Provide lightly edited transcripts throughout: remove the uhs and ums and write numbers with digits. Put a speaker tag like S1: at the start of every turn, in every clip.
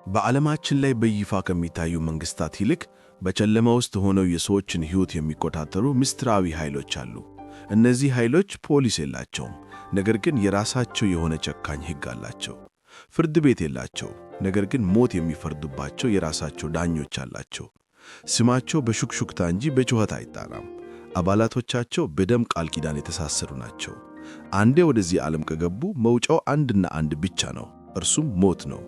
S1: በዓለማችን ላይ በይፋ ከሚታዩ መንግስታት ይልቅ በጨለማ ውስጥ ሆነው የሰዎችን ሕይወት የሚቆጣጠሩ ምስጢራዊ ኃይሎች አሉ። እነዚህ ኃይሎች ፖሊስ የላቸውም፣ ነገር ግን የራሳቸው የሆነ ጨካኝ ሕግ አላቸው። ፍርድ ቤት የላቸው፣ ነገር ግን ሞት የሚፈርዱባቸው የራሳቸው ዳኞች አላቸው። ስማቸው በሹክሹክታ እንጂ በጩኸት አይጣራም። አባላቶቻቸው በደም ቃል ኪዳን የተሳሰሩ ናቸው። አንዴ ወደዚህ ዓለም ከገቡ መውጫው አንድና አንድ ብቻ ነው፣ እርሱም ሞት ነው።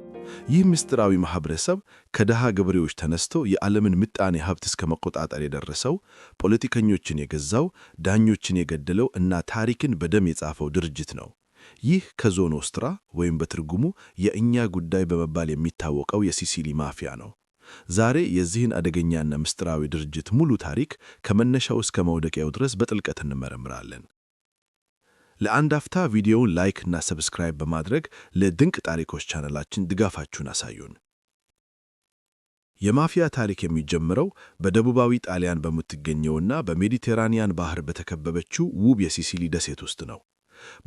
S1: ይህ ምስጢራዊ ማህበረሰብ ከደሃ ገበሬዎች ተነስቶ የዓለምን ምጣኔ ሀብት እስከ መቆጣጠር የደረሰው፣ ፖለቲከኞችን የገዛው፣ ዳኞችን የገደለው እና ታሪክን በደም የጻፈው ድርጅት ነው። ይህ ከዞኖስትራ ወይም በትርጉሙ የእኛ ጉዳይ በመባል የሚታወቀው የሲሲሊ ማፊያ ነው። ዛሬ የዚህን አደገኛና ምስጢራዊ ድርጅት ሙሉ ታሪክ ከመነሻው እስከ መውደቂያው ድረስ በጥልቀት እንመረምራለን። ለአንድ አፍታ ቪዲዮውን ላይክ እና ሰብስክራይብ በማድረግ ለድንቅ ታሪኮች ቻናላችን ድጋፋችሁን አሳዩን። የማፊያ ታሪክ የሚጀምረው በደቡባዊ ጣሊያን በምትገኘውና በሜዲቴራኒያን ባህር በተከበበችው ውብ የሲሲሊ ደሴት ውስጥ ነው።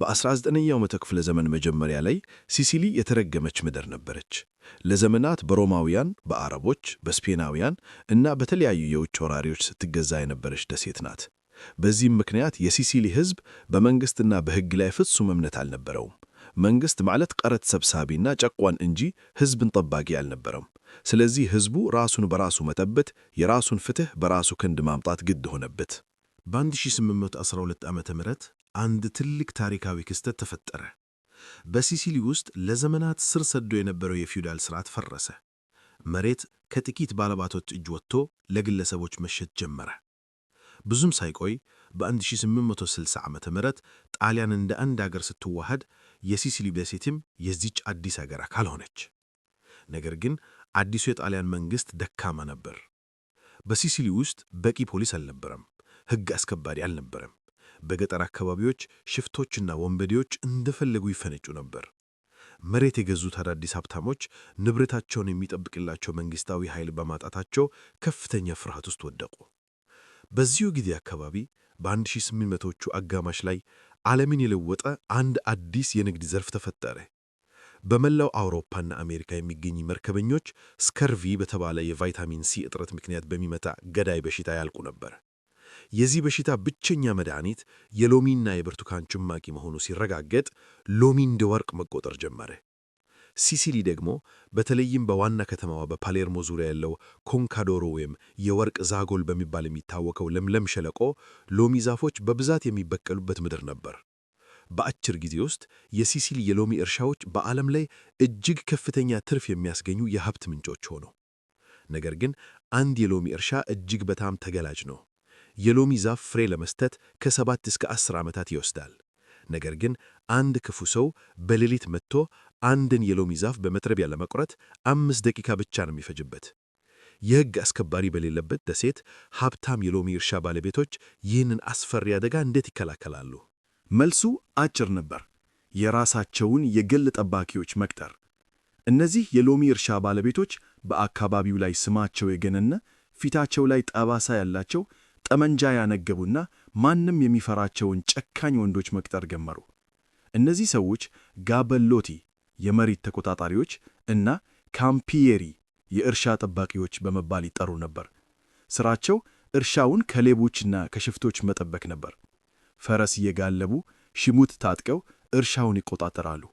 S1: በ19ኛው መቶ ክፍለ ዘመን መጀመሪያ ላይ ሲሲሊ የተረገመች ምድር ነበረች። ለዘመናት በሮማውያን፣ በአረቦች፣ በስፔናውያን እና በተለያዩ የውጭ ወራሪዎች ስትገዛ የነበረች ደሴት ናት። በዚህም ምክንያት የሲሲሊ ሕዝብ በመንግሥትና በሕግ ላይ ፍጹም እምነት አልነበረውም። መንግሥት ማለት ቀረጥ ሰብሳቢና ጨቋን እንጂ ሕዝብን ጠባቂ አልነበረም። ስለዚህ ሕዝቡ ራሱን በራሱ መጠበት፣ የራሱን ፍትሕ በራሱ ክንድ ማምጣት ግድ ሆነበት። በ1812 ዓመተ ምህረት አንድ ትልቅ ታሪካዊ ክስተት ተፈጠረ። በሲሲሊ ውስጥ ለዘመናት ስር ሰዶ የነበረው የፊውዳል ሥርዓት ፈረሰ። መሬት ከጥቂት ባለባቶች እጅ ወጥቶ ለግለሰቦች መሸጥ ጀመረ። ብዙም ሳይቆይ በ1860 ዓመተ ምህረት ጣሊያን እንደ አንድ አገር ስትዋሃድ የሲሲሊ ደሴትም የዚች አዲስ አገር አካል ሆነች። ነገር ግን አዲሱ የጣሊያን መንግሥት ደካማ ነበር። በሲሲሊ ውስጥ በቂ ፖሊስ አልነበረም፣ ሕግ አስከባሪ አልነበረም። በገጠር አካባቢዎች ሽፍቶችና ወንበዴዎች እንደፈለጉ ይፈነጩ ነበር። መሬት የገዙት አዳዲስ ሀብታሞች ንብረታቸውን የሚጠብቅላቸው መንግሥታዊ ኃይል በማጣታቸው ከፍተኛ ፍርሃት ውስጥ ወደቁ። በዚሁ ጊዜ አካባቢ በ1800ዎቹ አጋማሽ ላይ ዓለምን የለወጠ አንድ አዲስ የንግድ ዘርፍ ተፈጠረ። በመላው አውሮፓና አሜሪካ የሚገኙ መርከበኞች ስከርቪ በተባለ የቫይታሚን ሲ እጥረት ምክንያት በሚመታ ገዳይ በሽታ ያልቁ ነበር። የዚህ በሽታ ብቸኛ መድኃኒት የሎሚና የብርቱካን ጭማቂ መሆኑ ሲረጋገጥ ሎሚ እንደ ወርቅ መቆጠር ጀመረ። ሲሲሊ ደግሞ በተለይም በዋና ከተማዋ በፓሌርሞ ዙሪያ ያለው ኮንካዶሮ ወይም የወርቅ ዛጎል በሚባል የሚታወቀው ለምለም ሸለቆ ሎሚ ዛፎች በብዛት የሚበቀሉበት ምድር ነበር። በአጭር ጊዜ ውስጥ የሲሲሊ የሎሚ እርሻዎች በዓለም ላይ እጅግ ከፍተኛ ትርፍ የሚያስገኙ የሀብት ምንጮች ሆኑ። ነገር ግን አንድ የሎሚ እርሻ እጅግ በጣም ተገላጭ ነው። የሎሚ ዛፍ ፍሬ ለመስጠት ከ7 እስከ 10 ዓመታት ይወስዳል። ነገር ግን አንድ ክፉ ሰው በሌሊት መጥቶ አንድን የሎሚ ዛፍ በመጥረቢያ ለመቁረጥ 5 ደቂቃ ብቻ ነው የሚፈጅበት። የሕግ አስከባሪ በሌለበት ደሴት ሀብታም የሎሚ እርሻ ባለቤቶች ይህንን አስፈሪ አደጋ እንዴት ይከላከላሉ? መልሱ አጭር ነበር፤ የራሳቸውን የግል ጠባቂዎች መቅጠር። እነዚህ የሎሚ እርሻ ባለቤቶች በአካባቢው ላይ ስማቸው የገነነ፣ ፊታቸው ላይ ጠባሳ ያላቸው፣ ጠመንጃ ያነገቡና ማንም የሚፈራቸውን ጨካኝ ወንዶች መቅጠር ጀመሩ። እነዚህ ሰዎች ጋበሎቲ የመሬት ተቆጣጣሪዎች እና ካምፒየሪ የእርሻ ጠባቂዎች በመባል ይጠሩ ነበር። ሥራቸው እርሻውን ከሌቦችና ከሽፍቶች መጠበቅ ነበር። ፈረስ እየጋለቡ ሽሙጥ ታጥቀው እርሻውን ይቆጣጠራሉ።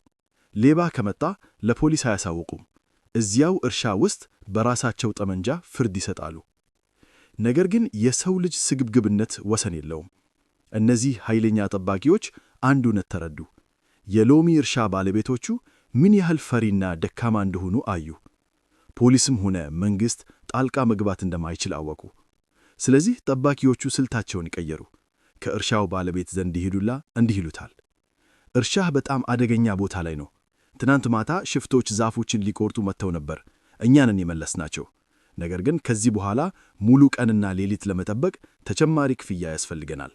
S1: ሌባ ከመጣ ለፖሊስ አያሳውቁም። እዚያው እርሻ ውስጥ በራሳቸው ጠመንጃ ፍርድ ይሰጣሉ። ነገር ግን የሰው ልጅ ስግብግብነት ወሰን የለውም። እነዚህ ኃይለኛ ጠባቂዎች አንድ እውነት ተረዱ። የሎሚ እርሻ ባለቤቶቹ ምን ያህል ፈሪና ደካማ እንደሆኑ አዩ። ፖሊስም ሆነ መንግሥት ጣልቃ መግባት እንደማይችል አወቁ። ስለዚህ ጠባቂዎቹ ስልታቸውን ቀየሩ። ከእርሻው ባለቤት ዘንድ ይሄዱላ እንዲህ ይሉታል፣ እርሻህ በጣም አደገኛ ቦታ ላይ ነው። ትናንት ማታ ሽፍቶች ዛፎችን ሊቆርጡ መጥተው ነበር። እኛንን የመለስናቸው። ነገር ግን ከዚህ በኋላ ሙሉ ቀንና ሌሊት ለመጠበቅ ተጨማሪ ክፍያ ያስፈልገናል።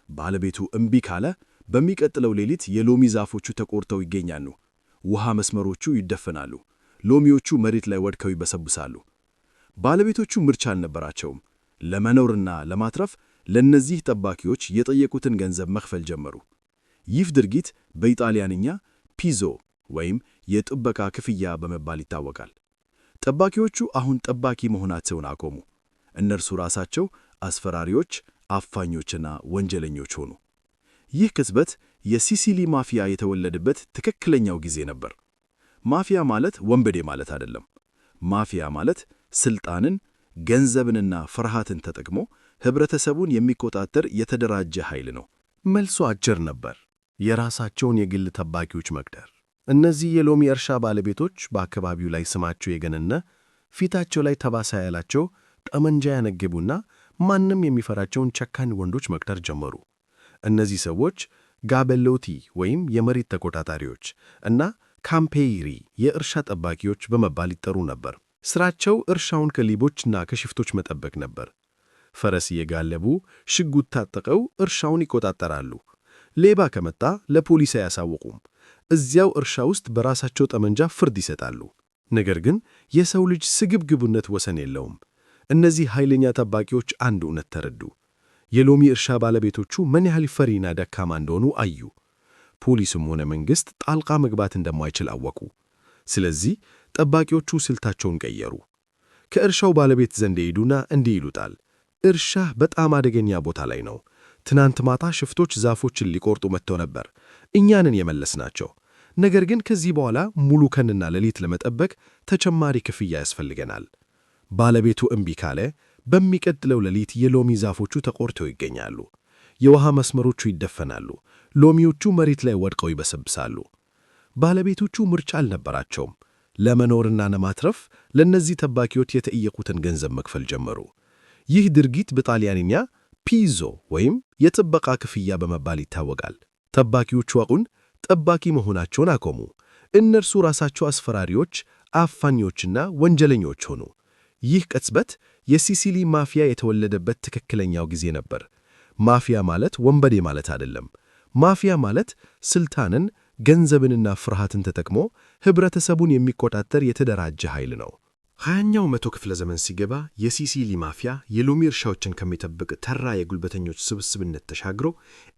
S1: ባለቤቱ እምቢ ካለ በሚቀጥለው ሌሊት የሎሚ ዛፎቹ ተቆርጠው ይገኛሉ። ውሃ መስመሮቹ ይደፈናሉ። ሎሚዎቹ መሬት ላይ ወድቀው ይበሰብሳሉ። ባለቤቶቹ ምርጫ አልነበራቸውም። ለመኖርና ለማትረፍ ለነዚህ ጠባቂዎች የጠየቁትን ገንዘብ መክፈል ጀመሩ። ይህ ድርጊት በኢጣሊያንኛ ፒዞ ወይም የጥበቃ ክፍያ በመባል ይታወቃል። ጠባቂዎቹ አሁን ጠባቂ መሆናቸውን አቆሙ። እነርሱ ራሳቸው አስፈራሪዎች፣ አፋኞችና ወንጀለኞች ሆኑ። ይህ ቅጽበት የሲሲሊ ማፊያ የተወለደበት ትክክለኛው ጊዜ ነበር። ማፊያ ማለት ወንበዴ ማለት አይደለም። ማፊያ ማለት ስልጣንን፣ ገንዘብንና ፍርሃትን ተጠቅሞ ህብረተሰቡን የሚቆጣጠር የተደራጀ ኃይል ነው።
S2: መልሱ አጭር ነበር፤ የራሳቸውን የግል ጠባቂዎች መቅጠር። እነዚህ የሎሚ እርሻ ባለቤቶች በአካባቢው ላይ ስማቸው የገነነ፣ ፊታቸው ላይ ጠባሳ ያላቸው፣ ጠመንጃ ያነገቡና ማንም የሚፈራቸውን ጨካኝ ወንዶች መቅጠር ጀመሩ። እነዚህ ሰዎች ጋቤሎቲ ወይም የመሬት ተቆጣጣሪዎች እና ካምፔይሪ የእርሻ ጠባቂዎች በመባል ይጠሩ ነበር። ሥራቸው እርሻውን ከሌቦችና ከሽፍቶች መጠበቅ ነበር። ፈረስ እየጋለቡ ሽጉጥ ታጥቀው እርሻውን ይቆጣጠራሉ። ሌባ ከመጣ ለፖሊስ አያሳውቁም። እዚያው እርሻ ውስጥ በራሳቸው ጠመንጃ ፍርድ ይሰጣሉ። ነገር ግን የሰው ልጅ ስግብግብነት ወሰን የለውም። እነዚህ ኃይለኛ ጠባቂዎች አንድ እውነት ተረዱ። የሎሚ እርሻ ባለቤቶቹ ምን ያህል ፈሪና ደካማ እንደሆኑ አዩ። ፖሊስም ሆነ መንግሥት ጣልቃ መግባት እንደማይችል አወቁ። ስለዚህ ጠባቂዎቹ ስልታቸውን ቀየሩ። ከእርሻው ባለቤት ዘንድ ይሄዱና እንዲህ ይሉታል፣ እርሻህ በጣም አደገኛ ቦታ ላይ ነው። ትናንት ማታ ሽፍቶች ዛፎችን ሊቆርጡ መጥተው ነበር። እኛንን የመለስናቸው። ነገር ግን ከዚህ በኋላ ሙሉ ቀንና ሌሊት ለመጠበቅ ተጨማሪ ክፍያ ያስፈልገናል። ባለቤቱ እምቢ ካለ በሚቀጥለው ሌሊት የሎሚ ዛፎቹ ተቆርተው ይገኛሉ። የውሃ መስመሮቹ ይደፈናሉ። ሎሚዎቹ መሬት ላይ ወድቀው ይበሰብሳሉ። ባለቤቶቹ ምርጫ አልነበራቸውም። ለመኖርና ለማትረፍ ለእነዚህ ጠባቂዎች የተጠየቁትን ገንዘብ መክፈል ጀመሩ። ይህ ድርጊት በጣሊያንኛ ፒዞ ወይም የጥበቃ ክፍያ በመባል ይታወቃል። ጠባቂዎቹ አሁን ጠባቂ መሆናቸውን አቆሙ። እነርሱ ራሳቸው አስፈራሪዎች፣ አፋኞችና ወንጀለኞች ሆኑ። ይህ ቅጽበት የሲሲሊ ማፊያ የተወለደበት ትክክለኛው ጊዜ ነበር። ማፊያ ማለት ወንበዴ ማለት አይደለም። ማፊያ ማለት ስልጣንን፣ ገንዘብንና ፍርሃትን ተጠቅሞ ህብረተሰቡን የሚቆጣጠር የተደራጀ ኃይል ነው። 20ኛው መቶ ክፍለ ዘመን ሲገባ የሲሲሊ ማፊያ የሎሚ እርሻዎችን ከሚጠብቅ ተራ የጉልበተኞች ስብስብነት ተሻግሮ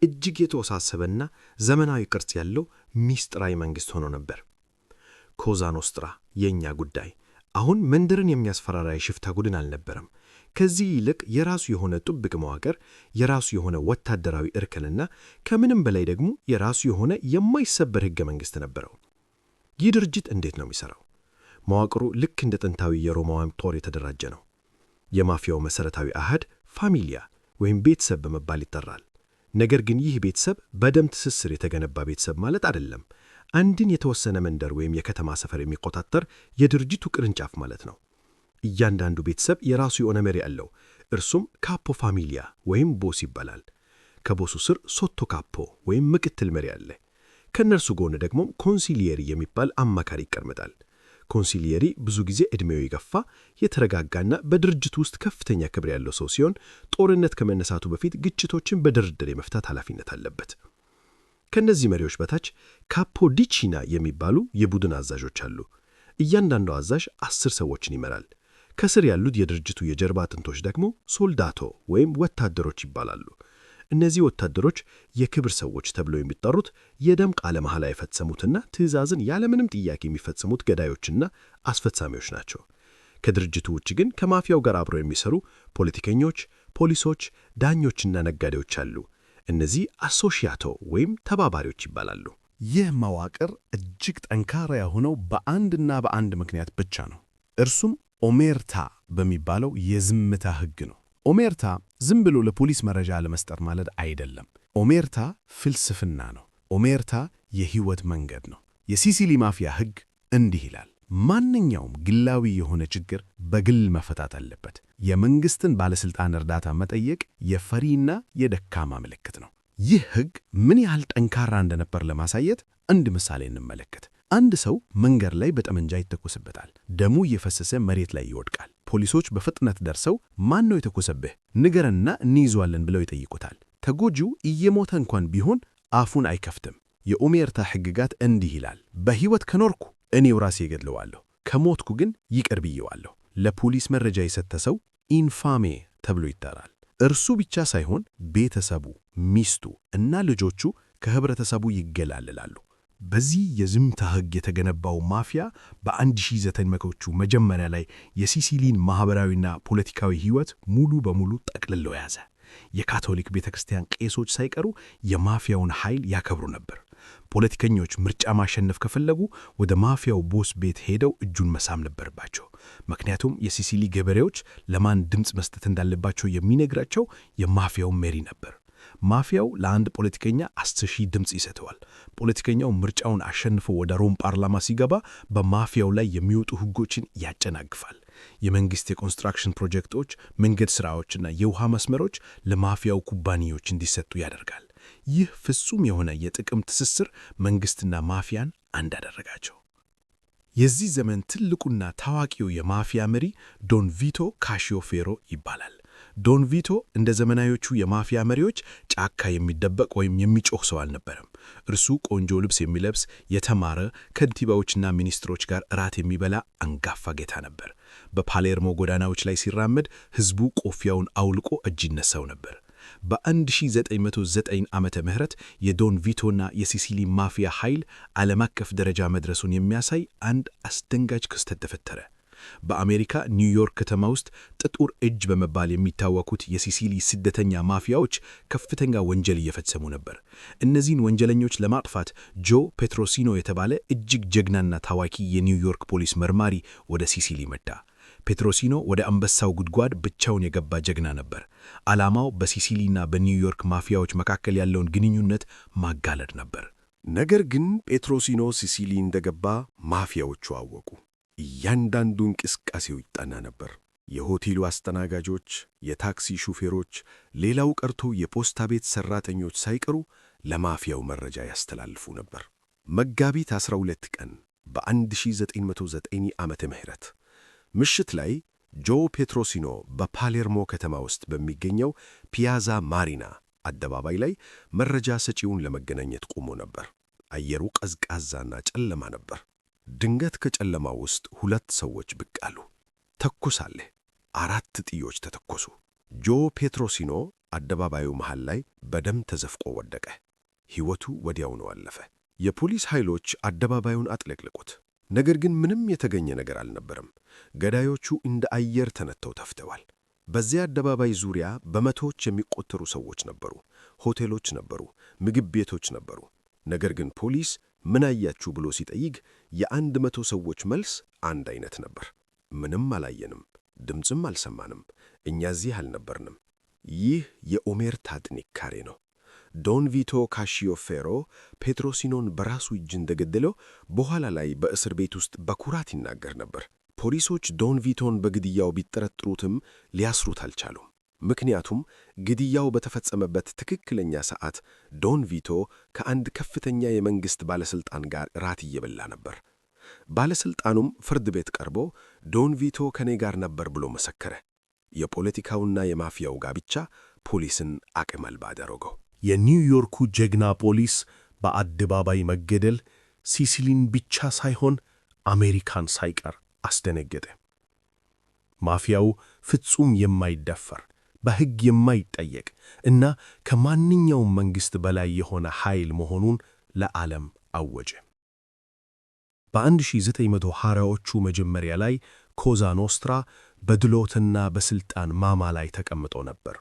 S2: እጅግ የተወሳሰበና ዘመናዊ ቅርጽ ያለው ሚስጥራዊ መንግሥት ሆኖ ነበር። ኮዛ ኖስትራ የእኛ ጉዳይ አሁን መንደርን የሚያስፈራራ የሽፍታ ቡድን አልነበረም። ከዚህ ይልቅ የራሱ የሆነ ጥብቅ መዋቅር፣ የራሱ የሆነ ወታደራዊ እርከንና ከምንም በላይ ደግሞ የራሱ የሆነ የማይሰበር ሕገ መንግሥት ነበረው። ይህ ድርጅት እንዴት ነው የሚሠራው? መዋቅሩ ልክ እንደ ጥንታዊ የሮማውያን ጦር የተደራጀ ነው። የማፊያው መሠረታዊ አሃድ ፋሚሊያ ወይም ቤተሰብ በመባል ይጠራል። ነገር ግን ይህ ቤተሰብ በደም ትስስር የተገነባ ቤተሰብ ማለት አይደለም። አንድን የተወሰነ መንደር ወይም የከተማ ሰፈር የሚቆጣጠር የድርጅቱ ቅርንጫፍ ማለት ነው። እያንዳንዱ ቤተሰብ የራሱ የሆነ መሪ አለው። እርሱም ካፖ ፋሚሊያ ወይም ቦስ ይባላል። ከቦሱ ስር ሶቶ ካፖ ወይም ምክትል መሪ አለ። ከእነርሱ ጎን ደግሞ ኮንሲሊየሪ የሚባል አማካሪ ይቀመጣል። ኮንሲሊየሪ ብዙ ጊዜ ዕድሜው የገፋ የተረጋጋና በድርጅቱ ውስጥ ከፍተኛ ክብር ያለው ሰው ሲሆን ጦርነት ከመነሳቱ በፊት ግጭቶችን በድርድር የመፍታት ኃላፊነት አለበት። ከነዚህ መሪዎች በታች ካፖዲቺና የሚባሉ የቡድን አዛዦች አሉ። እያንዳንዱ አዛዥ 10 ሰዎችን ይመራል። ከስር ያሉት የድርጅቱ የጀርባ አጥንቶች ደግሞ ሶልዳቶ ወይም ወታደሮች ይባላሉ። እነዚህ ወታደሮች የክብር ሰዎች ተብለው የሚጠሩት የደም ቃለ መሐላ የፈጸሙትና ትዕዛዝን ያለምንም ጥያቄ የሚፈጽሙት ገዳዮችና አስፈጻሚዎች ናቸው። ከድርጅቱ ውጭ ግን ከማፊያው ጋር አብረው የሚሰሩ ፖለቲከኞች፣ ፖሊሶች፣ ዳኞችና ነጋዴዎች አሉ። እነዚህ አሶሺያቶ ወይም ተባባሪዎች ይባላሉ። ይህ መዋቅር እጅግ ጠንካራ የሆነው በአንድ ምክንያት ብቻ ነው። እርሱም ኦሜርታ በሚባለው የዝምታ ሕግ ነው። ኦሜርታ ዝም ብሎ ለፖሊስ መረጃ ለመስጠት ማለት አይደለም። ኦሜርታ ፍልስፍና ነው። ኦሜርታ የሕይወት መንገድ ነው። የሲሲሊ ማፊያ ሕግ እንዲህ ይላል፣ ማንኛውም ግላዊ የሆነ ችግር በግል መፈታት አለበት። የመንግሥትን ባለሥልጣን እርዳታ መጠየቅ የፈሪና የደካማ ምልክት ነው። ይህ ሕግ ምን ያህል ጠንካራ እንደነበር ለማሳየት አንድ ምሳሌ እንመለከት። አንድ ሰው መንገድ ላይ በጠመንጃ ይተኮስበታል። ደሙ እየፈሰሰ መሬት ላይ ይወድቃል። ፖሊሶች በፍጥነት ደርሰው ማን ነው የተኮሰብህ? ንገረንና እንይዟለን ብለው ይጠይቁታል። ተጎጂው እየሞተ እንኳን ቢሆን አፉን አይከፍትም። የኦሜርታ ሕግጋት እንዲህ ይላል፣ በሕይወት ከኖርኩ እኔው ራሴ እገድለዋለሁ፣ ከሞትኩ ግን ይቅር ብዬዋለሁ። ለፖሊስ መረጃ የሰጠ ሰው ኢንፋሜ ተብሎ ይጠራል። እርሱ ብቻ ሳይሆን ቤተሰቡ፣ ሚስቱ እና ልጆቹ ከህብረተሰቡ ይገላልላሉ። በዚህ የዝምታ ሕግ የተገነባው ማፊያ በ1900ዎቹ መጀመሪያ ላይ የሲሲሊን ማኅበራዊና ፖለቲካዊ ሕይወት ሙሉ በሙሉ ጠቅልሎ ያዘ። የካቶሊክ ቤተ ክርስቲያን ቄሶች ሳይቀሩ የማፊያውን ኃይል ያከብሩ ነበር። ፖለቲከኞች ምርጫ ማሸነፍ ከፈለጉ ወደ ማፊያው ቦስ ቤት ሄደው እጁን መሳም ነበረባቸው። ምክንያቱም የሲሲሊ ገበሬዎች ለማን ድምፅ መስጠት እንዳለባቸው የሚነግራቸው የማፊያው መሪ ነበር። ማፊያው ለአንድ ፖለቲከኛ 10,000 ድምፅ ይሰጠዋል። ፖለቲከኛው ምርጫውን አሸንፎ ወደ ሮም ፓርላማ ሲገባ በማፊያው ላይ የሚወጡ ሕጎችን ያጨናግፋል። የመንግሥት የኮንስትራክሽን ፕሮጀክቶች፣ መንገድ ሥራዎችና የውሃ መስመሮች ለማፊያው ኩባንያዎች እንዲሰጡ ያደርጋል። ይህ ፍጹም የሆነ የጥቅም ትስስር መንግሥትና ማፊያን አንድ አደረጋቸው። የዚህ ዘመን ትልቁና ታዋቂው የማፊያ መሪ ዶን ቪቶ ካሺዮ ፌሮ ይባላል። ዶን ቪቶ እንደ ዘመናዊዎቹ የማፊያ መሪዎች ጫካ የሚደበቅ ወይም የሚጮህ ሰው አልነበረም። እርሱ ቆንጆ ልብስ የሚለብስ የተማረ፣ ከንቲባዎችና ሚኒስትሮች ጋር እራት የሚበላ አንጋፋ ጌታ ነበር። በፓሌርሞ ጎዳናዎች ላይ ሲራመድ ሕዝቡ ቆፊያውን አውልቆ እጅ ይነሳው ነበር። በ1909 ዓመተ ምህረት የዶን ቪቶና የሲሲሊ ማፊያ ኃይል ዓለም አቀፍ ደረጃ መድረሱን የሚያሳይ አንድ አስደንጋጭ ክስተት ተፈጠረ። በአሜሪካ ኒውዮርክ ከተማ ውስጥ ጥቁር እጅ በመባል የሚታወቁት የሲሲሊ ስደተኛ ማፊያዎች ከፍተኛ ወንጀል እየፈጸሙ ነበር። እነዚህን ወንጀለኞች ለማጥፋት ጆ ፔትሮሲኖ የተባለ እጅግ ጀግናና ታዋቂ የኒውዮርክ ፖሊስ መርማሪ ወደ ሲሲሊ መጣ። ፔትሮሲኖ ወደ አንበሳው ጉድጓድ ብቻውን የገባ ጀግና ነበር። ዓላማው በሲሲሊና በኒውዮርክ ማፊያዎች መካከል ያለውን ግንኙነት ማጋለጥ ነበር።
S3: ነገር ግን ፔትሮሲኖ ሲሲሊ እንደገባ ማፊያዎቹ አወቁ። እያንዳንዱ እንቅስቃሴው ይጠና ነበር። የሆቴሉ አስተናጋጆች፣ የታክሲ ሹፌሮች፣ ሌላው ቀርቶ የፖስታ ቤት ሠራተኞች ሳይቀሩ ለማፊያው መረጃ ያስተላልፉ ነበር። መጋቢት 12 ቀን በ1909 ዓመተ ምህረት ምሽት ላይ ጆ ፔትሮሲኖ በፓሌርሞ ከተማ ውስጥ በሚገኘው ፒያዛ ማሪና አደባባይ ላይ መረጃ ሰጪውን ለመገናኘት ቆሞ ነበር። አየሩ ቀዝቃዛና ጨለማ ነበር። ድንገት ከጨለማው ውስጥ ሁለት ሰዎች ብቅ አሉ። ተኩስ አለ። 4 ጥይቶች ተተኮሱ። ጆ ፔትሮሲኖ አደባባዩ መሃል ላይ በደም ተዘፍቆ ወደቀ። ሕይወቱ ወዲያውኑ አለፈ። የፖሊስ ኃይሎች አደባባዩን አጥለቅልቁት። ነገር ግን ምንም የተገኘ ነገር አልነበረም። ገዳዮቹ እንደ አየር ተነተው ተፍተዋል። በዚያ አደባባይ ዙሪያ በመቶዎች የሚቆጠሩ ሰዎች ነበሩ። ሆቴሎች ነበሩ፣ ምግብ ቤቶች ነበሩ። ነገር ግን ፖሊስ ምን አያችሁ ብሎ ሲጠይቅ የ100 ሰዎች መልስ አንድ አይነት ነበር። ምንም አላየንም፣ ድምፅም አልሰማንም፣ እኛ እዚህ አልነበርንም። ይህ የኦሜርታ ጥንካሬ ነው። ዶን ቪቶ ካሺዮ ፌሮ ፔትሮሲኖን በራሱ እጅ እንደገደለው በኋላ ላይ በእስር ቤት ውስጥ በኩራት ይናገር ነበር። ፖሊሶች ዶን ቪቶን በግድያው ቢጠረጥሩትም ሊያስሩት አልቻሉም። ምክንያቱም ግድያው በተፈጸመበት ትክክለኛ ሰዓት ዶን ቪቶ ከአንድ ከፍተኛ የመንግሥት ባለሥልጣን ጋር ራት እየበላ ነበር። ባለሥልጣኑም ፍርድ ቤት ቀርቦ ዶን ቪቶ ከኔ ጋር ነበር ብሎ መሰከረ። የፖለቲካውና የማፊያው ጋብቻ ፖሊስን አቅም አልባ አደረገው።
S2: የኒውዮርኩ ጀግና ፖሊስ በአደባባይ መገደል ሲሲሊን ብቻ ሳይሆን አሜሪካን ሳይቀር አስደነገጠ። ማፊያው ፍጹም የማይደፈር በሕግ የማይጠየቅ እና ከማንኛውም መንግሥት በላይ የሆነ ኃይል መሆኑን ለዓለም አወጀ። በ1920ዎቹ መጀመሪያ ላይ ኮዛ ኖስትራ በድሎትና በሥልጣን ማማ ላይ ተቀምጦ ነበር።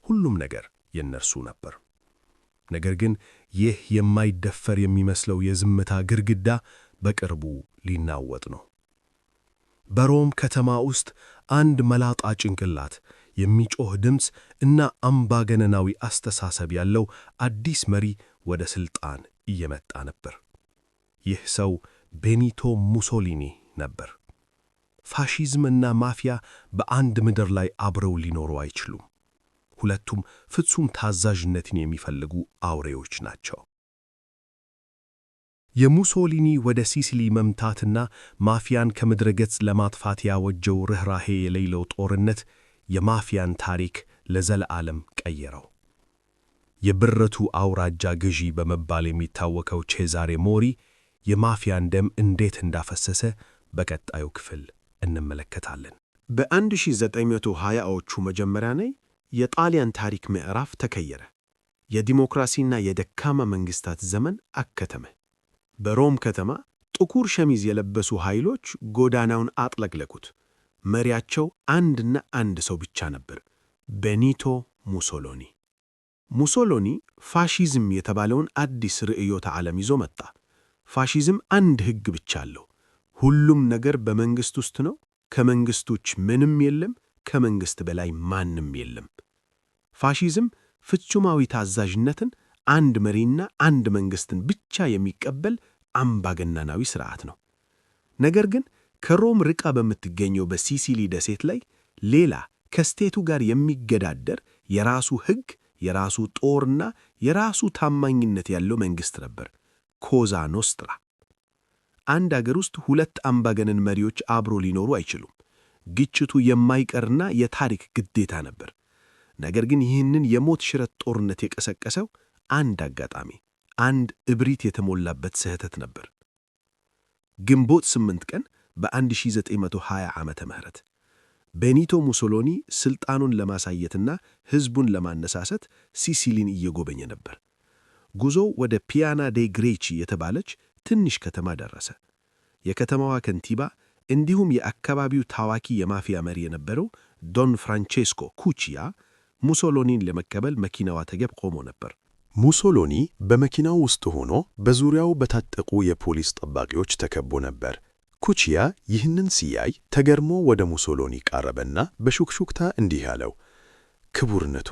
S2: ሁሉም ነገር የነርሱ ነበር። ነገር ግን ይህ የማይደፈር የሚመስለው የዝምታ ግድግዳ በቅርቡ ሊናወጥ ነው። በሮም ከተማ ውስጥ አንድ መላጣ ጭንቅላት፣ የሚጮህ ድምፅ እና አምባገነናዊ አስተሳሰብ ያለው አዲስ መሪ ወደ ሥልጣን እየመጣ ነበር። ይህ ሰው ቤኒቶ ሙሶሊኒ ነበር። ፋሺዝም እና ማፊያ በአንድ ምድር ላይ አብረው ሊኖሩ አይችሉም። ሁለቱም ፍጹም ታዛዥነትን የሚፈልጉ አውሬዎች ናቸው። የሙሶሊኒ ወደ ሲሲሊ መምታትና ማፊያን ከምድረ ገጽ ለማጥፋት ያወጀው ርኅራሄ የሌለው ጦርነት የማፊያን ታሪክ ለዘለዓለም ቀየረው። የብረቱ አውራጃ ገዢ በመባል የሚታወቀው ቼዛሬ ሞሪ የማፊያን ደም እንዴት እንዳፈሰሰ በቀጣዩ ክፍል እንመለከታለን።
S3: በ1920ዎቹ መጀመሪያ ላይ የጣሊያን ታሪክ ምዕራፍ ተቀየረ። የዲሞክራሲና የደካማ መንግሥታት ዘመን አከተመ።
S2: በሮም ከተማ ጥቁር ሸሚዝ የለበሱ ኃይሎች ጎዳናውን አጥለቅለቁት። መሪያቸው አንድና አንድ ሰው ብቻ ነበር፣ ቤኒቶ ሙሶሎኒ። ሙሶሎኒ ፋሺዝም የተባለውን አዲስ ርዕዮተ ዓለም ይዞ መጣ። ፋሺዝም አንድ ሕግ ብቻ አለው። ሁሉም ነገር በመንግሥት ውስጥ ነው። ከመንግሥት ውጭ ምንም የለም። ከመንግሥት በላይ ማንም የለም። ፋሺዝም ፍጹማዊ ታዛዥነትን፣ አንድ መሪና አንድ መንግሥትን ብቻ የሚቀበል አምባገነናዊ ሥርዓት ነው። ነገር ግን ከሮም ርቃ በምትገኘው በሲሲሊ ደሴት ላይ ሌላ ከስቴቱ ጋር የሚገዳደር የራሱ ሕግ፣ የራሱ ጦርና የራሱ ታማኝነት ያለው መንግሥት ነበር፣ ኮዛ ኖስትራ። አንድ አገር ውስጥ ሁለት አምባገነን መሪዎች አብሮ ሊኖሩ አይችሉም። ግጭቱ የማይቀርና የታሪክ ግዴታ ነበር። ነገር ግን ይህንን የሞት ሽረት ጦርነት የቀሰቀሰው አንድ አጋጣሚ፣ አንድ እብሪት የተሞላበት ስህተት ነበር። ግንቦት 8 ቀን በ1920 ዓመተ ምህረት ቤኒቶ ሙሶሎኒ ሥልጣኑን ለማሳየትና ሕዝቡን ለማነሳሰት ሲሲሊን እየጎበኘ ነበር። ጉዞው ወደ ፒያና ዴ ግሬቺ የተባለች ትንሽ ከተማ ደረሰ። የከተማዋ ከንቲባ እንዲሁም የአካባቢው ታዋቂ የማፊያ መሪ የነበረው ዶን ፍራንቼስኮ ኩቺያ ሙሶሎኒን ለመቀበል መኪናው አጠገብ ቆሞ ነበር።
S3: ሙሶሎኒ በመኪናው ውስጥ ሆኖ በዙሪያው በታጠቁ የፖሊስ ጠባቂዎች ተከቦ ነበር። ኩቺያ ይህንን ሲያይ ተገርሞ ወደ ሙሶሎኒ ቀረበና በሹክሹክታ እንዲህ አለው፣ ክቡርነቶ፣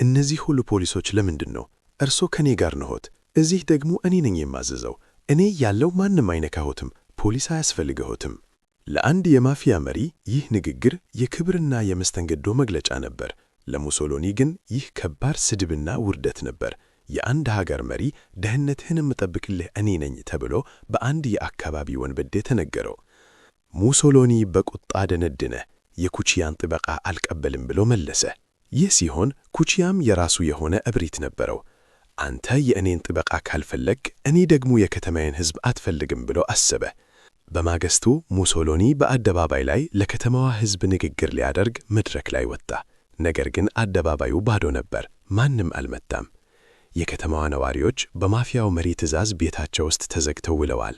S3: እነዚህ ሁሉ ፖሊሶች ለምንድን ነው? እርሶ ከኔ ጋር ነዎት። እዚህ ደግሞ እኔ ነኝ የማዘዘው። እኔ ያለው ማንም አይነካዎትም። ፖሊስ አያስፈልግዎትም። ለአንድ የማፊያ መሪ ይህ ንግግር የክብርና የመስተንግዶ መግለጫ ነበር። ለሙሶሎኒ ግን ይህ ከባድ ስድብና ውርደት ነበር። የአንድ ሀገር መሪ ደህንነትህን የምጠብቅልህ እኔ ነኝ ተብሎ በአንድ የአካባቢ ወንበዴ ተነገረው። ሙሶሎኒ በቁጣ ደነደነ። የኩቺያን ጥበቃ አልቀበልም ብሎ መለሰ። ይህ ሲሆን ኩቺያም የራሱ የሆነ እብሪት ነበረው። አንተ የእኔን ጥበቃ ካልፈለግ እኔ ደግሞ የከተማዬን ሕዝብ አትፈልግም ብሎ አሰበ። በማግስቱ ሙሶሎኒ በአደባባይ ላይ ለከተማዋ ሕዝብ ንግግር ሊያደርግ መድረክ ላይ ወጣ። ነገር ግን አደባባዩ ባዶ ነበር። ማንም አልመጣም። የከተማዋ ነዋሪዎች በማፊያው መሪ ትዕዛዝ ቤታቸው ውስጥ ተዘግተው ውለዋል።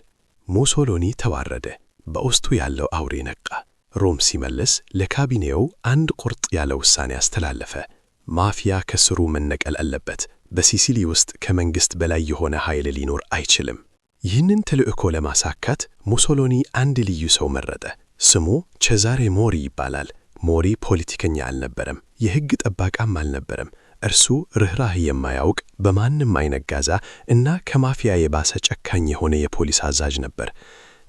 S3: ሙሶሎኒ ተዋረደ። በውስጡ ያለው አውሬ ነቃ። ሮም ሲመለስ ለካቢኔው አንድ ቁርጥ ያለ ውሳኔ አስተላለፈ። ማፊያ ከስሩ መነቀል አለበት። በሲሲሊ ውስጥ ከመንግሥት በላይ የሆነ ኃይል ሊኖር አይችልም። ይህንን ተልዕኮ ለማሳካት ሙሶሎኒ አንድ ልዩ ሰው መረጠ። ስሙ ቼዛሬ ሞሪ ይባላል። ሞሪ ፖለቲከኛ አልነበረም፣ የሕግ ጠባቃም አልነበረም። እርሱ ርኅራህ የማያውቅ በማንም አይነጋዛ እና ከማፊያ የባሰ ጨካኝ የሆነ የፖሊስ አዛዥ ነበር።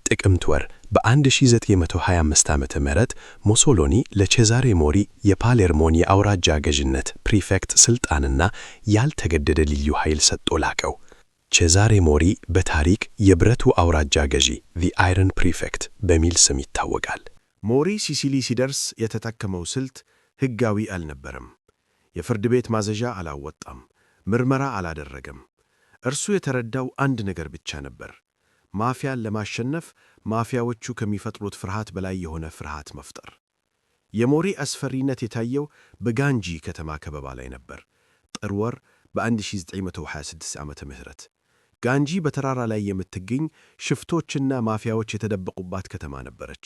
S3: ጥቅምት ወር በ1925 ዓመተ ምህረት ሙሶሎኒ ለቼዛሬ ሞሪ የፓሌርሞን የአውራጃ ገዥነት ፕሪፌክት ሥልጣንና ያልተገደደ ልዩ ኃይል ሰጥቶ ላከው። ቼዛሬ ሞሪ በታሪክ የብረቱ አውራጃ ገዢ the iron prefect በሚል ስም ይታወቃል።
S2: ሞሪ ሲሲሊ ሲደርስ የተጠቀመው ስልት ሕጋዊ አልነበረም። የፍርድ ቤት ማዘዣ አላወጣም፣ ምርመራ አላደረገም። እርሱ የተረዳው አንድ ነገር ብቻ ነበር። ማፊያን ለማሸነፍ ማፊያዎቹ ከሚፈጥሩት ፍርሃት በላይ የሆነ ፍርሃት መፍጠር። የሞሪ አስፈሪነት የታየው በጋንጂ ከተማ ከበባ ላይ ነበር። ጥር ወር በ1926 ዓመተ ምህረት ጋንጂ በተራራ ላይ የምትገኝ ሽፍቶችና ማፊያዎች የተደበቁባት ከተማ ነበረች።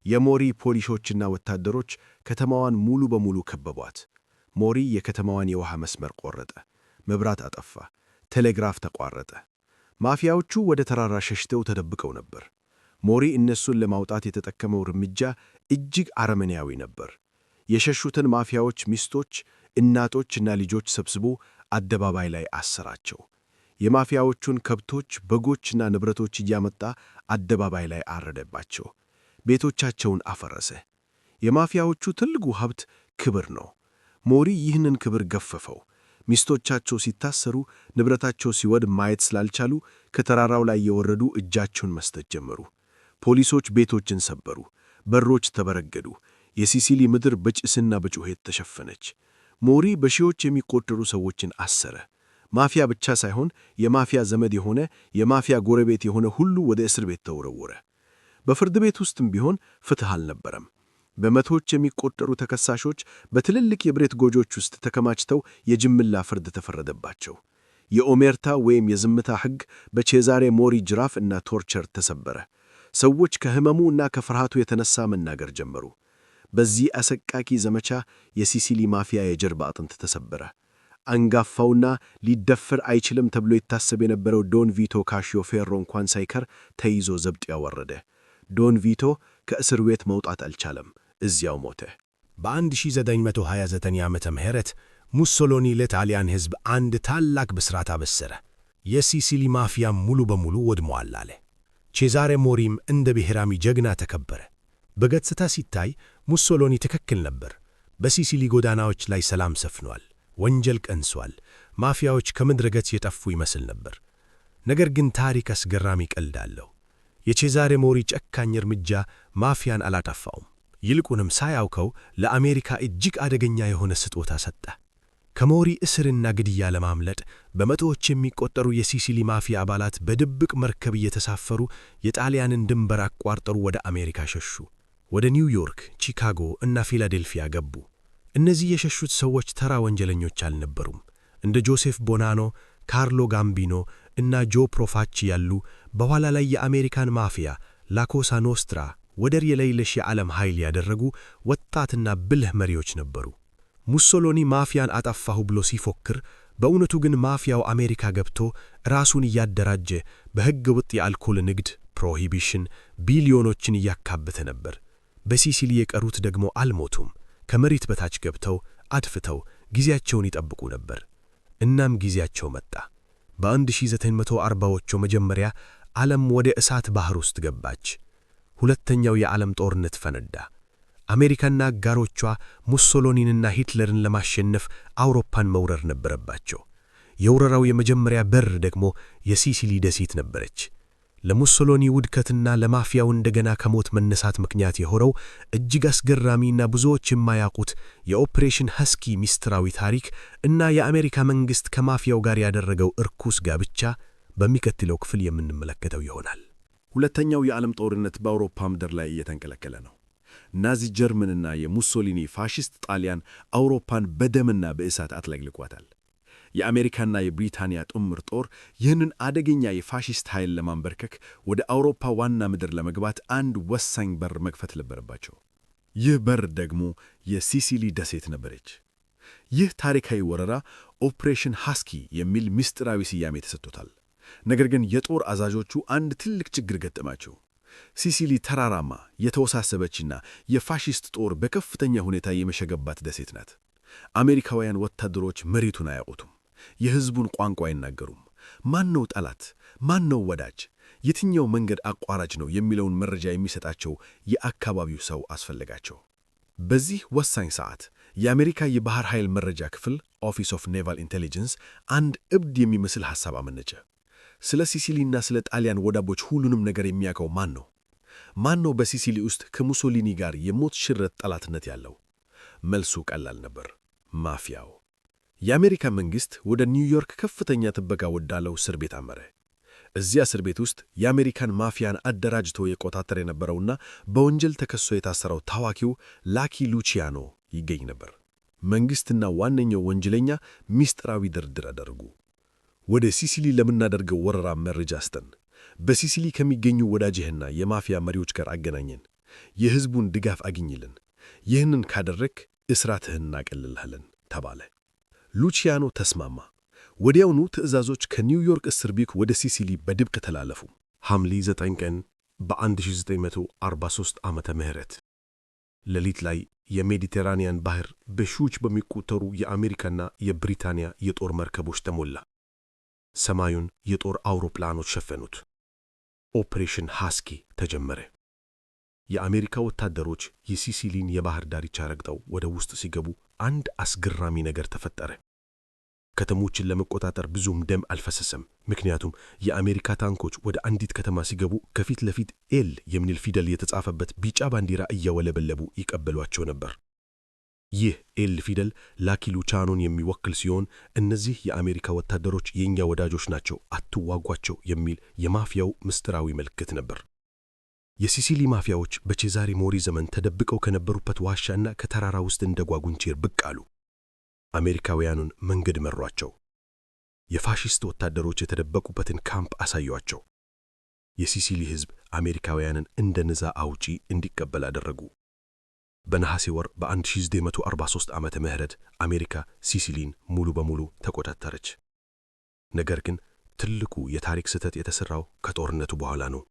S2: የሞሪ ፖሊሶችና ወታደሮች ከተማዋን ሙሉ በሙሉ ከበቧት። ሞሪ የከተማዋን የውሃ መስመር ቆረጠ፣ መብራት አጠፋ፣ ቴሌግራፍ ተቋረጠ። ማፊያዎቹ ወደ ተራራ ሸሽተው ተደብቀው ነበር። ሞሪ እነሱን ለማውጣት የተጠቀመው እርምጃ እጅግ አረመኔያዊ ነበር። የሸሹትን ማፊያዎች ሚስቶች፣ እናቶችና ልጆች ሰብስቦ አደባባይ ላይ አሰራቸው። የማፊያዎቹን ከብቶች፣ በጎችና ንብረቶች እያመጣ አደባባይ ላይ አረደባቸው። ቤቶቻቸውን አፈረሰ። የማፊያዎቹ ትልቁ ሀብት ክብር ነው። ሞሪ ይህንን ክብር ገፈፈው። ሚስቶቻቸው ሲታሰሩ፣ ንብረታቸው ሲወድም ማየት ስላልቻሉ ከተራራው ላይ የወረዱ እጃቸውን መስጠት ጀመሩ። ፖሊሶች ቤቶችን ሰበሩ፣ በሮች ተበረገዱ። የሲሲሊ ምድር በጭስና በጩኸት ተሸፈነች። ሞሪ በሺዎች የሚቆጠሩ ሰዎችን አሰረ። ማፊያ ብቻ ሳይሆን የማፊያ ዘመድ የሆነ የማፊያ ጎረቤት የሆነ ሁሉ ወደ እስር ቤት ተወረወረ። በፍርድ ቤት ውስጥም ቢሆን ፍትሕ አልነበረም። በመቶዎች የሚቆጠሩ ተከሳሾች በትልልቅ የብረት ጎጆች ውስጥ ተከማችተው የጅምላ ፍርድ ተፈረደባቸው።
S1: የኦሜርታ ወይም የዝምታ ሕግ በቼዛሬ ሞሪ ጅራፍ እና ቶርቸር ተሰበረ። ሰዎች ከሕመሙ እና ከፍርሃቱ የተነሳ መናገር ጀመሩ። በዚህ አሰቃቂ ዘመቻ የሲሲሊ ማፊያ የጀርባ አጥንት ተሰበረ። አንጋፋውና ሊደፈር አይችልም ተብሎ ይታሰብ የነበረው ዶን ቪቶ ካሺዮ ፌሮ እንኳን ሳይቀር ተይዞ ዘብጥያ ወረደ። ዶን ቪቶ ከእስር ቤት መውጣት አልቻለም፣ እዚያው ሞተ።
S2: በ1929 ዓመተ ምህረት ሙሶሎኒ ለጣሊያን ሕዝብ አንድ ታላቅ ብስራት አበሰረ። የሲሲሊ ማፊያ ሙሉ በሙሉ ወድሟል አለ። ቼዛሬ ሞሪም እንደ ብሔራዊ ጀግና ተከበረ። በገጽታ ሲታይ ሙሶሎኒ ትክክል ነበር። በሲሲሊ ጎዳናዎች ላይ ሰላም ሰፍኗል፣ ወንጀል ቀንሷል፣ ማፊያዎች ከምድረ ገጽ የጠፉ ይመስል ነበር። ነገር ግን ታሪክ አስገራሚ ቀልድ አለው። የቼዛሬ ሞሪ ጨካኝ እርምጃ ማፊያን አላጠፋውም። ይልቁንም ሳያውቀው ለአሜሪካ እጅግ አደገኛ የሆነ ስጦታ ሰጠ። ከሞሪ እስርና ግድያ ለማምለጥ በመቶዎች የሚቆጠሩ የሲሲሊ ማፊያ አባላት በድብቅ መርከብ እየተሳፈሩ የጣሊያንን ድንበር አቋርጠው ወደ አሜሪካ ሸሹ። ወደ ኒውዮርክ፣ ቺካጎ እና ፊላዴልፊያ ገቡ። እነዚህ የሸሹት ሰዎች ተራ ወንጀለኞች አልነበሩም። እንደ ጆሴፍ ቦናኖ፣ ካርሎ ጋምቢኖ እና ጆ ፕሮፋቺ ያሉ በኋላ ላይ የአሜሪካን ማፊያ ላኮሳ ኖስትራ ወደር የሌለሽ የዓለም ኃይል ያደረጉ ወጣትና ብልህ መሪዎች ነበሩ። ሙሶሎኒ ማፊያን አጠፋሁ ብሎ ሲፎክር፣ በእውነቱ ግን ማፊያው አሜሪካ ገብቶ ራሱን እያደራጀ በሕገ ወጥ የአልኮል ንግድ ፕሮሂቢሽን ቢሊዮኖችን እያካበተ ነበር። በሲሲሊ የቀሩት ደግሞ አልሞቱም። ከመሬት በታች ገብተው አድፍተው ጊዜያቸውን ይጠብቁ ነበር። እናም ጊዜያቸው መጣ። በ1940ዎቹ መጀመሪያ ዓለም ወደ እሳት ባህር ውስጥ ገባች። ሁለተኛው የዓለም ጦርነት ፈነዳ። አሜሪካና አጋሮቿ ሙሶሎኒንና ሂትለርን ለማሸነፍ አውሮፓን መውረር ነበረባቸው። የወረራው የመጀመሪያ በር ደግሞ የሲሲሊ ደሴት ነበረች። ለሙሶሎኒ ውድቀትና ለማፊያው እንደገና ከሞት መነሳት ምክንያት የሆነው እጅግ አስገራሚና ብዙዎች የማያውቁት የኦፕሬሽን ሀስኪ ሚስጥራዊ ታሪክ እና የአሜሪካ መንግሥት ከማፊያው ጋር ያደረገው እርኩስ ጋብቻ በሚከተለው ክፍል የምንመለከተው ይሆናል።
S3: ሁለተኛው የዓለም ጦርነት በአውሮፓ ምድር ላይ እየተንቀለቀለ ነው። ናዚ ጀርመንና የሙሶሊኒ ፋሽስት ጣሊያን አውሮፓን በደምና በእሳት አጥለቅልቋታል። የአሜሪካና የብሪታንያ ጥምር ጦር ይህንን አደገኛ የፋሽስት ኃይል ለማንበርከክ ወደ አውሮፓ ዋና ምድር ለመግባት አንድ ወሳኝ በር መክፈት ነበረባቸው። ይህ በር ደግሞ የሲሲሊ ደሴት ነበረች። ይህ ታሪካዊ ወረራ ኦፕሬሽን ሀስኪ የሚል ምስጢራዊ ስያሜ ተሰጥቶታል። ነገር ግን የጦር አዛዦቹ አንድ ትልቅ ችግር ገጠማቸው። ሲሲሊ ተራራማ፣ የተወሳሰበችና የፋሽስት ጦር በከፍተኛ ሁኔታ የመሸገባት ደሴት ናት። አሜሪካውያን ወታደሮች መሬቱን አያውቁትም። የሕዝቡን ቋንቋ አይናገሩም። ማን ነው ጠላት? ማን ነው ወዳጅ? የትኛው መንገድ አቋራጭ ነው የሚለውን መረጃ የሚሰጣቸው የአካባቢው ሰው አስፈለጋቸው። በዚህ ወሳኝ ሰዓት የአሜሪካ የባህር ኃይል መረጃ ክፍል ኦፊስ ኦፍ ኔቫል ኢንቴሊጀንስ አንድ እብድ የሚመስል ሐሳብ አመነጨ። ስለ ሲሲሊና ስለ ጣሊያን ወዳቦች ሁሉንም ነገር የሚያውቀው ማን ነው? ማን ነው በሲሲሊ ውስጥ ከሙሶሊኒ ጋር የሞት ሽረት ጠላትነት ያለው? መልሱ ቀላል ነበር፤ ማፊያው። የአሜሪካ መንግሥት ወደ ኒውዮርክ ከፍተኛ ጥበቃ ወዳለው እስር ቤት አመረ። እዚያ እስር ቤት ውስጥ የአሜሪካን ማፊያን አደራጅቶ የቆጣጠር የነበረውና በወንጀል ተከሶ የታሰረው ታዋቂው ላኪ ሉቺያኖ ይገኝ ነበር። መንግሥትና ዋነኛው ወንጀለኛ ሚስጥራዊ ድርድር አደረጉ። ወደ ሲሲሊ ለምናደርገው ወረራ መረጃ ስጠን፣ በሲሲሊ ከሚገኙ ወዳጅህና የማፊያ መሪዎች ጋር አገናኘን፣ የሕዝቡን ድጋፍ አግኝልን፣ ይህንን ካደረክ እስራትህን እናቀልልሃለን ተባለ። ሉቺያኖ ተስማማ። ወዲያውኑ ትዕዛዞች ከኒውዮርክ እስር ቤት ወደ ሲሲሊ በድብቅ ተላለፉ።
S2: ሐምሌ 9 ቀን በ1943 ዓመተ ምህረት ሌሊት ላይ የሜዲቴራንያን ባህር በሺዎች በሚቆጠሩ የአሜሪካና የብሪታንያ የጦር መርከቦች ተሞላ። ሰማዩን የጦር አውሮፕላኖች ሸፈኑት። ኦፕሬሽን ሀስኪ ተጀመረ። የአሜሪካ ወታደሮች የሲሲሊን የባህር ዳርቻ ረግጠው ወደ ውስጥ ሲገቡ አንድ አስገራሚ ነገር ተፈጠረ። ከተሞችን ለመቆጣጠር ብዙም ደም አልፈሰሰም። ምክንያቱም የአሜሪካ ታንኮች ወደ አንዲት ከተማ ሲገቡ ከፊት ለፊት ኤል የሚል ፊደል የተጻፈበት ቢጫ ባንዲራ እያወለበለቡ ይቀበሏቸው ነበር። ይህ ኤል ፊደል ላኪ ሉቺያኖን የሚወክል ሲሆን እነዚህ የአሜሪካ ወታደሮች የእኛ ወዳጆች ናቸው፣ አትዋጓቸው የሚል የማፊያው ምስጢራዊ ምልክት ነበር። የሲሲሊ ማፊያዎች በቼዛሬ ሞሪ ዘመን ተደብቀው ከነበሩበት ዋሻና ከተራራ ውስጥ እንደ ጓጉንቸር ብቅ አሉ። አሜሪካውያኑን መንገድ መሯቸው።
S3: የፋሺስት ወታደሮች የተደበቁበትን ካምፕ አሳዩአቸው። የሲሲሊ ሕዝብ አሜሪካውያንን እንደ ነፃ አውጪ እንዲቀበል አደረጉ። በነሐሴ ወር በ1943 ዓመተ ምህረት አሜሪካ ሲሲሊን ሙሉ በሙሉ ተቆጣጠረች። ነገር ግን ትልቁ የታሪክ ስህተት የተሠራው ከጦርነቱ በኋላ ነው።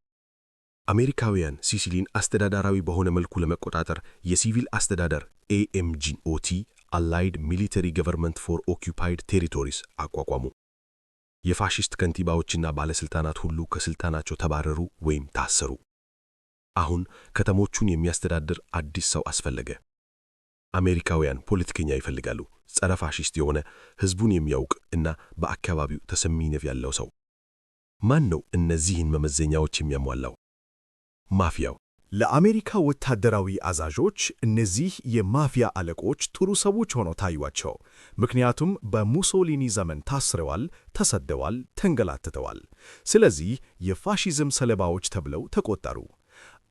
S3: አሜሪካውያን ሲሲሊን አስተዳደራዊ በሆነ መልኩ ለመቆጣጠር የሲቪል አስተዳደር AMGOT አላይድ ሚሊተሪ ገቨርንመንት ፎር ኦኩፓይድ ቴሪቶሪስ አቋቋሙ። የፋሺስት ከንቲባዎችና ባለሥልጣናት ሁሉ ከሥልጣናቸው ተባረሩ ወይም ታሰሩ። አሁን ከተሞቹን የሚያስተዳድር አዲስ ሰው አስፈለገ። አሜሪካውያን ፖለቲከኛ ይፈልጋሉ፣ ጸረ ፋሺስት የሆነ ሕዝቡን የሚያውቅ እና በአካባቢው ተሰሚነት ያለው ሰው። ማን ነው እነዚህን መመዘኛዎች የሚያሟላው? ማፊያው።
S4: ለአሜሪካ ወታደራዊ አዛዦች እነዚህ የማፊያ አለቆች ጥሩ ሰዎች ሆነው ታዩአቸው። ምክንያቱም በሙሶሊኒ ዘመን ታስረዋል፣ ተሰደዋል፣ ተንገላትተዋል። ስለዚህ የፋሺዝም ሰለባዎች ተብለው ተቆጠሩ።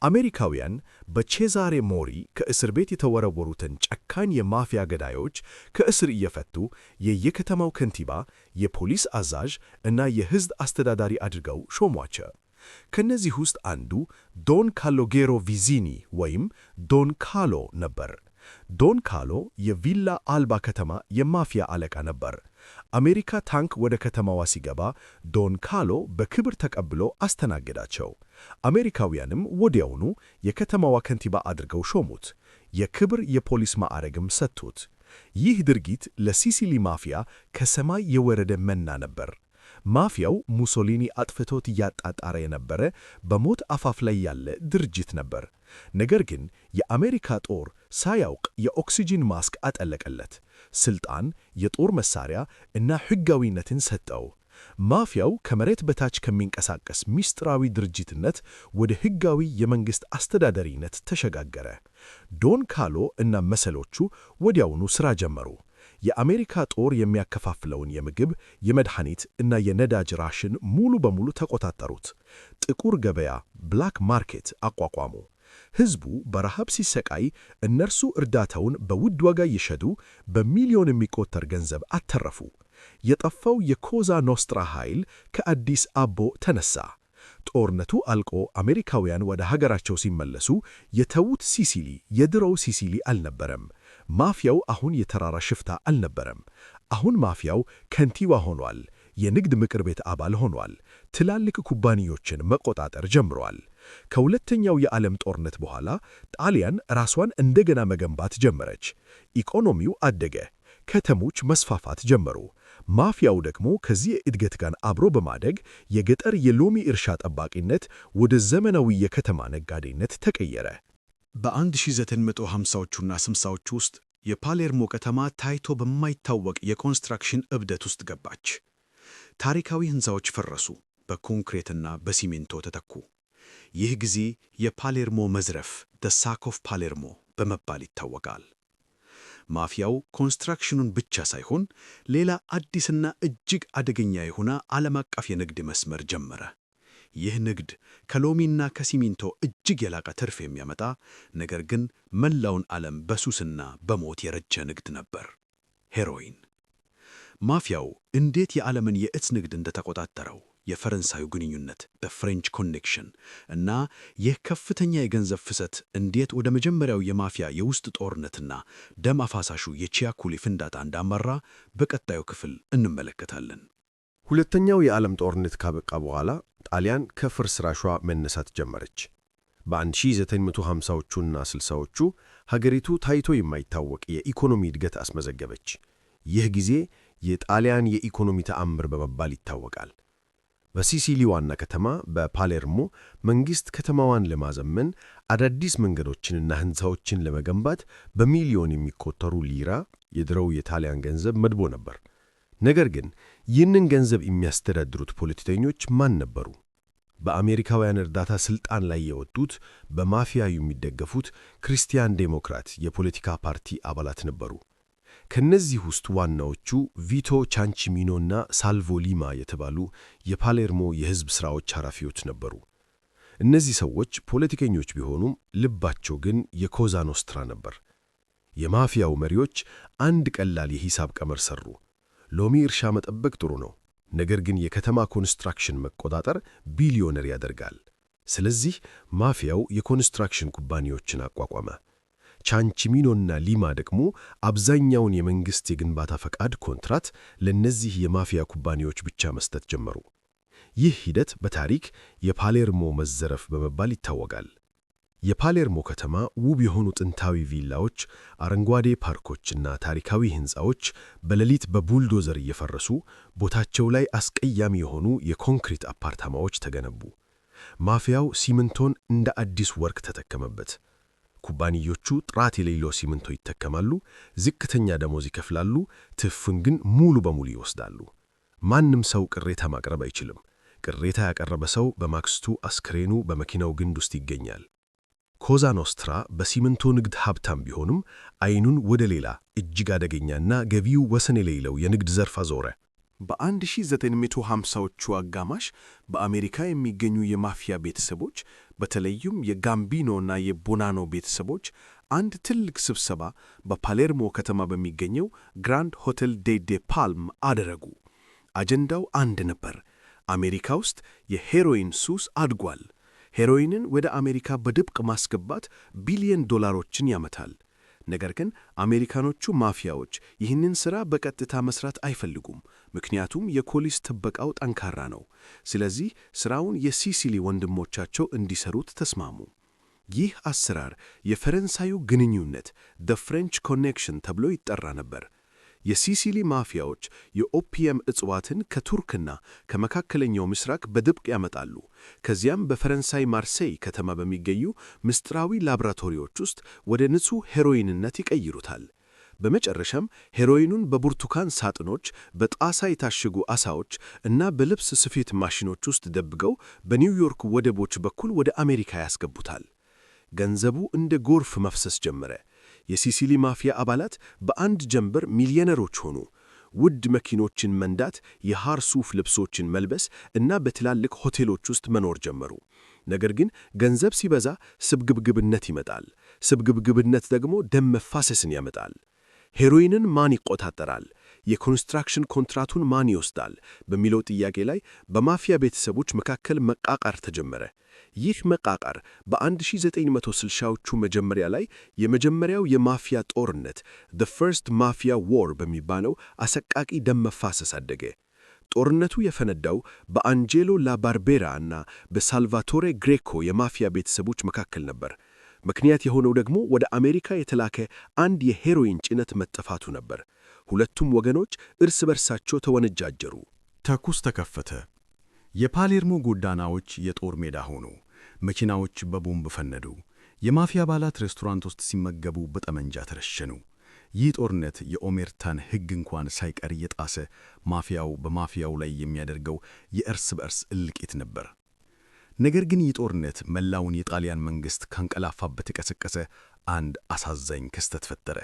S4: አሜሪካውያን በቼዛሬ ሞሪ ከእስር ቤት የተወረወሩትን ጨካኝ የማፊያ ገዳዮች ከእስር እየፈቱ የየከተማው ከንቲባ፣ የፖሊስ አዛዥ እና የሕዝብ አስተዳዳሪ አድርገው ሾሟቸው። ከነዚህ ውስጥ አንዱ ዶን ካሎጌሮ ቪዚኒ ወይም ዶን ካሎ ነበር። ዶን ካሎ የቪላ አልባ ከተማ የማፊያ አለቃ ነበር። አሜሪካ ታንክ ወደ ከተማዋ ሲገባ ዶን ካሎ በክብር ተቀብሎ አስተናገዳቸው። አሜሪካውያንም ወዲያውኑ የከተማዋ ከንቲባ አድርገው ሾሙት። የክብር የፖሊስ ማዕረግም ሰጥቶት። ይህ ድርጊት ለሲሲሊ ማፊያ ከሰማይ የወረደ መና ነበር። ማፊያው ሙሶሊኒ አጥፍቶት እያጣጣረ የነበረ በሞት አፋፍ ላይ ያለ ድርጅት ነበር። ነገር ግን የአሜሪካ ጦር ሳያውቅ የኦክሲጂን ማስክ አጠለቀለት፣ ስልጣን፣ የጦር መሳሪያ እና ሕጋዊነትን ሰጠው። ማፊያው ከመሬት በታች ከሚንቀሳቀስ ምስጢራዊ ድርጅትነት ወደ ሕጋዊ የመንግሥት አስተዳዳሪነት ተሸጋገረ። ዶን ካሎ እና መሰሎቹ ወዲያውኑ ሥራ ጀመሩ። የአሜሪካ ጦር የሚያከፋፍለውን የምግብ፣ የመድኃኒት እና የነዳጅ ራሽን ሙሉ በሙሉ ተቆጣጠሩት። ጥቁር ገበያ ብላክ ማርኬት አቋቋሙ። ሕዝቡ በረሃብ ሲሰቃይ እነርሱ እርዳታውን በውድ ዋጋ እየሸጡ በሚሊዮን የሚቆጠር ገንዘብ አተረፉ። የጠፋው የኮዛ ኖስትራ ኃይል ከአዲስ አቦ ተነሳ። ጦርነቱ አልቆ አሜሪካውያን ወደ ሀገራቸው ሲመለሱ የተዉት ሲሲሊ የድሮው ሲሲሊ አልነበረም። ማፊያው አሁን የተራራ ሽፍታ አልነበረም። አሁን ማፊያው ከንቲባ ሆኗል። የንግድ ምክር ቤት አባል ሆኗል። ትላልቅ ኩባንያዎችን መቆጣጠር ጀምሯል። ከሁለተኛው የዓለም ጦርነት በኋላ ጣሊያን ራሷን እንደገና መገንባት ጀመረች። ኢኮኖሚው አደገ። ከተሞች መስፋፋት ጀመሩ። ማፊያው ደግሞ ከዚህ እድገት ጋር አብሮ በማደግ የገጠር የሎሚ እርሻ ጠባቂነት ወደ ዘመናዊ የከተማ ነጋዴነት ተቀየረ።
S1: በ1950ዎቹና 60ዎቹ ውስጥ የፓሌርሞ ከተማ ታይቶ በማይታወቅ የኮንስትራክሽን እብደት ውስጥ ገባች። ታሪካዊ ሕንፃዎች ፈረሱ፣ በኮንክሪትና በሲሚንቶ ተተኩ። ይህ ጊዜ የፓሌርሞ መዝረፍ ደ ሳክ ኦፍ ፓሌርሞ በመባል ይታወቃል። ማፊያው ኮንስትራክሽኑን ብቻ ሳይሆን ሌላ አዲስና እጅግ አደገኛ የሆነ ዓለም አቀፍ የንግድ መስመር ጀመረ። ይህ ንግድ ከሎሚና ከሲሚንቶ እጅግ የላቀ ትርፍ የሚያመጣ ነገር ግን መላውን ዓለም በሱስና በሞት የረጀ ንግድ ነበር። ሄሮይን። ማፊያው እንዴት የዓለምን የእጽ ንግድ እንደተቆጣጠረው የፈረንሳዩ ግንኙነት በፍሬንች ኮኔክሽን እና ይህ ከፍተኛ የገንዘብ ፍሰት እንዴት ወደ መጀመሪያው የማፊያ የውስጥ ጦርነትና ደም አፋሳሹ የቺያኩሊ ፍንዳታ እንዳመራ በቀጣዩ ክፍል እንመለከታለን።
S2: ሁለተኛው የዓለም ጦርነት ካበቃ በኋላ ጣሊያን ከፍርስራሿ መነሳት ጀመረች። በ1950ዎቹና 60ዎቹ ሀገሪቱ ታይቶ የማይታወቅ የኢኮኖሚ እድገት አስመዘገበች። ይህ ጊዜ የጣሊያን የኢኮኖሚ ተአምር በመባል ይታወቃል። በሲሲሊ ዋና ከተማ በፓሌርሞ መንግሥት ከተማዋን ለማዘመን አዳዲስ መንገዶችንና ሕንፃዎችን ለመገንባት በሚሊዮን የሚቆጠሩ ሊራ የድሮው የጣሊያን ገንዘብ መድቦ ነበር። ነገር ግን ይህንን ገንዘብ የሚያስተዳድሩት ፖለቲከኞች ማን ነበሩ? በአሜሪካውያን እርዳታ ሥልጣን ላይ የወጡት በማፊያ የሚደገፉት ክርስቲያን ዴሞክራት የፖለቲካ ፓርቲ አባላት ነበሩ። ከነዚህ ውስጥ ዋናዎቹ ቪቶ ቻንቺሚኖና ሳልቮ ሊማ የተባሉ የፓሌርሞ የሕዝብ ሥራዎች ኃላፊዎች ነበሩ። እነዚህ ሰዎች ፖለቲከኞች ቢሆኑም ልባቸው ግን የኮዛ ኖስትራ ነበር። የማፊያው መሪዎች አንድ ቀላል የሂሳብ ቀመር ሠሩ። ሎሚ እርሻ መጠበቅ ጥሩ ነው፣
S3: ነገር ግን የከተማ ኮንስትራክሽን መቆጣጠር ቢሊዮነር ያደርጋል። ስለዚህ ማፊያው የኮንስትራክሽን ኩባንያዎችን አቋቋመ። ቻንቺሚኖና ሊማ ደግሞ አብዛኛውን የመንግሥት የግንባታ ፈቃድ ኮንትራት ለእነዚህ የማፊያ ኩባንያዎች ብቻ መስጠት ጀመሩ። ይህ ሂደት በታሪክ የፓሌርሞ መዘረፍ በመባል ይታወቃል። የፓሌርሞ ከተማ ውብ የሆኑ ጥንታዊ ቪላዎች፣ አረንጓዴ ፓርኮችና ታሪካዊ ሕንፃዎች በሌሊት በቡልዶዘር እየፈረሱ ቦታቸው ላይ አስቀያሚ የሆኑ የኮንክሪት አፓርታማዎች ተገነቡ። ማፊያው ሲሚንቶን እንደ አዲስ ወርቅ ተጠቀመበት። ኩባንያዎቹ ጥራት የሌለው ሲሚንቶ ይጠቀማሉ፣ ዝቅተኛ ደሞዝ ይከፍላሉ፣ ትርፉን ግን ሙሉ በሙሉ ይወስዳሉ። ማንም ሰው ቅሬታ ማቅረብ አይችልም። ቅሬታ ያቀረበ ሰው በማግስቱ አስክሬኑ በመኪናው ግንድ ውስጥ ይገኛል። ኮዛ ኖስትራ በሲሚንቶ ንግድ ሀብታም ቢሆንም ዓይኑን ወደ ሌላ እጅግ አደገኛና ገቢው ወሰን የሌለው የንግድ ዘርፍ አዞረ።
S2: በ1950ዎቹ አጋማሽ በአሜሪካ የሚገኙ የማፊያ ቤተሰቦች በተለይም የጋምቢኖና የቦናኖ ቤተሰቦች አንድ ትልቅ ስብሰባ በፓሌርሞ ከተማ በሚገኘው ግራንድ ሆቴል ዴ ፓልም አደረጉ። አጀንዳው አንድ ነበር። አሜሪካ ውስጥ የሄሮይን ሱስ አድጓል። ሄሮይንን ወደ አሜሪካ በድብቅ ማስገባት ቢሊዮን ዶላሮችን ያመታል። ነገር ግን አሜሪካኖቹ ማፊያዎች ይህንን ሥራ በቀጥታ መስራት አይፈልጉም፣ ምክንያቱም የፖሊስ ጥበቃው ጠንካራ ነው። ስለዚህ ሥራውን የሲሲሊ ወንድሞቻቸው እንዲሰሩት ተስማሙ። ይህ አሰራር የፈረንሳዩ ግንኙነት (The French Connection) ተብሎ ይጠራ ነበር። የሲሲሊ ማፊያዎች የኦፒየም እጽዋትን ከቱርክና ከመካከለኛው ምስራቅ በድብቅ ያመጣሉ። ከዚያም በፈረንሳይ ማርሴይ ከተማ በሚገኙ ምስጢራዊ ላቦራቶሪዎች ውስጥ ወደ ንጹሕ ሄሮይንነት ይቀይሩታል። በመጨረሻም ሄሮይኑን በብርቱካን ሳጥኖች፣ በጣሳ የታሸጉ ዓሳዎች እና በልብስ ስፌት ማሽኖች ውስጥ ደብቀው በኒውዮርክ ወደቦች በኩል ወደ አሜሪካ ያስገቡታል። ገንዘቡ እንደ ጎርፍ መፍሰስ ጀመረ። የሲሲሊ ማፊያ አባላት በአንድ ጀንበር ሚሊዮነሮች ሆኑ። ውድ መኪኖችን መንዳት፣ የሐር ሱፍ ልብሶችን መልበስ እና በትላልቅ ሆቴሎች ውስጥ መኖር ጀመሩ። ነገር ግን ገንዘብ ሲበዛ ስግብግብነት ይመጣል። ስግብግብነት ደግሞ ደም መፋሰስን ያመጣል። ሄሮይንን ማን ይቆጣጠራል? የኮንስትራክሽን ኮንትራቱን ማን ይወስዳል? በሚለው ጥያቄ ላይ በማፊያ ቤተሰቦች መካከል መቃቃር ተጀመረ። ይህ መቃቃር በ1960ዎቹ መጀመሪያ ላይ የመጀመሪያው የማፊያ ጦርነት The First Mafia War በሚባለው አሰቃቂ ደም መፋሰስ አደገ። ጦርነቱ የፈነዳው በአንጄሎ ላባርቤራ እና በሳልቫቶሬ ግሬኮ የማፊያ ቤተሰቦች መካከል ነበር። ምክንያት የሆነው ደግሞ ወደ አሜሪካ የተላከ አንድ የሄሮይን ጭነት መጠፋቱ ነበር። ሁለቱም ወገኖች እርስ በርሳቸው ተወነጃጀሩ።
S4: ተኩስ ተከፈተ። የፓሌርሞ ጎዳናዎች የጦር ሜዳ ሆኑ። መኪናዎች በቦምብ ፈነዱ። የማፊያ አባላት ሬስቶራንት ውስጥ ሲመገቡ በጠመንጃ ተረሸኑ። ይህ ጦርነት የኦሜርታን ሕግ እንኳን ሳይቀር የጣሰ ማፊያው በማፊያው ላይ የሚያደርገው የእርስ በርስ እልቂት ነበር። ነገር ግን ይህ ጦርነት መላውን የጣሊያን መንግሥት ካንቀላፋበት የቀሰቀሰ አንድ አሳዛኝ ክስተት ፈጠረ።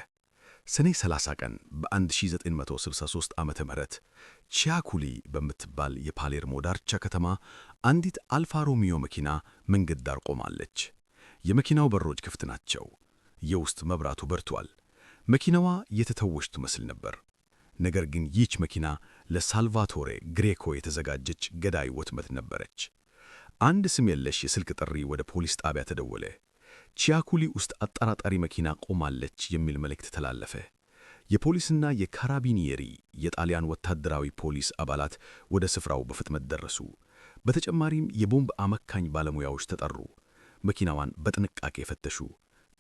S4: ሰኔ 30 ቀን በ1963 ዓመተ ምህረት ቺያኩሊ በምትባል የፓሌርሞ ዳርቻ ከተማ አንዲት አልፋ ሮሚዮ መኪና መንገድ ዳር ቆማለች። የመኪናው በሮች ክፍት ናቸው። የውስጥ መብራቱ በርቷል። መኪናዋ የተተወች ትመስል ነበር። ነገር ግን ይህች መኪና ለሳልቫቶሬ ግሬኮ የተዘጋጀች ገዳይ ወጥመድ ነበረች። አንድ ስም የለሽ የስልክ ጥሪ ወደ ፖሊስ ጣቢያ ተደወለ። ቺያኩሊ ውስጥ አጠራጣሪ መኪና ቆማለች የሚል መልእክት ተላለፈ። የፖሊስና የካራቢኒየሪ የጣሊያን ወታደራዊ ፖሊስ አባላት ወደ ስፍራው በፍጥነት ደረሱ። በተጨማሪም የቦምብ አመካኝ ባለሙያዎች ተጠሩ። መኪናዋን በጥንቃቄ ፈተሹ።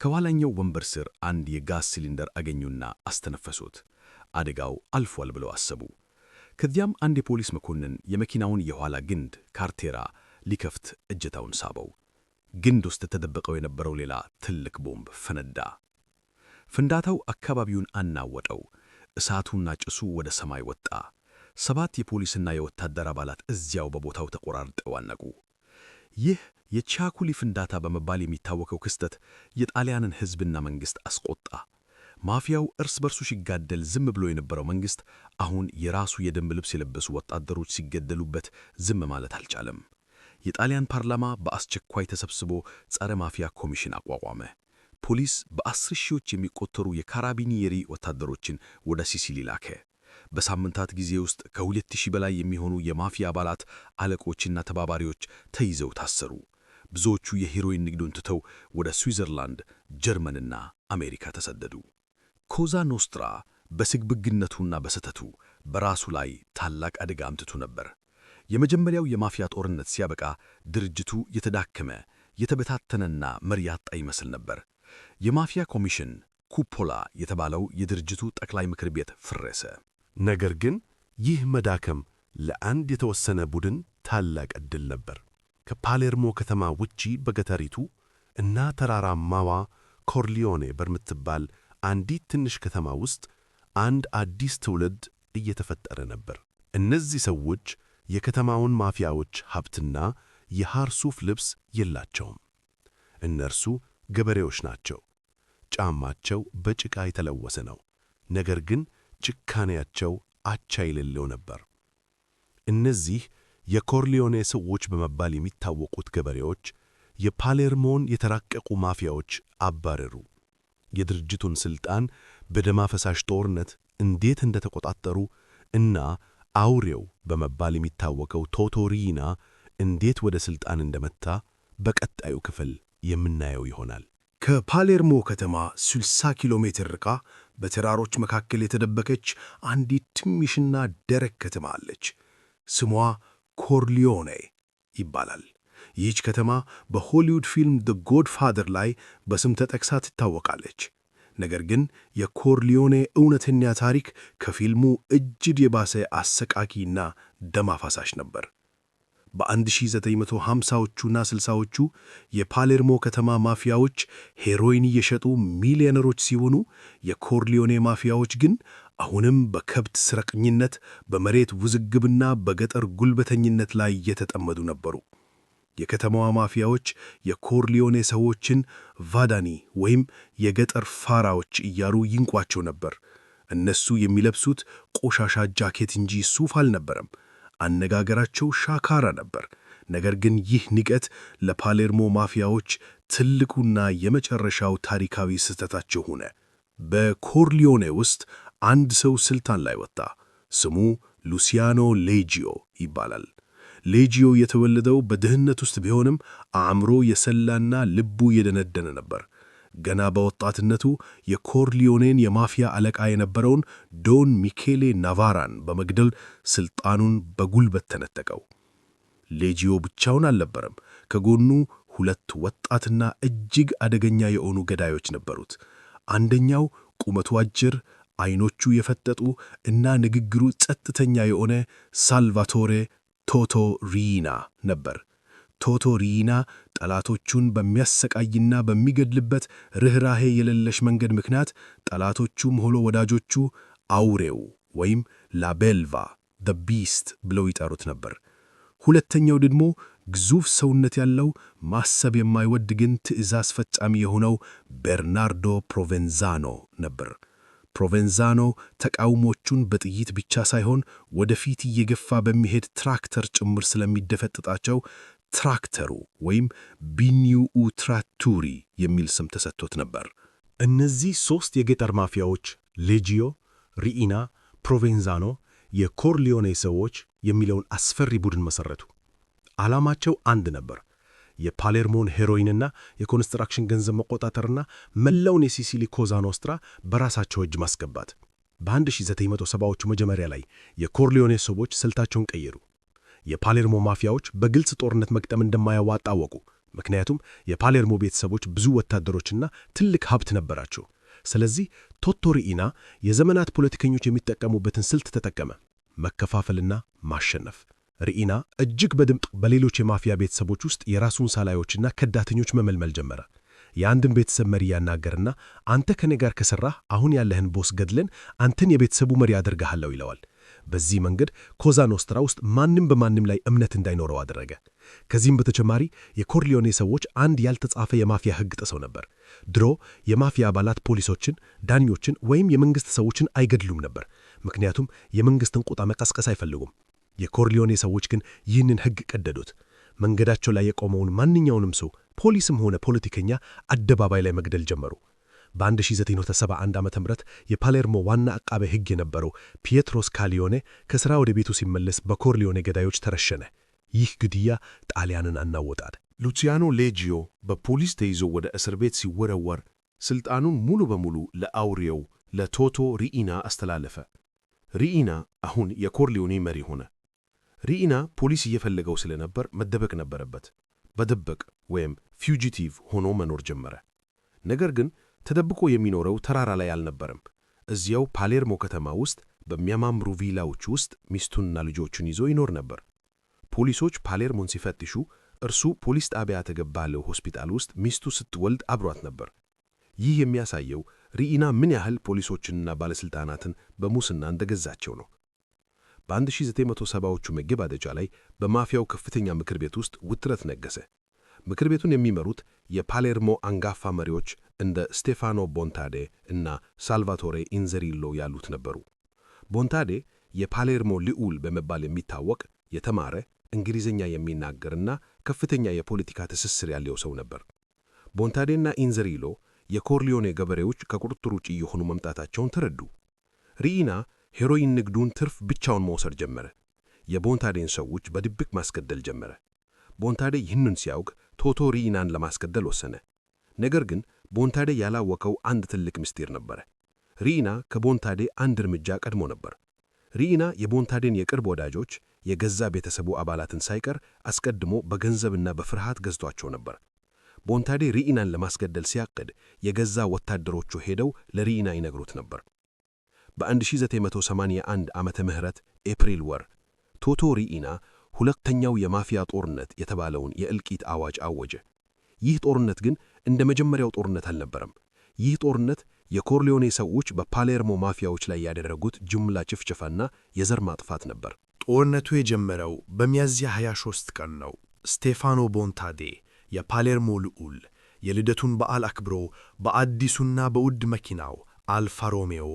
S4: ከኋላኛው ወንበር ስር አንድ የጋዝ ሲሊንደር አገኙና አስተነፈሱት። አደጋው አልፏል ብለው አሰቡ። ከዚያም አንድ የፖሊስ መኮንን የመኪናውን የኋላ ግንድ ካርቴራ ሊከፍት እጀታውን ሳበው። ግንድ ውስጥ ተደብቀው የነበረው ሌላ ትልቅ ቦምብ ፈነዳ። ፍንዳታው አካባቢውን አናወጠው። እሳቱና ጭሱ ወደ ሰማይ ወጣ። 7 የፖሊስና የወታደር አባላት እዚያው በቦታው ተቆራርጠው አነቁ። ይህ የቺያኩሊ ፍንዳታ በመባል የሚታወቀው ክስተት የጣሊያንን ሕዝብና መንግሥት አስቆጣ። ማፊያው እርስ በርሱ ሲጋደል ዝም ብሎ የነበረው መንግሥት አሁን የራሱ የደንብ ልብስ የለበሱ ወታደሮች ሲገደሉበት ዝም ማለት አልቻለም። የጣሊያን ፓርላማ በአስቸኳይ ተሰብስቦ ጸረ ማፊያ ኮሚሽን አቋቋመ። ፖሊስ በ10 ሺዎች የሚቆጠሩ የካራቢኒየሪ ወታደሮችን ወደ ሲሲሊ ላከ።
S1: በሳምንታት ጊዜ ውስጥ ከ2000 በላይ የሚሆኑ የማፊያ አባላት፣ አለቆችና ተባባሪዎች ተይዘው ታሰሩ። ብዙዎቹ የሄሮይን ንግዱን ትተው ወደ ስዊዘርላንድ፣ ጀርመንና አሜሪካ ተሰደዱ። ኮዛ ኖስትራ በስግብግነቱና በስህተቱ በራሱ ላይ ታላቅ አደጋ አምጥቶ ነበር። የመጀመሪያው የማፊያ ጦርነት ሲያበቃ ድርጅቱ የተዳከመ፣ የተበታተነና መሪ ያጣ ይመስል ነበር። የማፊያ ኮሚሽን ኩፖላ የተባለው የድርጅቱ ጠቅላይ ምክር ቤት ፈረሰ።
S2: ነገር ግን ይህ መዳከም ለአንድ የተወሰነ ቡድን ታላቅ ዕድል ነበር። ከፓሌርሞ ከተማ ውጪ በገጠሪቱ እና ተራራማዋ ኮርሊዮኔ በምትባል አንዲት ትንሽ ከተማ ውስጥ አንድ አዲስ ትውልድ እየተፈጠረ ነበር። እነዚህ ሰዎች የከተማውን ማፊያዎች ሀብትና የሐር ሱፍ ልብስ የላቸውም። እነርሱ ገበሬዎች ናቸው። ጫማቸው በጭቃ የተለወሰ ነው። ነገር ግን ጭካኔያቸው አቻ የሌለው ነበር። እነዚህ የኮርሊዮኔ ሰዎች በመባል የሚታወቁት ገበሬዎች የፓሌርሞን የተራቀቁ ማፊያዎች አባረሩ። የድርጅቱን ሥልጣን በደም አፋሳሽ ጦርነት እንዴት እንደተቆጣጠሩ እና አውሬው በመባል የሚታወቀው ቶቶሪና እንዴት ወደ ሥልጣን እንደመታ በቀጣዩ ክፍል የምናየው ይሆናል።
S3: ከፓሌርሞ ከተማ 60 ኪሎ ሜትር ርቃ በተራሮች መካከል የተደበቀች አንዲት ትንሽና ደረቅ ከተማ አለች። ስሟ ኮርሊዮኔ ይባላል። ይህች ከተማ በሆሊውድ ፊልም ዘ ጎድፋዘር ላይ በስም ተጠቅሳ ትታወቃለች። ነገር ግን የኮርሊዮኔ እውነተኛ ታሪክ ከፊልሙ እጅግ የባሰ አሰቃቂና ደም አፋሳሽ ነበር። በ1950ዎቹና 60ዎቹ የፓሌርሞ ከተማ ማፊያዎች ሄሮይን እየሸጡ ሚሊዮነሮች ሲሆኑ፣ የኮርሊዮኔ ማፊያዎች ግን አሁንም በከብት ስረቅኝነት፣ በመሬት ውዝግብና በገጠር ጉልበተኝነት ላይ እየተጠመዱ ነበሩ። የከተማዋ ማፊያዎች የኮርሊዮኔ ሰዎችን ቫዳኒ ወይም የገጠር ፋራዎች እያሉ ይንቋቸው ነበር። እነሱ የሚለብሱት ቆሻሻ ጃኬት እንጂ ሱፍ አልነበረም። አነጋገራቸው ሻካራ ነበር። ነገር ግን ይህ ንቀት ለፓሌርሞ ማፊያዎች ትልቁና የመጨረሻው ታሪካዊ ስህተታቸው ሆነ። በኮርሊዮኔ ውስጥ አንድ ሰው ስልጣን ላይ ወጣ። ስሙ ሉሲያኖ ሌጂዮ ይባላል። ሌጂዮ የተወለደው በድህነት ውስጥ ቢሆንም አእምሮ የሰላና ልቡ የደነደነ ነበር። ገና በወጣትነቱ የኮርሊዮኔን የማፊያ አለቃ የነበረውን ዶን ሚኬሌ ናቫራን በመግደል ሥልጣኑን በጉልበት ተነጠቀው። ሌጂዮ ብቻውን አልነበረም። ከጎኑ ሁለት ወጣትና እጅግ አደገኛ የሆኑ ገዳዮች ነበሩት። አንደኛው ቁመቱ አጭር፣ ዓይኖቹ የፈጠጡ እና ንግግሩ ጸጥተኛ የሆነ ሳልቫቶሬ ቶቶ ሪና ነበር። ቶቶ ሪና ጠላቶቹን በሚያሰቃይና በሚገድልበት ርኅራሄ የሌለሽ መንገድ ምክንያት ጠላቶቹም ሆኖ ወዳጆቹ አውሬው ወይም ላቤልቫ ዘ ቢስት ብለው ይጠሩት ነበር። ሁለተኛው ደግሞ ግዙፍ ሰውነት ያለው ማሰብ የማይወድ ግን ትዕዛዝ ፈጻሚ የሆነው ቤርናርዶ ፕሮቬንዛኖ ነበር። ፕሮቬንዛኖ ተቃውሞቹን በጥይት ብቻ ሳይሆን ወደፊት እየገፋ በሚሄድ ትራክተር ጭምር ስለሚደፈጥጣቸው ትራክተሩ ወይም ቢኒዩ ትራቱሪ የሚል ስም ተሰጥቶት ነበር።
S2: እነዚህ ሦስት የገጠር ማፊያዎች ሌጂዮ፣ ሪኢና፣ ፕሮቬንዛኖ የኮርሊዮኔ ሰዎች የሚለውን አስፈሪ ቡድን መሠረቱ። ዓላማቸው አንድ ነበር፤ የፓሌርሞን ሄሮይንና የኮንስትራክሽን ገንዘብ መቆጣጠርና መላውን የሲሲሊ ኮዛ ኖስትራ በራሳቸው እጅ ማስገባት። በ1970ዎቹ መጀመሪያ ላይ የኮርሊዮኔ ሰዎች ስልታቸውን ቀየሩ። የፓሌርሞ ማፊያዎች በግልጽ ጦርነት መግጠም እንደማያዋጣ አወቁ። ምክንያቱም የፓሌርሞ ቤተሰቦች ብዙ ወታደሮችና ትልቅ ሀብት ነበራቸው። ስለዚህ ቶቶሪኢና የዘመናት ፖለቲከኞች የሚጠቀሙበትን ስልት ተጠቀመ፤ መከፋፈልና ማሸነፍ። ሪኢና እጅግ በድምቅ በሌሎች የማፊያ ቤተሰቦች ውስጥ የራሱን ሳላዮችና ከዳተኞች መመልመል ጀመረ። የአንድን ቤተሰብ መሪ ያናገርና አንተ ከኔ ጋር ከሠራህ አሁን ያለህን ቦስ ገድለን አንተን የቤተሰቡ መሪ አደርግሃለሁ ይለዋል። በዚህ መንገድ ኮዛ ኖስትራ ውስጥ ማንም በማንም ላይ እምነት እንዳይኖረው አደረገ። ከዚህም በተጨማሪ የኮርሊዮኔ ሰዎች አንድ ያልተጻፈ የማፊያ ሕግ ጥሰው ነበር። ድሮ የማፊያ አባላት ፖሊሶችን፣ ዳኞችን ወይም የመንግሥት ሰዎችን አይገድሉም ነበር፣ ምክንያቱም የመንግሥትን ቁጣ መቀስቀስ አይፈልጉም። የኮርሊዮኔ ሰዎች ግን ይህንን ሕግ ቀደዱት። መንገዳቸው ላይ የቆመውን ማንኛውንም ሰው ፖሊስም ሆነ ፖለቲከኛ አደባባይ ላይ መግደል ጀመሩ። በ1971 ዓ.ም የፓሌርሞ ዋና አቃቤ ሕግ የነበረው ፒየትሮ ስካሊዮኔ ከሥራ ወደ ቤቱ ሲመለስ በኮርሊዮኔ ገዳዮች ተረሸነ። ይህ ግድያ ጣሊያንን አናወጣት።
S3: ሉቺያኖ ሌጂዮ በፖሊስ ተይዞ ወደ እስር ቤት ሲወረወር ሥልጣኑን ሙሉ በሙሉ ለአውሬው ለቶቶ ሪኢና አስተላለፈ። ሪኢና አሁን የኮርሊዮኔ መሪ ሆነ። ሪኢና ፖሊስ እየፈለገው ስለነበር መደበቅ ነበረበት። በድብቅ ወይም ፊውጂቲቭ ሆኖ መኖር ጀመረ። ነገር ግን ተደብቆ የሚኖረው ተራራ ላይ አልነበረም። እዚያው ፓሌርሞ ከተማ ውስጥ በሚያማምሩ ቪላዎች ውስጥ ሚስቱንና ልጆቹን ይዞ ይኖር ነበር። ፖሊሶች ፓሌርሞን ሲፈትሹ እርሱ ፖሊስ ጣቢያ አጠገብ ባለው ሆስፒታል ውስጥ ሚስቱ ስትወልድ አብሯት ነበር። ይህ የሚያሳየው ሪኢና ምን ያህል ፖሊሶችንና ባለሥልጣናትን በሙስና እንደገዛቸው ነው። በ1970ዎቹ መገባደጃ ላይ በማፊያው ከፍተኛ ምክር ቤት ውስጥ ውጥረት ነገሰ። ምክር ቤቱን የሚመሩት የፓሌርሞ አንጋፋ መሪዎች እንደ ስቴፋኖ ቦንታዴ እና ሳልቫቶሬ ኢንዘሪሎ ያሉት ነበሩ። ቦንታዴ የፓሌርሞ ልዑል በመባል የሚታወቅ የተማረ እንግሊዝኛ የሚናገርና ከፍተኛ የፖለቲካ ትስስር ያለው ሰው ነበር። ቦንታዴና ኢንዘሪሎ የኮርሊዮኔ ገበሬዎች ከቁጥጥር ውጭ የሆኑ መምጣታቸውን ተረዱ። ሪኢና ሄሮይን ንግዱን ትርፍ ብቻውን መውሰድ ጀመረ። የቦንታዴን ሰዎች በድብቅ ማስገደል ጀመረ። ቦንታዴ ይህንን ሲያውቅ ቶቶ ሪኢናን ለማስገደል ወሰነ። ነገር ግን ቦንታዴ ያላወቀው አንድ ትልቅ ምስጢር ነበረ። ሪኢና ከቦንታዴ አንድ እርምጃ ቀድሞ ነበር። ሪኢና የቦንታዴን የቅርብ ወዳጆች፣ የገዛ ቤተሰቡ አባላትን ሳይቀር አስቀድሞ በገንዘብና በፍርሃት ገዝቷቸው ነበር። ቦንታዴ ሪኢናን ለማስገደል ሲያቅድ የገዛ ወታደሮቹ ሄደው ለሪኢና ይነግሩት ነበር። በ1981 ዓመተ ምህረት ኤፕሪል ወር ቶቶ ሪኢና ሁለተኛው የማፊያ ጦርነት የተባለውን የእልቂት አዋጅ አወጀ። ይህ ጦርነት ግን እንደ መጀመሪያው ጦርነት አልነበረም። ይህ ጦርነት የኮርሊዮኔ ሰዎች በፓሌርሞ ማፊያዎች ላይ ያደረጉት ጅምላ ጭፍጨፋና የዘር ማጥፋት ነበር።
S4: ጦርነቱ የጀመረው በሚያዝያ 23 ቀን ነው። ስቴፋኖ ቦንታዴ የፓሌርሞ ልዑል የልደቱን በዓል አክብሮ በአዲሱና በውድ መኪናው አልፋ ሮሜዮ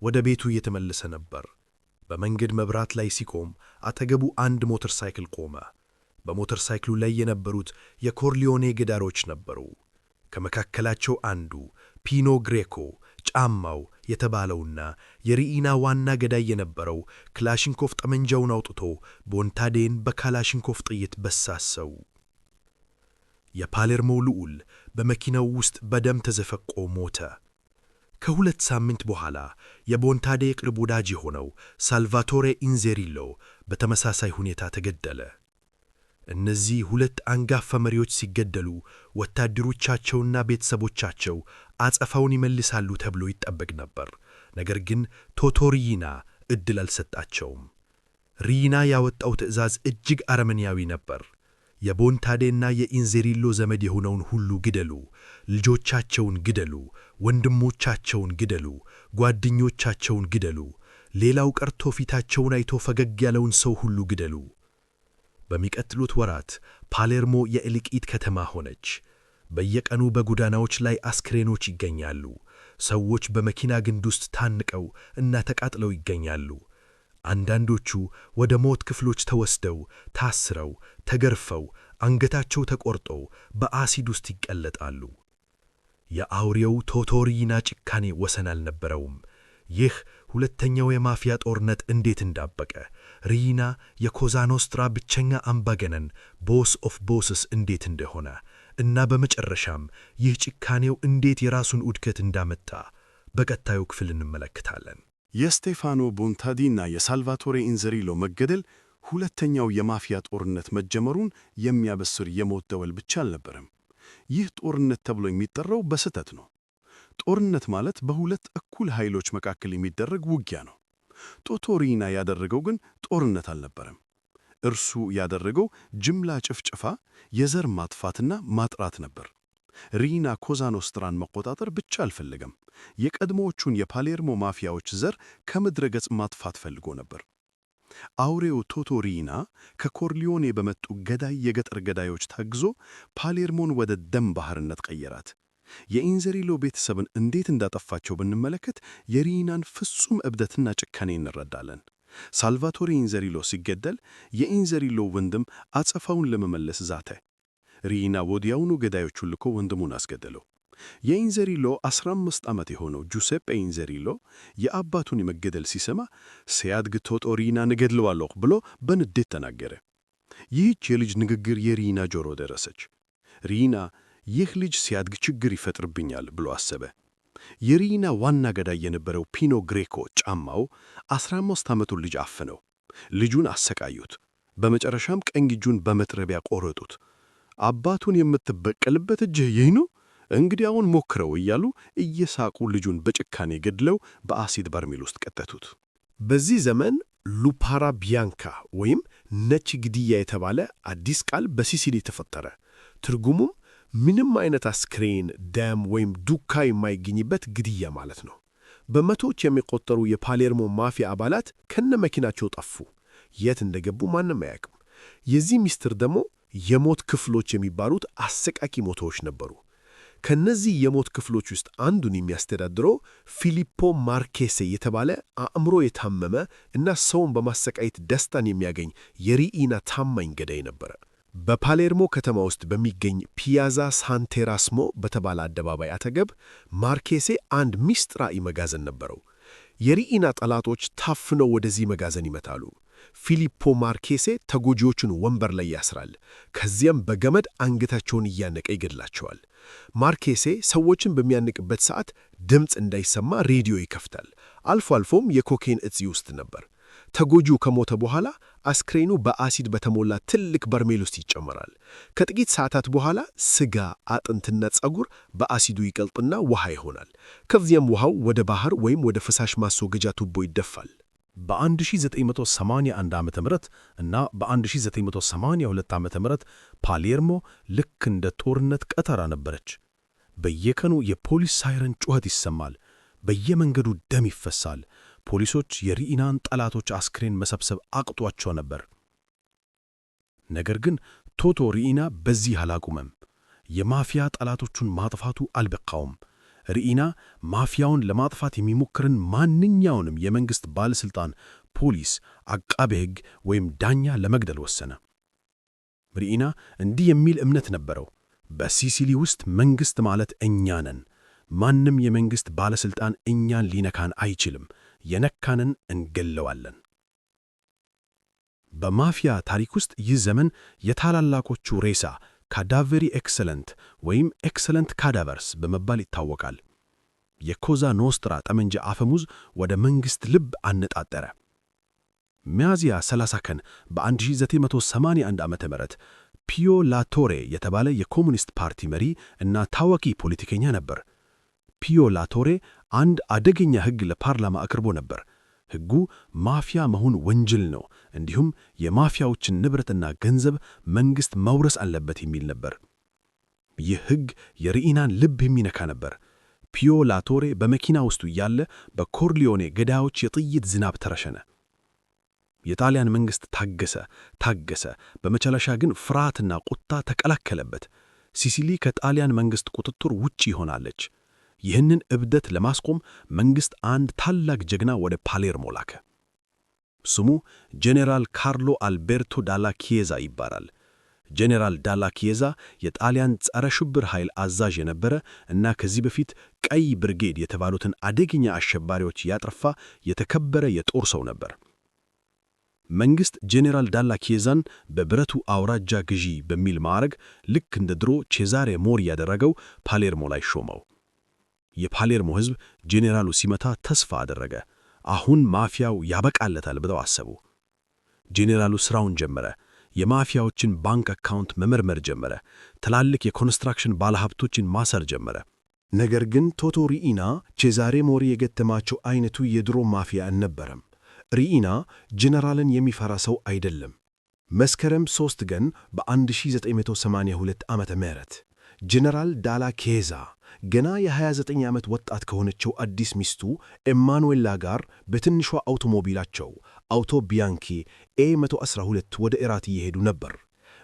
S4: ወደ ቤቱ እየተመለሰ ነበር። በመንገድ መብራት ላይ ሲቆም አጠገቡ አንድ ሞተር ሳይክል ቆመ። በሞተር ሳይክሉ ላይ የነበሩት የኮርሊዮኔ ገዳሮች ነበሩ። ከመካከላቸው አንዱ ፒኖ ግሬኮ ጫማው የተባለውና የሪኢና ዋና ገዳይ የነበረው ክላሽንኮፍ ጠመንጃውን አውጥቶ ቦንታዴን በክላሽንኮፍ ጥይት በሳሰው። የፓሌርሞ ልዑል በመኪናው ውስጥ በደም ተዘፈቆ ሞተ። ከሁለት ሳምንት በኋላ የቦንታዴ የቅርብ ወዳጅ የሆነው ሳልቫቶሬ ኢንዘሪሎ በተመሳሳይ ሁኔታ ተገደለ። እነዚህ ሁለት አንጋፋ መሪዎች ሲገደሉ ወታደሮቻቸውና ቤተሰቦቻቸው አጸፋውን ይመልሳሉ ተብሎ ይጠበቅ ነበር። ነገር ግን ቶቶ ሪኢና ዕድል አልሰጣቸውም። ሪኢና ያወጣው ትዕዛዝ እጅግ አረመኔያዊ ነበር። የቦንታዴና የኢንዘሪሎ ዘመድ የሆነውን ሁሉ ግደሉ፣ ልጆቻቸውን ግደሉ፣ ወንድሞቻቸውን ግደሉ፣ ጓደኞቻቸውን ግደሉ፣ ሌላው ቀርቶ ፊታቸውን አይቶ ፈገግ ያለውን ሰው ሁሉ ግደሉ። በሚቀጥሉት ወራት ፓሌርሞ የእልቂት ከተማ ሆነች። በየቀኑ በጎዳናዎች ላይ አስክሬኖች ይገኛሉ። ሰዎች በመኪና ግንድ ውስጥ ታንቀው እና ተቃጥለው ይገኛሉ። አንዳንዶቹ ወደ ሞት ክፍሎች ተወስደው ታስረው፣ ተገርፈው፣ አንገታቸው ተቆርጦ በአሲድ ውስጥ ይቀለጣሉ። የአውሬው ቶቶ ሪኢና ጭካኔ ወሰን አልነበረውም። ይህ ሁለተኛው የማፊያ ጦርነት እንዴት እንዳበቀ፣ ሪኢና የኮዛ ኖስትራ ብቸኛ አምባገነን ቦስ ኦፍ ቦስስ እንዴት እንደሆነ እና በመጨረሻም ይህ ጭካኔው እንዴት የራሱን ውድቀት እንዳመጣ በቀጣዩ ክፍል እንመለከታለን።
S3: የስቴፋኖ ቦንታዲና የሳልቫቶሬ ኢንዘሪሎ መገደል ሁለተኛው የማፊያ ጦርነት መጀመሩን የሚያበስር የሞት ደወል ብቻ አልነበረም። ይህ ጦርነት ተብሎ የሚጠራው በስህተት ነው። ጦርነት ማለት በሁለት እኩል ኃይሎች መካከል የሚደረግ ውጊያ ነው። ቶቶ ሪኢና ያደረገው ግን ጦርነት አልነበረም። እርሱ ያደረገው ጅምላ ጭፍጨፋ፣ የዘር ማጥፋትና ማጥራት ነበር። ሪኢና ኮዛ ኖስትራን መቆጣጠር ብቻ አልፈለገም። የቀድሞዎቹን የፓሌርሞ ማፊያዎች ዘር ከምድረ ገጽ ማጥፋት ፈልጎ ነበር። አውሬው ቶቶ ሪኢና ከኮርሊዮኔ በመጡ ገዳይ የገጠር ገዳዮች ታግዞ ፓሌርሞን ወደ ደም ባሕርነት ቀየራት። የኢንዘሪሎ ቤተሰብን እንዴት እንዳጠፋቸው ብንመለከት የሪኢናን ፍጹም እብደትና ጭካኔ እንረዳለን። ሳልቫቶሬ ኢንዘሪሎ ሲገደል የኢንዘሪሎ ወንድም አጸፋውን ለመመለስ ዛተ። ሪኢና ወዲያውኑ ገዳዮቹን ልኮ ወንድሙን አስገደለው።
S1: የኢንዘሪሎ 15 ዓመት የሆነው ጁሴፔ ኢንዘሪሎ የአባቱን መገደል ሲሰማ ሲያድግ ቶቶሪናን እገድለዋለሁ ብሎ በንዴት ተናገረ። ይህች የልጅ ንግግር የሪና ጆሮ ደረሰች። ሪና ይህ ልጅ ሲያድግ ችግር ይፈጥርብኛል ብሎ አሰበ። የሪና ዋና ገዳይ የነበረው ፒኖ ግሬኮ ጫማው 15 ዓመቱን ልጅ አፈነው። ልጁን አሰቃዩት። በመጨረሻም ቀኝ እጁን በመጥረቢያ ቆረጡት። አባቱን የምትበቀልበት እጅህ ይህ ነው? እንግዲህ አሁን ሞክረው እያሉ እየሳቁ ልጁን በጭካኔ ገድለው በአሲድ በርሜል ውስጥ ቀጠቱት።
S2: በዚህ ዘመን ሉፓራ ቢያንካ ወይም ነጭ ግድያ የተባለ አዲስ ቃል በሲሲሊ ተፈጠረ። ትርጉሙም ምንም አይነት አስክሬን፣ ደም ወይም ዱካ የማይገኝበት ግድያ ማለት ነው። በመቶዎች የሚቆጠሩ የፓሌርሞ ማፊያ አባላት ከነመኪናቸው ጠፉ። የት እንደገቡ ማንም አያውቅም። የዚህ ሚስጥር ደግሞ የሞት ክፍሎች የሚባሉት አሰቃቂ ሞቶዎች ነበሩ። ከነዚህ የሞት ክፍሎች ውስጥ አንዱን የሚያስተዳድረው ፊሊፖ ማርኬሴ የተባለ አእምሮ የታመመ እና ሰውን በማሰቃየት ደስታን የሚያገኝ የሪኢና ታማኝ ገዳይ ነበረ። በፓሌርሞ ከተማ ውስጥ በሚገኝ ፒያዛ ሳንቴራስሞ በተባለ አደባባይ አጠገብ ማርኬሴ አንድ ምስጢራዊ መጋዘን ነበረው። የሪኢና ጠላቶች ታፍነው ወደዚህ መጋዘን ይመታሉ። ፊሊፖ ማርኬሴ ተጎጂዎቹን ወንበር ላይ ያስራል። ከዚያም በገመድ አንገታቸውን እያነቀ ይገድላቸዋል። ማርኬሴ ሰዎችን በሚያንቅበት ሰዓት ድምፅ እንዳይሰማ ሬዲዮ ይከፍታል። አልፎ አልፎም የኮኬን እጽ ውስጥ ነበር። ተጎጂው ከሞተ በኋላ አስክሬኑ በአሲድ በተሞላ ትልቅ በርሜል ውስጥ ይጨመራል። ከጥቂት ሰዓታት በኋላ ስጋ፣ አጥንትና ጸጉር በአሲዱ ይቀልጥና ውሃ ይሆናል። ከዚያም ውሃው ወደ ባህር ወይም ወደ ፍሳሽ ማስወገጃ ቱቦ ይደፋል።
S4: በ1981 ዓመተ ምህረት እና በ1982 ዓመተ ምህረት ፓሌርሞ ልክ እንደ ጦርነት ቀጠና ነበረች። በየቀኑ የፖሊስ ሳይረን ጩኸት ይሰማል። በየመንገዱ ደም ይፈሳል። ፖሊሶች የሪኢናን ጠላቶች አስክሬን መሰብሰብ አቅቷቸው ነበር። ነገር ግን ቶቶ ሪኢና በዚህ አላቁመም። የማፊያ ጠላቶቹን ማጥፋቱ አልበቃውም። ሪኢና ማፊያውን ለማጥፋት የሚሞክርን ማንኛውንም የመንግሥት ባለሥልጣን፣ ፖሊስ፣ አቃቤ ሕግ ወይም ዳኛ ለመግደል ወሰነ። ሪኢና እንዲህ የሚል እምነት ነበረው። በሲሲሊ ውስጥ መንግሥት ማለት እኛ ነን። ማንም የመንግሥት ባለሥልጣን እኛን ሊነካን አይችልም። የነካንን እንገለዋለን። በማፊያ ታሪክ ውስጥ ይህ ዘመን የታላላቆቹ ሬሳ ካዳቨሪ ኤክሰለንት ወይም ኤክሰለንት ካዳቨርስ በመባል ይታወቃል። የኮዛ ኖስትራ ጠመንጃ አፈሙዝ ወደ መንግሥት ልብ አነጣጠረ። ሚያዝያ 30 ቀን በ1981 ዓመተ ምህረት ፒዮ ላቶሬ የተባለ የኮሙኒስት ፓርቲ መሪ እና ታዋቂ ፖለቲከኛ ነበር። ፒዮ ላቶሬ አንድ አደገኛ ሕግ ለፓርላማ አቅርቦ ነበር። ሕጉ ማፊያ መሆን ወንጀል ነው፣ እንዲሁም የማፊያዎችን ንብረትና ገንዘብ መንግሥት መውረስ አለበት የሚል ነበር። ይህ ሕግ የሪኢናን ልብ የሚነካ ነበር። ፒዮ ላቶሬ በመኪና ውስጡ እያለ በኮርሊዮኔ ገዳዮች የጥይት ዝናብ ተረሸነ። የጣሊያን መንግሥት ታገሰ። በመጨረሻ ግን ፍርሃትና ቁጣ ተቀላቀለበት። ሲሲሊ ከጣሊያን መንግሥት ቁጥጥር ውጭ ይሆናለች። ይህንን እብደት ለማስቆም መንግሥት አንድ ታላቅ ጀግና ወደ ፓሌርሞ ላከ። ስሙ ጄኔራል ካርሎ አልቤርቶ ዳላ ኪዬዛ ይባላል። ጄኔራል ዳላ ኪዬዛ የጣሊያን ጸረ ሽብር ኃይል አዛዥ የነበረ እና ከዚህ በፊት ቀይ ብርጌድ የተባሉትን አደገኛ አሸባሪዎች ያጠፋ የተከበረ የጦር ሰው ነበር። መንግሥት ጄኔራል ዳላ ኪዬዛን በብረቱ አውራጃ ገዢ በሚል ማዕረግ ልክ እንደ ድሮ ቼዛሬ ሞሪ ያደረገው ፓሌርሞ ላይ ሾመው። የፓሌርሞ ሕዝብ ጄኔራሉ ሲመታ ተስፋ አደረገ። አሁን ማፊያው ያበቃለታል ብለው አሰቡ። ጄኔራሉ ሥራውን ጀመረ። የማፊያዎችን ባንክ አካውንት መመርመር ጀመረ። ትላልቅ የኮንስትራክሽን ባለሀብቶችን ማሰር ጀመረ።
S2: ነገር ግን ቶቶ ሪኢና ቼዛሬ ሞሪ የገጠማቸው አይነቱ የድሮ ማፊያ አልነበረም። ሪኢና ጄኔራልን የሚፈራ ሰው አይደለም። መስከረም 3 ቀን በ1982 ዓመተ ምህረት ጄኔራል ዳላ ኪዬዛ ገና የ29 ዓመት ወጣት ከሆነችው አዲስ ሚስቱ ኤማኑዌላ ጋር በትንሿ አውቶሞቢላቸው አውቶ ቢያንኪ ኤ112 ወደ እራት እየሄዱ ነበር።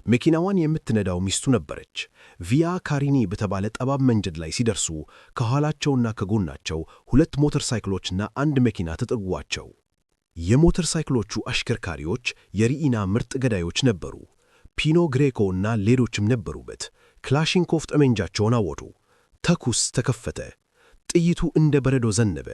S2: መኪናዋን የምትነዳው ሚስቱ ነበረች። ቪያ ካሪኒ በተባለ ጠባብ መንገድ ላይ ሲደርሱ ከኋላቸውና ከጎናቸው 2 ሞተር ሳይክሎችና አንድ መኪና ተጠጓቸው። የሞተር ሳይክሎቹ አሽከርካሪዎች የሪኢና ምርጥ ገዳዮች ነበሩ። ፒኖ ግሬኮ እና ሌሎችም ነበሩበት። ክላሽንኮቭ ጠመንጃቸውን አወጡ። ተኩስ ተከፈተ። ጥይቱ እንደ በረዶ ዘነበ።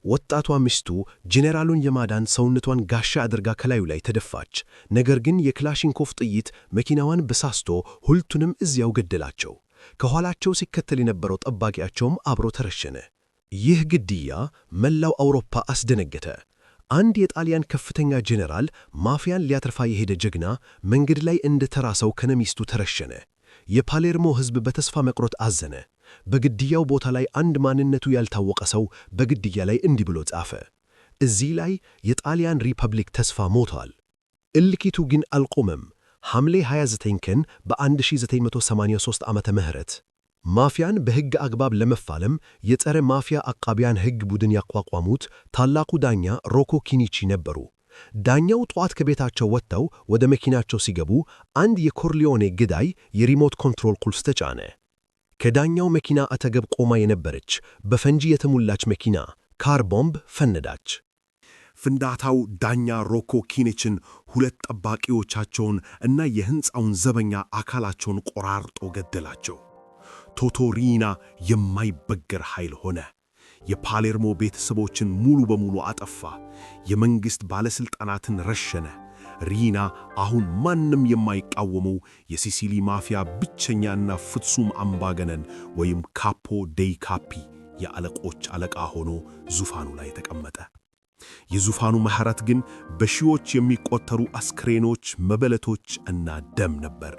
S2: ወጣቷ ሚስቱ ጄኔራሉን የማዳን ሰውነቷን ጋሻ አድርጋ ከላዩ ላይ ተደፋች። ነገር ግን የክላሽንኮቭ ጥይት መኪናዋን በሳስቶ ሁለቱንም እዚያው ገደላቸው። ከኋላቸው ሲከተል የነበረው ጠባቂያቸውም አብሮ ተረሸነ። ይህ ግድያ መላው አውሮፓ አስደነገጠ። አንድ የጣሊያን ከፍተኛ ጄኔራል ማፊያን ሊያተርፋ የሄደ ጀግና መንገድ ላይ እንደ ተራ ሰው ከነሚስቱ ተረሸነ። የፓሌርሞ ሕዝብ በተስፋ መቁረጥ አዘነ። በግድያው ቦታ ላይ አንድ ማንነቱ ያልታወቀ ሰው በግድያ ላይ እንዲህ ብሎ ጻፈ። እዚህ ላይ የጣሊያን ሪፐብሊክ ተስፋ ሞቷል። እልቂቱ ግን አልቆመም። ሐምሌ 29 ቀን በ1983 ዓመተ ምህረት ማፊያን በሕግ አግባብ ለመፋለም የጸረ ማፊያ አቃቢያን ሕግ ቡድን ያቋቋሙት ታላቁ ዳኛ ሮኮ ኪኒቺ ነበሩ። ዳኛው ጠዋት ከቤታቸው ወጥተው ወደ መኪናቸው ሲገቡ አንድ የኮርሊዮኔ ግዳይ የሪሞት ኮንትሮል ቁልፍ ተጫነ። ከዳኛው መኪና አጠገብ ቆማ የነበረች በፈንጂ የተሞላች መኪና ካር ቦምብ ፈነዳች።
S3: ፍንዳታው ዳኛ ሮኮ ኪኒችን፣ ሁለት ጠባቂዎቻቸውን እና የሕንፃውን ዘበኛ አካላቸውን ቆራርጦ ገደላቸው። ቶቶሪና የማይበገር ኃይል ሆነ። የፓሌርሞ ቤተሰቦችን ሙሉ በሙሉ አጠፋ። የመንግሥት ባለሥልጣናትን ረሸነ። ሪና አሁን ማንም የማይቃወመው የሲሲሊ ማፊያ ብቸኛና ፍጹም አምባገነን ወይም ካፖ ዴይ ካፒ የአለቆች አለቃ ሆኖ ዙፋኑ ላይ ተቀመጠ። የዙፋኑ መሐረት ግን በሺዎች የሚቆጠሩ አስክሬኖች፣ መበለቶች እና ደም ነበር።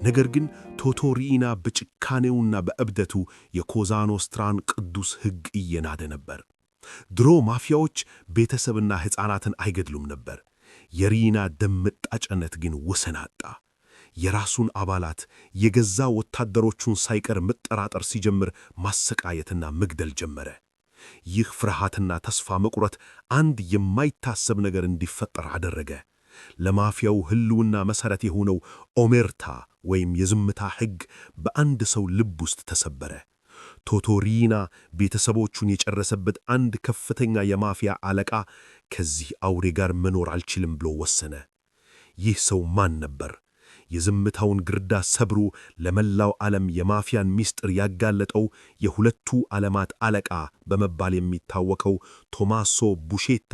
S3: ነገር ግን ቶቶሪና በጭካኔውና በእብደቱ የኮዛ ኖስትራን ቅዱስ ሕግ እየናደ ነበር። ድሮ ማፊያዎች ቤተሰብና ሕፃናትን አይገድሉም ነበር። የሪና ደም መጣጨነት ግን ወሰን አጣ። የራሱን አባላት የገዛ ወታደሮቹን ሳይቀር መጠራጠር ሲጀምር ማሰቃየትና መግደል ጀመረ። ይህ ፍርሃትና ተስፋ መቁረጥ አንድ የማይታሰብ ነገር እንዲፈጠር አደረገ። ለማፊያው ሕልውና መሠረት የሆነው ኦሜርታ ወይም የዝምታ ሕግ በአንድ ሰው ልብ ውስጥ ተሰበረ። ቶቶሪና ቤተሰቦቹን የጨረሰበት አንድ ከፍተኛ የማፊያ አለቃ ከዚህ አውሬ ጋር መኖር አልችልም ብሎ ወሰነ። ይህ ሰው ማን ነበር? የዝምታውን ግርዳ ሰብሮ ለመላው ዓለም የማፊያን ምስጢር ያጋለጠው የሁለቱ ዓለማት አለቃ በመባል የሚታወቀው ቶማሶ ቡሼታ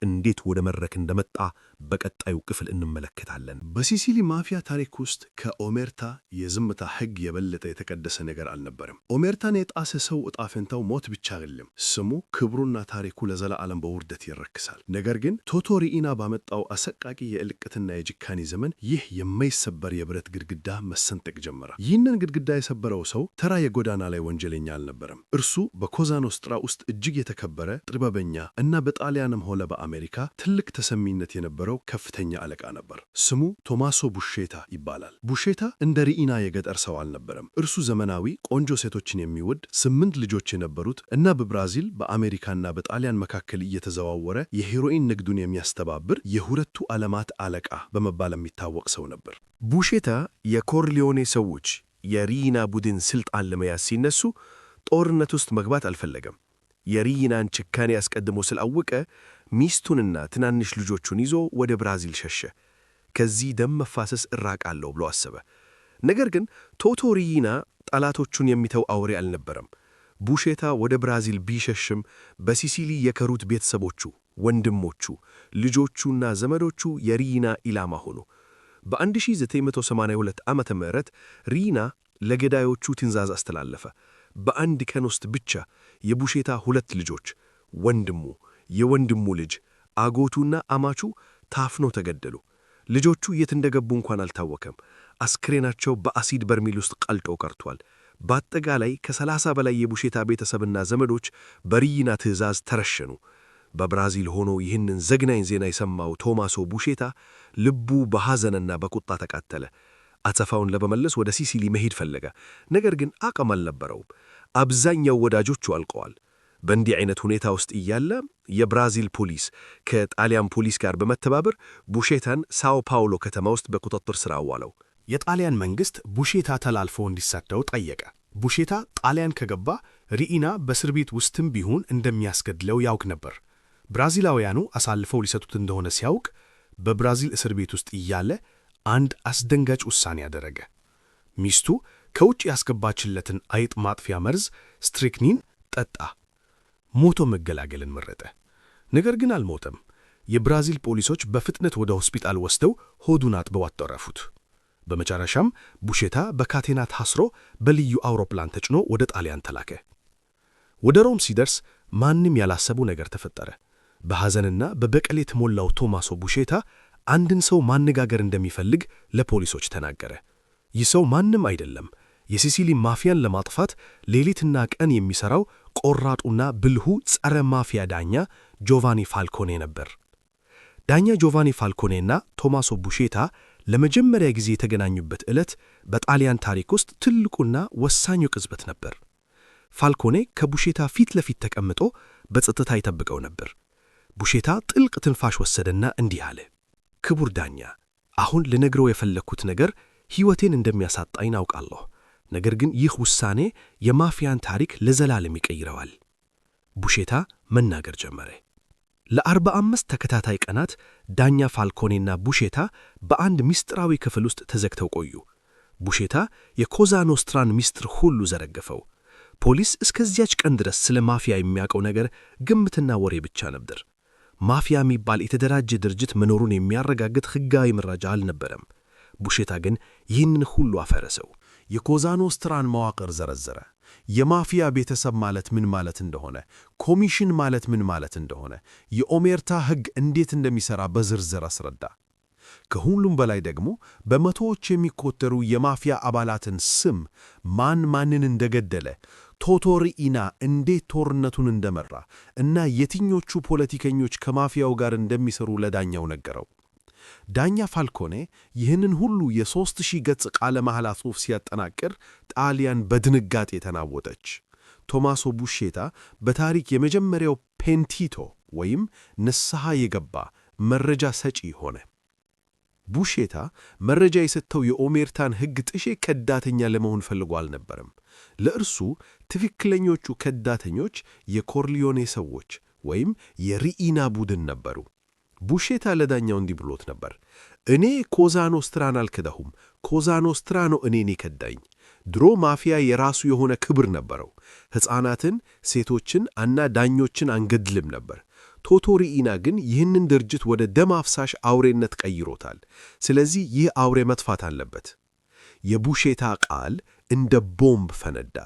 S3: እንዴት ወደ መድረክ እንደመጣ በቀጣዩ ክፍል እንመለከታለን።
S2: በሲሲሊ ማፊያ ታሪክ ውስጥ ከኦሜርታ የዝምታ ሕግ የበለጠ የተቀደሰ ነገር አልነበረም። ኦሜርታን የጣሰ ሰው ዕጣ ፈንታው ሞት ብቻ አይደለም፣ ስሙ ክብሩና ታሪኩ ለዘላለም በውርደት ይረክሳል። ነገር ግን ቶቶሪና ባመጣው አሰቃቂ የእልቅትና የጭካኔ ዘመን ይህ የማይሰበር የብረት ግድግዳ መሰንጠቅ ጀመረ። ይህንን ግድግዳ የሰበረው ሰው ተራ የጎዳና ላይ ወንጀለኛ አልነበረም። እርሱ በኮዛ ኖስትራ ውስጥ እጅግ የተከበረ ጥበበኛ እና በጣሊያንም ሆነ በአሜሪካ ትልቅ ተሰሚነት የነበረው ከፍተኛ አለቃ ነበር። ስሙ ቶማሶ ቡሼታ ይባላል። ቡሼታ እንደ ሪኢና የገጠር ሰው አልነበረም። እርሱ ዘመናዊ ቆንጆ ሴቶችን የሚወድ 8 ልጆች የነበሩት እና በብራዚል በአሜሪካና በጣሊያን መካከል እየተዘዋወረ የሄሮኢን ንግዱን የሚያስተባብር የሁለቱ ዓለማት አለቃ በመባል የሚታወቅ ሰው ነበር።
S5: ቡሼታ የኮርሊዮኔ ሰዎች የሪኢና ቡድን ስልጣን ለመያዝ ሲነሱ ጦርነት ውስጥ መግባት አልፈለገም። የሪኢናን ጭካኔ አስቀድሞ ስላወቀ ሚስቱንና ትናንሽ ልጆቹን ይዞ ወደ ብራዚል ሸሸ። ከዚህ ደም መፋሰስ እራቃለሁ ብሎ አሰበ። ነገር ግን ቶቶሪና ጠላቶቹን የሚተው አውሬ አልነበረም። ቡሼታ ወደ ብራዚል ቢሸሽም በሲሲሊ የከሩት ቤተሰቦቹ፣ ወንድሞቹ፣ ልጆቹና ዘመዶቹ የሪኢና ኢላማ ሆኑ። በ1982 ዓመተ ምህረት ሪኢና ለገዳዮቹ ትዕዛዝ አስተላለፈ። በአንድ ቀን ውስጥ ብቻ የቡሼታ 2 ልጆች፣ ወንድሙ፣ የወንድሙ ልጅ፣ አጎቱና አማቹ ታፍኖ ተገደሉ። ልጆቹ የት እንደገቡ እንኳን አልታወቀም። አስክሬናቸው በአሲድ በርሜል ውስጥ ቀልጦ ቀርቷል። በአጠቃላይ ከ30 በላይ የቡሼታ ቤተሰብና ዘመዶች በሪኢና ትዕዛዝ ተረሸኑ። በብራዚል ሆኖ ይህንን ዘግናኝ ዜና የሰማው ቶማሶ ቡሼታ ልቡ በሐዘንና በቁጣ ተቃጠለ። አጸፋውን ለመመለስ ወደ ሲሲሊ መሄድ ፈለገ። ነገር ግን አቅም አልነበረውም። አብዛኛው ወዳጆቹ አልቀዋል። በእንዲህ አይነት ሁኔታ ውስጥ እያለ የብራዚል ፖሊስ ከጣሊያን ፖሊስ ጋር በመተባበር ቡሼታን ሳኦ ፓውሎ ከተማ ውስጥ በቁጥጥር ሥር አዋለው።
S4: የጣሊያን መንግሥት ቡሼታ ተላልፎ እንዲሰደው ጠየቀ። ቡሼታ ጣሊያን ከገባ ሪኢና በእስር ቤት ውስጥም ቢሆን እንደሚያስገድለው ያውቅ ነበር። ብራዚላውያኑ አሳልፈው ሊሰጡት እንደሆነ ሲያውቅ በብራዚል እስር ቤት ውስጥ እያለ አንድ አስደንጋጭ ውሳኔ ያደረገ። ሚስቱ
S5: ከውጭ ያስገባችለትን አይጥ ማጥፊያ መርዝ ስትሪክኒን ጠጣ። ሞቶ መገላገልን መረጠ። ነገር ግን አልሞተም። የብራዚል ፖሊሶች በፍጥነት ወደ ሆስፒታል ወስደው ሆዱን አጥበው አጠረፉት። በመጨረሻም ቡሼታ በካቴና ታስሮ በልዩ አውሮፕላን ተጭኖ ወደ ጣሊያን ተላከ። ወደ ሮም ሲደርስ ማንም ያላሰበው ነገር ተፈጠረ። በሐዘንና በበቀል የተሞላው ቶማሶ ቡሼታ አንድን ሰው ማነጋገር እንደሚፈልግ ለፖሊሶች ተናገረ። ይህ ሰው ማንም አይደለም፣ የሲሲሊ ማፊያን ለማጥፋት ሌሊትና ቀን የሚሠራው ቆራጡና ብልሁ ጸረ ማፊያ ዳኛ ጆቫኒ ፋልኮኔ ነበር። ዳኛ ጆቫኒ ፋልኮኔና ቶማሶ ቡሼታ ለመጀመሪያ ጊዜ የተገናኙበት ዕለት በጣሊያን ታሪክ ውስጥ ትልቁና ወሳኙ ቅጽበት ነበር። ፋልኮኔ ከቡሼታ ፊት ለፊት ተቀምጦ በጸጥታ ይጠብቀው ነበር። ቡሼታ ጥልቅ ትንፋሽ ወሰደና እንዲህ አለ። ክቡር ዳኛ፣ አሁን ልነግረው የፈለግኩት ነገር ሕይወቴን እንደሚያሳጣኝ አውቃለሁ። ነገር ግን ይህ ውሳኔ የማፊያን ታሪክ ለዘላለም ይቀይረዋል። ቡሼታ መናገር ጀመረ። ለ45 ተከታታይ ቀናት ዳኛ ፋልኮኔና ቡሼታ በአንድ ምስጢራዊ ክፍል ውስጥ ተዘግተው ቆዩ። ቡሼታ የኮዛ ኖስትራን ምስጢር ሁሉ ዘረገፈው። ፖሊስ እስከዚያች ቀን ድረስ ስለ ማፊያ የሚያውቀው ነገር ግምትና ወሬ ብቻ ነበር። ማፊያ የሚባል የተደራጀ ድርጅት መኖሩን የሚያረጋግጥ ሕጋዊ መረጃ አልነበረም። ቡሼታ ግን ይህንን ሁሉ አፈረሰው።
S2: የኮዛ ኖስትራን መዋቅር ዘረዘረ። የማፊያ ቤተሰብ ማለት ምን ማለት እንደሆነ፣ ኮሚሽን ማለት ምን ማለት እንደሆነ፣ የኦሜርታ ሕግ እንዴት እንደሚሠራ በዝርዝር አስረዳ። ከሁሉም በላይ ደግሞ በመቶዎች የሚቆጠሩ የማፊያ አባላትን ስም፣ ማን ማንን እንደገደለ፣ ቶቶሪኢና እንዴት ጦርነቱን እንደመራ እና የትኞቹ ፖለቲከኞች ከማፊያው ጋር እንደሚሰሩ ለዳኛው ነገረው። ዳኛ ፋልኮኔ ይህንን ሁሉ የ3000 ገጽ ቃለ መሐላ ጽሑፍ ሲያጠናቅር ጣሊያን በድንጋጤ ተናወጠች። ቶማሶ ቡሼታ በታሪክ የመጀመሪያው ፔንቲቶ ወይም ንስሐ የገባ መረጃ ሰጪ ሆነ። ቡሼታ መረጃ የሰጠው የኦሜርታን ሕግ ጥሼ ከዳተኛ ለመሆን ፈልጎ አልነበረም። ለእርሱ ትክክለኞቹ ከዳተኞች የኮርሊዮኔ ሰዎች ወይም የሪኢና ቡድን ነበሩ። ቡሼታ ለዳኛው እንዲህ ብሎት ነበር። እኔ ኮዛ ኖስትራን አልክዳሁም፣ ኮዛ ኖስትራ ነው እኔን የከዳኝ። ድሮ ማፊያ የራሱ የሆነ ክብር ነበረው። ሕፃናትን፣ ሴቶችን እና ዳኞችን አንገድልም ነበር። ቶቶሪኢና ግን ይህንን ድርጅት ወደ ደም አፍሳሽ አውሬነት ቀይሮታል። ስለዚህ ይህ አውሬ መጥፋት አለበት። የቡሼታ ቃል እንደ ቦምብ ፈነዳ።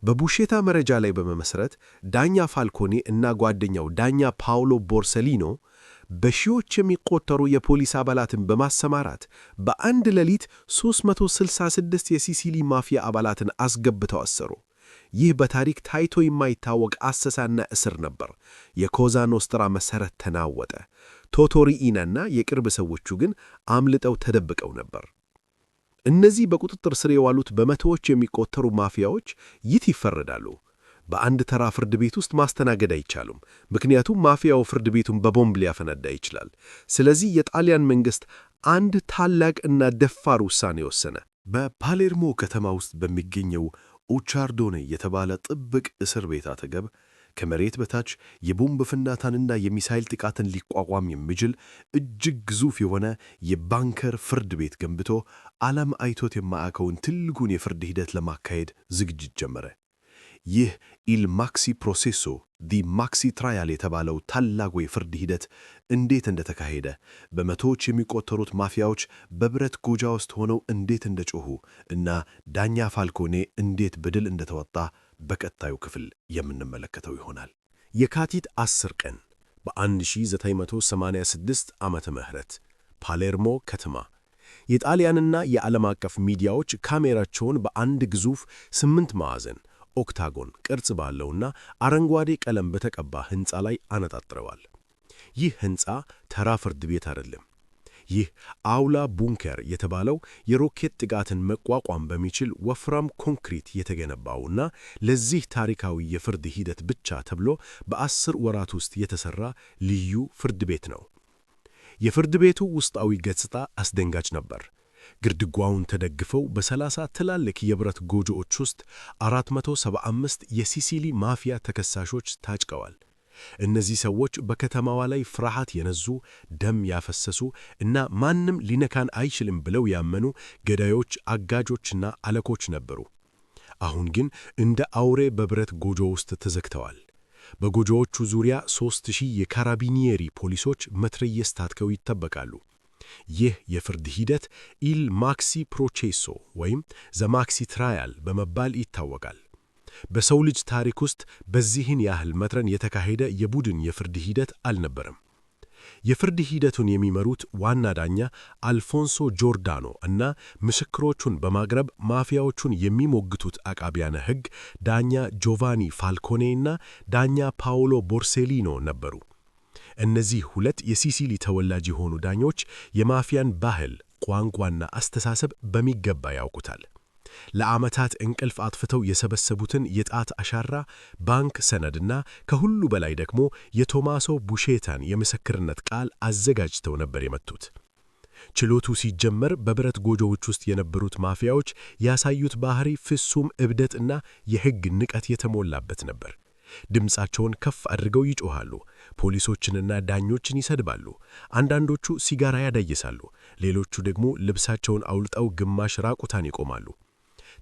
S2: በቡሼታ መረጃ ላይ በመመስረት ዳኛ ፋልኮኔ እና ጓደኛው ዳኛ ፓውሎ ቦርሰሊኖ በሺዎች የሚቆጠሩ የፖሊስ አባላትን በማሰማራት በአንድ ሌሊት 366 የሲሲሊ ማፊያ አባላትን አስገብተው አሰሩ። ይህ በታሪክ ታይቶ የማይታወቅ አሰሳና እስር ነበር። የኮዛ ኖስትራ መሠረት ተናወጠ። ቶቶሪኢናና የቅርብ ሰዎቹ ግን አምልጠው ተደብቀው ነበር። እነዚህ በቁጥጥር ስር የዋሉት በመቶዎች የሚቆጠሩ ማፊያዎች ይት ይፈረዳሉ። በአንድ ተራ ፍርድ ቤት ውስጥ ማስተናገድ አይቻሉም፣ ምክንያቱም ማፊያው ፍርድ ቤቱን በቦምብ ሊያፈነዳ ይችላል። ስለዚህ የጣሊያን መንግሥት አንድ ታላቅ እና ደፋር ውሳኔ ወሰነ። በፓሌርሞ ከተማ ውስጥ በሚገኘው ኡቻርዶኔ የተባለ ጥብቅ እስር ቤት አጠገብ ከመሬት በታች የቦምብ ፍንዳታንና የሚሳይል ጥቃትን ሊቋቋም የሚችል እጅግ ግዙፍ የሆነ የባንከር ፍርድ ቤት ገንብቶ ዓለም አይቶት የማያውቀውን ትልቁን የፍርድ ሂደት ለማካሄድ ዝግጅት ጀመረ። ይህ ኢል ማክሲ ፕሮሴሶ ዲ ማክሲ ትራያል የተባለው ታላቁ የፍርድ ሂደት እንዴት እንደተካሄደ፣ በመቶዎች የሚቆጠሩት ማፊያዎች በብረት ጎጃ ውስጥ ሆነው እንዴት እንደጮኹ እና ዳኛ ፋልኮኔ እንዴት በድል እንደተወጣ በቀጣዩ ክፍል የምንመለከተው ይሆናል። የካቲት 10 ቀን በ1986 ዓመተ ምህረት ፓሌርሞ ከተማ የጣሊያንና የዓለም አቀፍ ሚዲያዎች ካሜራቸውን በአንድ ግዙፍ 8 ማዕዘን ኦክታጎን ቅርጽ ባለውና አረንጓዴ ቀለም በተቀባ ሕንፃ ላይ አነጣጥረዋል። ይህ ሕንፃ ተራ ፍርድ ቤት አይደለም። ይህ አውላ ቡንከር የተባለው የሮኬት ጥቃትን መቋቋም በሚችል ወፍራም ኮንክሪት የተገነባውና ለዚህ ታሪካዊ የፍርድ ሂደት ብቻ ተብሎ በ10 ወራት ውስጥ የተሠራ ልዩ ፍርድ ቤት ነው። የፍርድ ቤቱ ውስጣዊ ገጽታ አስደንጋጭ ነበር። ግድግዳውን ተደግፈው በ30 ትላልቅ የብረት ጎጆዎች ውስጥ 475 የሲሲሊ ማፊያ ተከሳሾች ታጭቀዋል። እነዚህ ሰዎች በከተማዋ ላይ ፍርሃት የነዙ፣ ደም ያፈሰሱ እና ማንም ሊነካን አይችልም ብለው ያመኑ ገዳዮች፣ አጋጆችና አለቆች ነበሩ። አሁን ግን እንደ አውሬ በብረት ጎጆ ውስጥ ተዘግተዋል። በጎጆዎቹ ዙሪያ 3000 የካራቢኒየሪ ፖሊሶች መትረየስ ታጥቀው ይጠበቃሉ። ይህ የፍርድ ሂደት ኢል ማክሲ ፕሮቼሶ ወይም ዘ ማክሲ ትራያል በመባል ይታወቃል። በሰው ልጅ ታሪክ ውስጥ በዚህን ያህል መጠን የተካሄደ የቡድን የፍርድ ሂደት አልነበረም። የፍርድ ሂደቱን የሚመሩት ዋና ዳኛ አልፎንሶ ጆርዳኖ እና ምስክሮቹን በማቅረብ ማፊያዎቹን የሚሞግቱት አቃቢያነ ሕግ ዳኛ ጆቫኒ ፋልኮኔ እና ዳኛ ፓውሎ ቦርሴሊኖ ነበሩ። እነዚህ ሁለት የሲሲሊ ተወላጅ የሆኑ ዳኞች የማፊያን ባህል፣ ቋንቋና አስተሳሰብ በሚገባ ያውቁታል። ለዓመታት እንቅልፍ አጥፍተው የሰበሰቡትን የጣት አሻራ፣ ባንክ ሰነድና ከሁሉ በላይ ደግሞ የቶማሶ ቡሼታን የምስክርነት ቃል አዘጋጅተው ነበር የመቱት። ችሎቱ ሲጀመር በብረት ጎጆዎች ውስጥ የነበሩት ማፊያዎች ያሳዩት ባህሪ ፍጹም እብደትና የሕግ ንቀት የተሞላበት ነበር። ድምፃቸውን ከፍ አድርገው ይጮኻሉ፣ ፖሊሶችንና ዳኞችን ይሰድባሉ። አንዳንዶቹ ሲጋራ ያዳይሳሉ፣ ሌሎቹ ደግሞ ልብሳቸውን አውልጠው ግማሽ ራቁታን ይቆማሉ።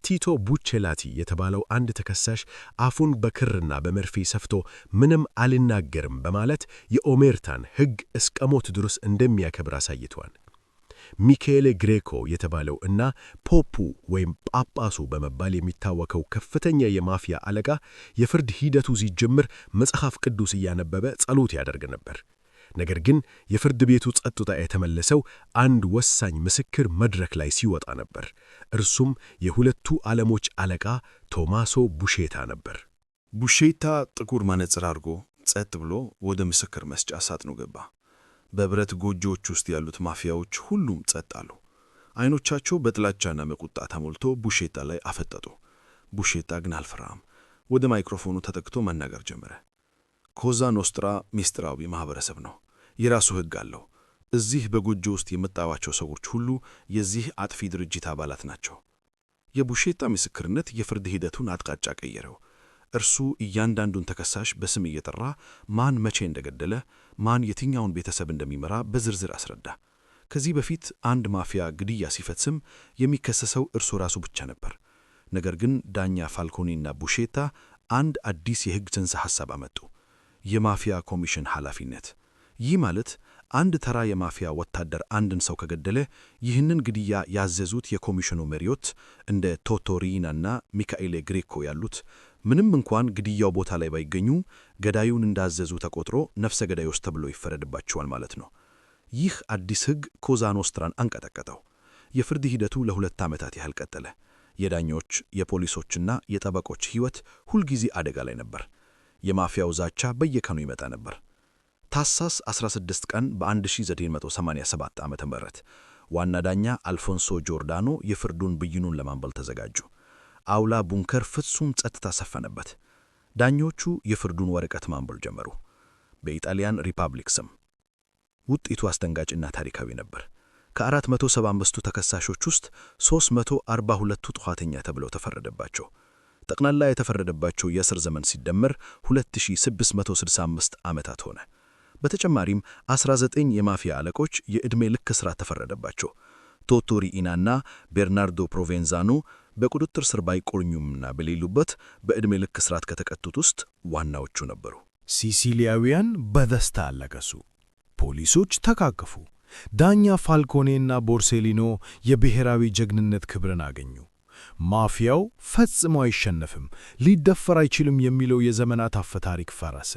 S2: ቲቶ ቡቼላቲ የተባለው አንድ ተከሳሽ አፉን በክርና በመርፌ ሰፍቶ ምንም አልናገርም በማለት የኦሜርታን ሕግ እስከ ሞት ድረስ እንደሚያከብር አሳይቷል። ሚካኤሌ ግሬኮ የተባለው እና ፖፑ ወይም ጳጳሱ በመባል የሚታወቀው ከፍተኛ የማፊያ አለቃ የፍርድ ሂደቱ ሲጀምር መጽሐፍ ቅዱስ እያነበበ ጸሎት ያደርግ ነበር። ነገር ግን የፍርድ ቤቱ ጸጥታ የተመለሰው አንድ ወሳኝ ምስክር መድረክ ላይ ሲወጣ ነበር። እርሱም የሁለቱ ዓለሞች አለቃ ቶማሶ ቡሼታ ነበር።
S1: ቡሼታ ጥቁር መነጽር አድርጎ ጸጥ ብሎ ወደ ምስክር መስጫ ሳጥኑ ገባ። በብረት ጎጆዎች ውስጥ ያሉት ማፊያዎች ሁሉም ጸጥ አሉ። አይኖቻቸው በጥላቻና በቁጣ ተሞልቶ ቡሼታ ላይ አፈጠጡ። ቡሼታ ግን አልፈራም። ወደ ማይክሮፎኑ ተጠግቶ መናገር ጀመረ። ኮዛ ኖስትራ ሚስጥራዊ ማህበረሰብ ነው። የራሱ ሕግ አለው። እዚህ በጎጆ ውስጥ የምታዩዋቸው ሰዎች ሁሉ የዚህ አጥፊ ድርጅት አባላት ናቸው። የቡሼታ ምስክርነት የፍርድ ሂደቱን አቅጣጫ ቀየረው። እርሱ እያንዳንዱን ተከሳሽ በስም እየጠራ ማን መቼ እንደገደለ፣ ማን የትኛውን ቤተሰብ እንደሚመራ በዝርዝር አስረዳ። ከዚህ በፊት አንድ ማፊያ ግድያ ሲፈጽም የሚከሰሰው እርሱ ራሱ ብቻ ነበር። ነገር ግን ዳኛ ፋልኮኔና ቡሼታ አንድ አዲስ የሕግ ጽንሰ ሐሳብ አመጡ። የማፊያ ኮሚሽን ኃላፊነት። ይህ ማለት አንድ ተራ የማፊያ ወታደር አንድን ሰው ከገደለ ይህንን ግድያ ያዘዙት የኮሚሽኑ መሪዎች እንደ ቶቶሪናና ሚካኤሌ ግሬኮ ያሉት ምንም እንኳን ግድያው ቦታ ላይ ባይገኙ ገዳዩን እንዳዘዙ ተቆጥሮ ነፍሰ ገዳዮች ተብሎ ይፈረድባቸዋል ማለት ነው። ይህ አዲስ ሕግ ኮዛ ኖስትራን አንቀጠቀጠው። የፍርድ ሂደቱ ለ2 ዓመታት ያህል ቀጠለ። የዳኞች የፖሊሶችና የጠበቆች ሕይወት ሁልጊዜ አደጋ ላይ ነበር። የማፊያው ዛቻ በየቀኑ ይመጣ ነበር። ታኅሳስ 16 ቀን በ1987 ዓ.ም ዋና ዳኛ አልፎንሶ ጆርዳኖ የፍርዱን ብይኑን ለማንበብ ተዘጋጁ። አውላ ቡንከር ፍጹም ጸጥታ ሰፈነበት። ዳኞቹ የፍርዱን ወረቀት ማንበብ ጀመሩ። በኢጣሊያን ሪፐብሊክ ስም። ውጤቱ አስደንጋጭና ታሪካዊ ነበር። ከ475ቱ ተከሳሾች ውስጥ 342ቱ ጥፋተኛ ተብለው ተፈረደባቸው። ጠቅላላ የተፈረደባቸው የእስር ዘመን ሲደመር 2665 ዓመታት ሆነ። በተጨማሪም 19 የማፊያ አለቆች የዕድሜ ልክ እስራት ተፈረደባቸው። ቶቶሪኢናና ቤርናርዶ ፕሮቬንዛኖ በቁጥጥር ስር ባይቆዩምና በሌሉበት በዕድሜ ልክ እስራት ከተቀጡት ውስጥ ዋናዎቹ ነበሩ።
S4: ሲሲሊያውያን በደስታ አለቀሱ። ፖሊሶች ተቃቀፉ። ዳኛ ፋልኮኔና ቦርሴሊኖ የብሔራዊ ጀግንነት ክብርን አገኙ። ማፊያው ፈጽሞ አይሸነፍም፣ ሊደፈር አይችልም የሚለው የዘመናት አፈ ታሪክ ፈረሰ።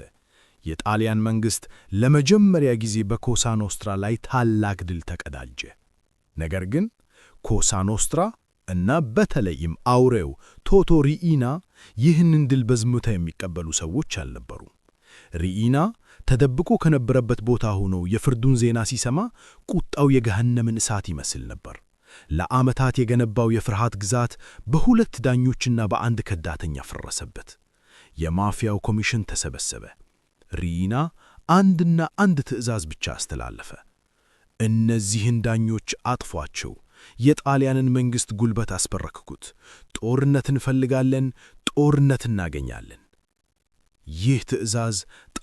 S4: የጣሊያን መንግሥት ለመጀመሪያ ጊዜ በኮሳ ኖስትራ ላይ ታላቅ ድል ተቀዳጀ። ነገር ግን ኮሳ ኖስትራ እና በተለይም አውሬው ቶቶ ሪኢና ይህንን ድል በዝምታ የሚቀበሉ ሰዎች አልነበሩም። ሪኢና ተደብቆ ከነበረበት ቦታ ሆኖ የፍርዱን ዜና ሲሰማ ቁጣው የገሃነምን እሳት ይመስል ነበር። ለዓመታት የገነባው የፍርሃት ግዛት በሁለት ዳኞችና በአንድ ከዳተኛ ፈረሰበት። የማፊያው ኮሚሽን ተሰበሰበ። ሪኢና አንድና አንድ ትዕዛዝ ብቻ አስተላለፈ። እነዚህን ዳኞች አጥፏቸው፣ የጣሊያንን መንግሥት ጉልበት አስበረክኩት። ጦርነት እንፈልጋለን፣ ጦርነት እናገኛለን። ይህ ትዕዛዝ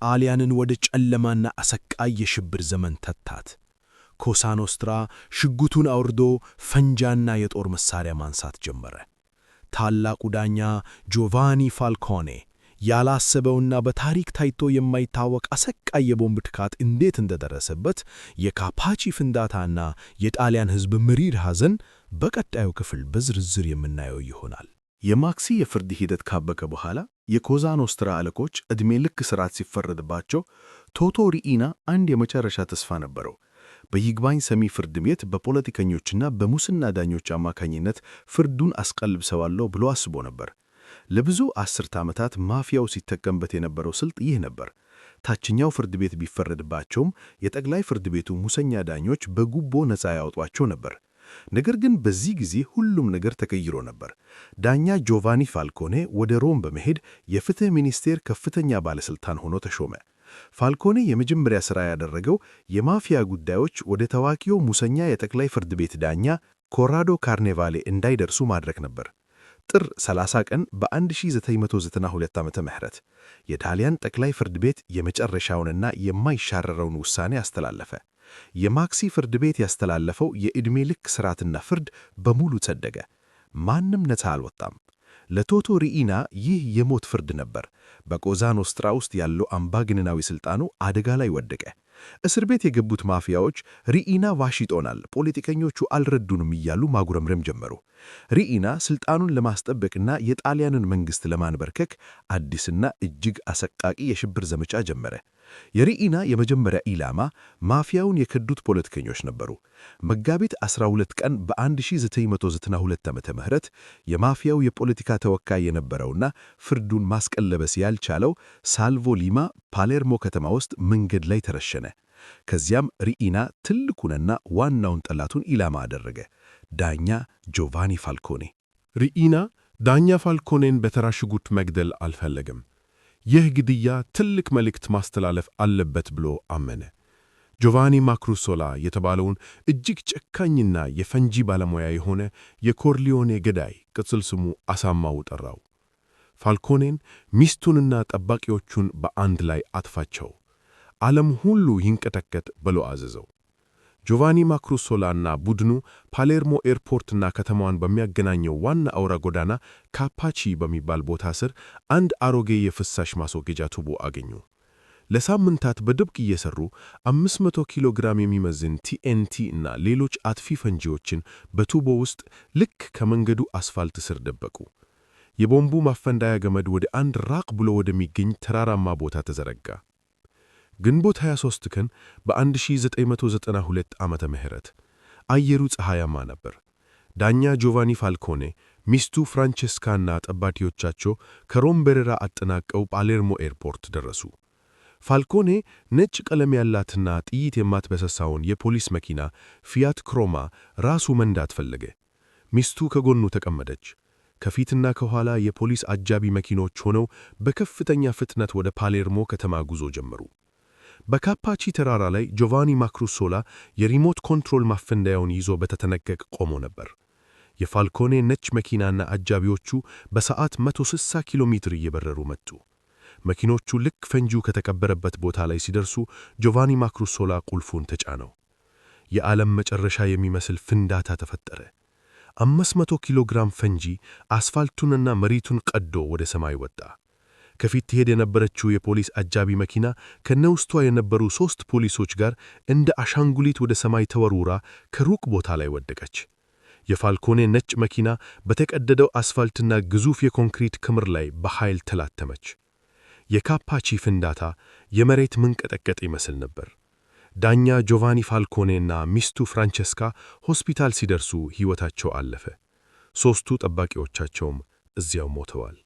S4: ጣሊያንን ወደ ጨለማና አሰቃይ የሽብር ዘመን ተታት። ኮሳ ኖስትራ ሽጉጡን አውርዶ ፈንጃና የጦር መሳሪያ ማንሳት ጀመረ። ታላቁ ዳኛ ጆቫኒ ፋልኮኔ ያላሰበውና በታሪክ ታይቶ የማይታወቅ አሰቃይ የቦምብ ጥቃት እንዴት እንደደረሰበት የካፓቺ ፍንዳታና የጣሊያን ሕዝብ መሪር ሐዘን በቀጣዩ ክፍል በዝርዝር የምናየው ይሆናል።
S2: የማክሲ የፍርድ ሂደት ካበቀ በኋላ የኮዛ ኖስትራ አለቆች ዕድሜ ልክ ሥርዓት ሲፈረድባቸው ቶቶ ሪኢና አንድ የመጨረሻ ተስፋ ነበረው። በይግባኝ ሰሚ ፍርድ ቤት በፖለቲከኞችና በሙስና ዳኞች አማካኝነት ፍርዱን አስቀልብሰዋለሁ ብሎ አስቦ ነበር። ለብዙ አስርተ ዓመታት ማፊያው ሲጠቀምበት የነበረው ስልት ይህ ነበር። ታችኛው ፍርድ ቤት ቢፈረድባቸውም የጠቅላይ ፍርድ ቤቱ ሙሰኛ ዳኞች በጉቦ ነፃ ያወጧቸው ነበር። ነገር ግን በዚህ ጊዜ ሁሉም ነገር ተቀይሮ ነበር። ዳኛ ጆቫኒ ፋልኮኔ ወደ ሮም በመሄድ የፍትሕ ሚኒስቴር ከፍተኛ ባለሥልጣን ሆኖ ተሾመ። ፋልኮኔ የመጀመሪያ ሥራ ያደረገው የማፊያ ጉዳዮች ወደ ታዋቂው ሙሰኛ የጠቅላይ ፍርድ ቤት ዳኛ ኮራዶ ካርኔቫሌ እንዳይደርሱ ማድረግ ነበር። ጥር 30 ቀን በ1992 ዓመተ ምህረት የጣሊያን ጠቅላይ ፍርድ ቤት የመጨረሻውንና የማይሻረረውን ውሳኔ አስተላለፈ። የማክሲ ፍርድ ቤት ያስተላለፈው የዕድሜ ልክ ሥርዓትና ፍርድ በሙሉ ጸደቀ። ማንም ነፃ አልወጣም። ለቶቶ ሪኢና ይህ የሞት ፍርድ ነበር። በኮዛ ኖስትራ ውስጥ ያለው አምባገነናዊ ሥልጣኑ አደጋ ላይ ወደቀ። እስር ቤት የገቡት ማፊያዎች ሪኢና ዋሽቶናል፣ ፖለቲከኞቹ አልረዱንም እያሉ ማጉረምረም ጀመሩ። ሪኢና ሥልጣኑን ለማስጠበቅና የጣሊያንን መንግሥት ለማንበርከክ አዲስና እጅግ አሰቃቂ የሽብር ዘመቻ ጀመረ። የሪኢና የመጀመሪያ ኢላማ ማፊያውን የከዱት ፖለቲከኞች ነበሩ። መጋቢት 12 ቀን በ1992 ዓመተ ምህረት የማፊያው የፖለቲካ ተወካይ የነበረውና ፍርዱን ማስቀለበስ ያልቻለው ሳልቮ ሊማ ፓሌርሞ ከተማ ውስጥ መንገድ ላይ ተረሸነ። ከዚያም ሪኢና ትልቁንና ዋናውን ጠላቱን ኢላማ አደረገ፣ ዳኛ ጆቫኒ ፋልኮኔ።
S3: ሪኢና ዳኛ ፋልኮኔን በተራ ሽጉጥ መግደል አልፈለገም። ይህ ግድያ ትልቅ መልእክት ማስተላለፍ አለበት ብሎ አመነ። ጆቫኒ ማክሩሶላ የተባለውን እጅግ ጨካኝና የፈንጂ ባለሙያ የሆነ የኮርሊዮኔ ገዳይ ቅጽል ስሙ አሳማው ጠራው። ፋልኮኔን ሚስቱንና ጠባቂዎቹን በአንድ ላይ አጥፋቸው፣ ዓለም ሁሉ ይንቀጠቀጥ ብሎ አዘዘው። ጆቫኒ ማክሩሶላና ቡድኑ ፓሌርሞ ኤርፖርትና ከተማዋን በሚያገናኘው ዋና አውራ ጎዳና ካፓቺ በሚባል ቦታ ስር አንድ አሮጌ የፍሳሽ ማስወገጃ ቱቦ አገኙ። ለሳምንታት በድብቅ እየሰሩ 500 ኪሎ ግራም የሚመዝን ቲኤንቲ እና ሌሎች አጥፊ ፈንጂዎችን በቱቦ ውስጥ ልክ ከመንገዱ አስፋልት ስር ደበቁ። የቦምቡ ማፈንዳያ ገመድ ወደ አንድ ራቅ ብሎ ወደሚገኝ ተራራማ ቦታ ተዘረጋ። ግንቦት 23 ቀን በ1992 ዓመተ ምህረት አየሩ ፀሐያማ ነበር። ዳኛ ጆቫኒ ፋልኮኔ፣ ሚስቱ ፍራንቼስካና ጠባቂዎቻቸው ከሮም በረራ አጠናቀው ፓሌርሞ ኤርፖርት ደረሱ። ፋልኮኔ ነጭ ቀለም ያላትና ጥይት የማትበሰሳውን የፖሊስ መኪና ፊያት ክሮማ ራሱ መንዳት ፈለገ። ሚስቱ ከጎኑ ተቀመጠች። ከፊትና ከኋላ የፖሊስ አጃቢ መኪኖች ሆነው በከፍተኛ ፍጥነት ወደ ፓሌርሞ ከተማ ጉዞ ጀመሩ። በካፓቺ ተራራ ላይ ጆቫኒ ማክሩሶላ የሪሞት ኮንትሮል ማፈንዳያውን ይዞ በተጠነቀቅ ቆሞ ነበር። የፋልኮኔ ነጭ መኪናና አጃቢዎቹ በሰዓት 160 ኪሎ ሜትር እየበረሩ መጡ። መኪኖቹ ልክ ፈንጂው ከተቀበረበት ቦታ ላይ ሲደርሱ ጆቫኒ ማክሩሶላ ቁልፉን ተጫነው። የዓለም መጨረሻ የሚመስል ፍንዳታ ተፈጠረ። 500 ኪሎ ግራም ፈንጂ አስፋልቱንና መሬቱን ቀዶ ወደ ሰማይ ወጣ። ከፊት ትሄድ የነበረችው የፖሊስ አጃቢ መኪና ከነውስቷ የነበሩ 3 ፖሊሶች ጋር እንደ አሻንጉሊት ወደ ሰማይ ተወርውራ ከሩቅ ቦታ ላይ ወደቀች። የፋልኮኔ ነጭ መኪና በተቀደደው አስፋልትና ግዙፍ የኮንክሪት ክምር ላይ በኃይል ተላተመች። የካፓቺ ፍንዳታ የመሬት መንቀጥቀጥ ይመስል ነበር። ዳኛ ጆቫኒ ፋልኮኔና ሚስቱ ፍራንቼስካ ሆስፒታል ሲደርሱ ሕይወታቸው አለፈ። 3ቱ ጠባቂዎቻቸውም እዚያው ሞተዋል።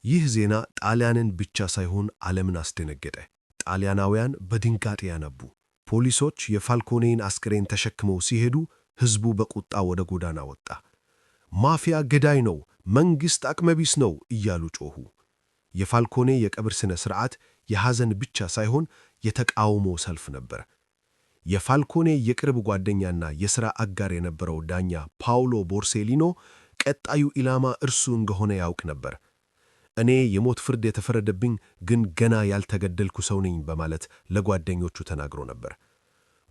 S2: ይህ ዜና ጣሊያንን ብቻ ሳይሆን ዓለምን አስደነገጠ። ጣሊያናውያን በድንጋጤ ያነቡ። ፖሊሶች የፋልኮኔን አስክሬን ተሸክመው ሲሄዱ ሕዝቡ በቁጣ ወደ ጎዳና ወጣ። ማፊያ ገዳይ ነው፣ መንግሥት አቅመቢስ ነው እያሉ ጮኹ። የፋልኮኔ የቀብር ሥነ ሥርዓት የሐዘን ብቻ ሳይሆን የተቃውሞ ሰልፍ ነበር። የፋልኮኔ የቅርብ ጓደኛና የሥራ አጋር የነበረው ዳኛ ፓውሎ ቦርሴሊኖ ቀጣዩ ኢላማ እርሱ እንደሆነ ያውቅ ነበር። እኔ የሞት ፍርድ የተፈረደብኝ ግን ገና ያልተገደልኩ ሰው ነኝ በማለት ለጓደኞቹ ተናግሮ ነበር።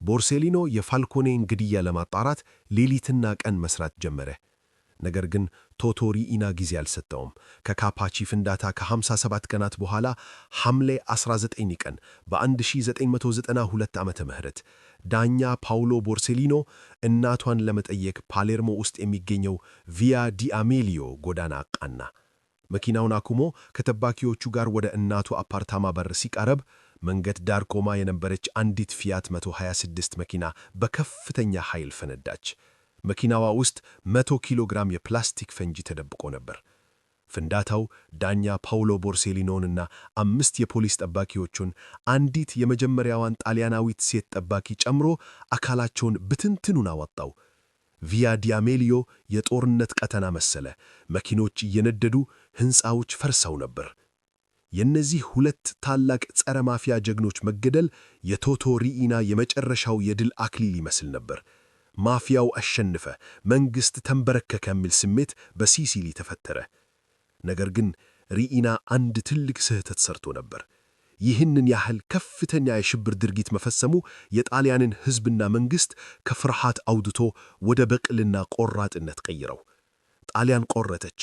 S2: ቦርሴሊኖ የፋልኮኔን ግድያ ለማጣራት ሌሊትና ቀን መስራት ጀመረ። ነገር ግን ቶቶ ሪኢና ጊዜ አልሰጠውም። ከካፓቺ ፍንዳታ ከ57 ቀናት በኋላ ሐምሌ 19 ቀን በ1992 ዓመተ ምህረት ዳኛ ፓውሎ ቦርሴሊኖ እናቷን ለመጠየቅ ፓሌርሞ ውስጥ የሚገኘው ቪያ ዲአሜሊዮ ጎዳና አቃና። መኪናውን አቁሞ ከተባኪዎቹ ጋር ወደ እናቱ አፓርታማ በር ሲቃረብ መንገድ ዳር ቆማ የነበረች አንዲት ፊያት 126 መኪና በከፍተኛ ኃይል ፈነዳች። መኪናዋ ውስጥ 100 ኪሎ ግራም የፕላስቲክ ፈንጂ ተደብቆ ነበር። ፍንዳታው ዳኛ ፓውሎ ቦርሴሊኖንና 5 የፖሊስ ጠባቂዎቹን አንዲት የመጀመሪያዋን ጣሊያናዊት ሴት ጠባቂ ጨምሮ አካላቸውን ብትንትኑን አወጣው። ቪያ ዲአሜሊዮ የጦርነት ቀጠና መሰለ። መኪኖች እየነደዱ፣ ሕንፃዎች ፈርሰው ነበር። የእነዚህ ሁለት ታላቅ ጸረ ማፊያ ጀግኖች መገደል የቶቶ ሪኢና የመጨረሻው የድል አክሊል ይመስል ነበር። ማፊያው አሸነፈ፣ መንግሥት ተንበረከከ የሚል ስሜት በሲሲሊ ተፈጠረ። ነገር ግን ሪኢና አንድ ትልቅ ስህተት ሰርቶ ነበር። ይህንን ያህል ከፍተኛ የሽብር ድርጊት መፈጸሙ የጣሊያንን ሕዝብና መንግሥት ከፍርሃት አውድቶ ወደ በቀልና ቆራጥነት ቀይረው። ጣሊያን ቆረጠች።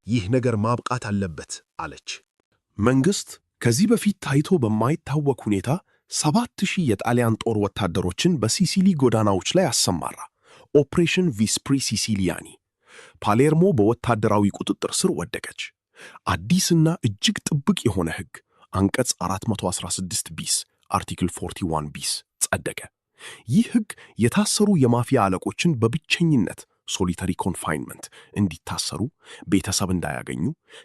S2: ይህ ነገር ማብቃት አለበት አለች።
S5: መንግሥት ከዚህ በፊት ታይቶ በማይታወቅ ሁኔታ 7,000 የጣሊያን ጦር ወታደሮችን በሲሲሊ ጎዳናዎች ላይ አሰማራ። ኦፕሬሽን ቪስፕሪ ሲሲሊያኒ። ፓሌርሞ በወታደራዊ ቁጥጥር ስር ወደቀች። አዲስና እጅግ ጥብቅ የሆነ ሕግ አንቀጽ 416 ቢስ አርቲክል 41 ቢስ ጸደቀ። ይህ ሕግ የታሰሩ የማፊያ አለቆችን በብቸኝነት ሶሊተሪ ኮንፋይንመንት እንዲታሰሩ፣ ቤተሰብ እንዳያገኙ፣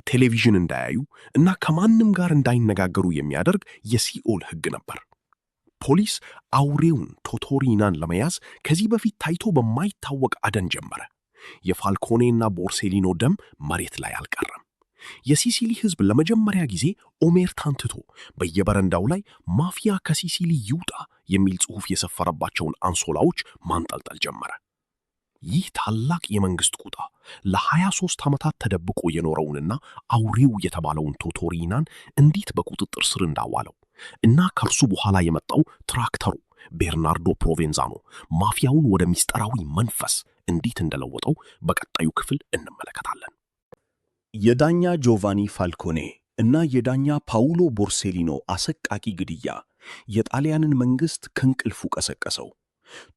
S5: ቴሌቪዥን እንዳያዩ እና ከማንም ጋር እንዳይነጋገሩ የሚያደርግ የሲኦል ሕግ ነበር። ፖሊስ አውሬውን ቶቶ ሪኢናን ለመያዝ ከዚህ በፊት ታይቶ በማይታወቅ አደን ጀመረ። የፋልኮኔና ቦርሴሊኖ ደም መሬት ላይ አልቀረም። የሲሲሊ ሕዝብ ለመጀመሪያ ጊዜ ኦሜርታን ትቶ በየበረንዳው ላይ ማፊያ ከሲሲሊ ይውጣ የሚል ጽሑፍ የሰፈረባቸውን አንሶላዎች ማንጠልጠል ጀመረ። ይህ ታላቅ የመንግሥት ቁጣ ለ23 ዓመታት ተደብቆ የኖረውንና አውሬው የተባለውን ቶቶ ሪኢናን እንዴት በቁጥጥር ስር እንዳዋለው እና ከእርሱ በኋላ የመጣው ትራክተሩ ቤርናርዶ ፕሮቬንዛኖ ማፊያውን ወደ ምስጢራዊ መንፈስ እንዴት እንደለወጠው በቀጣዩ ክፍል እንመለከታለን።
S6: የዳኛ ጆቫኒ ፋልኮኔ እና የዳኛ ፓውሎ ቦርሴሊኖ አሰቃቂ ግድያ የጣሊያንን መንግሥት ከእንቅልፉ ቀሰቀሰው።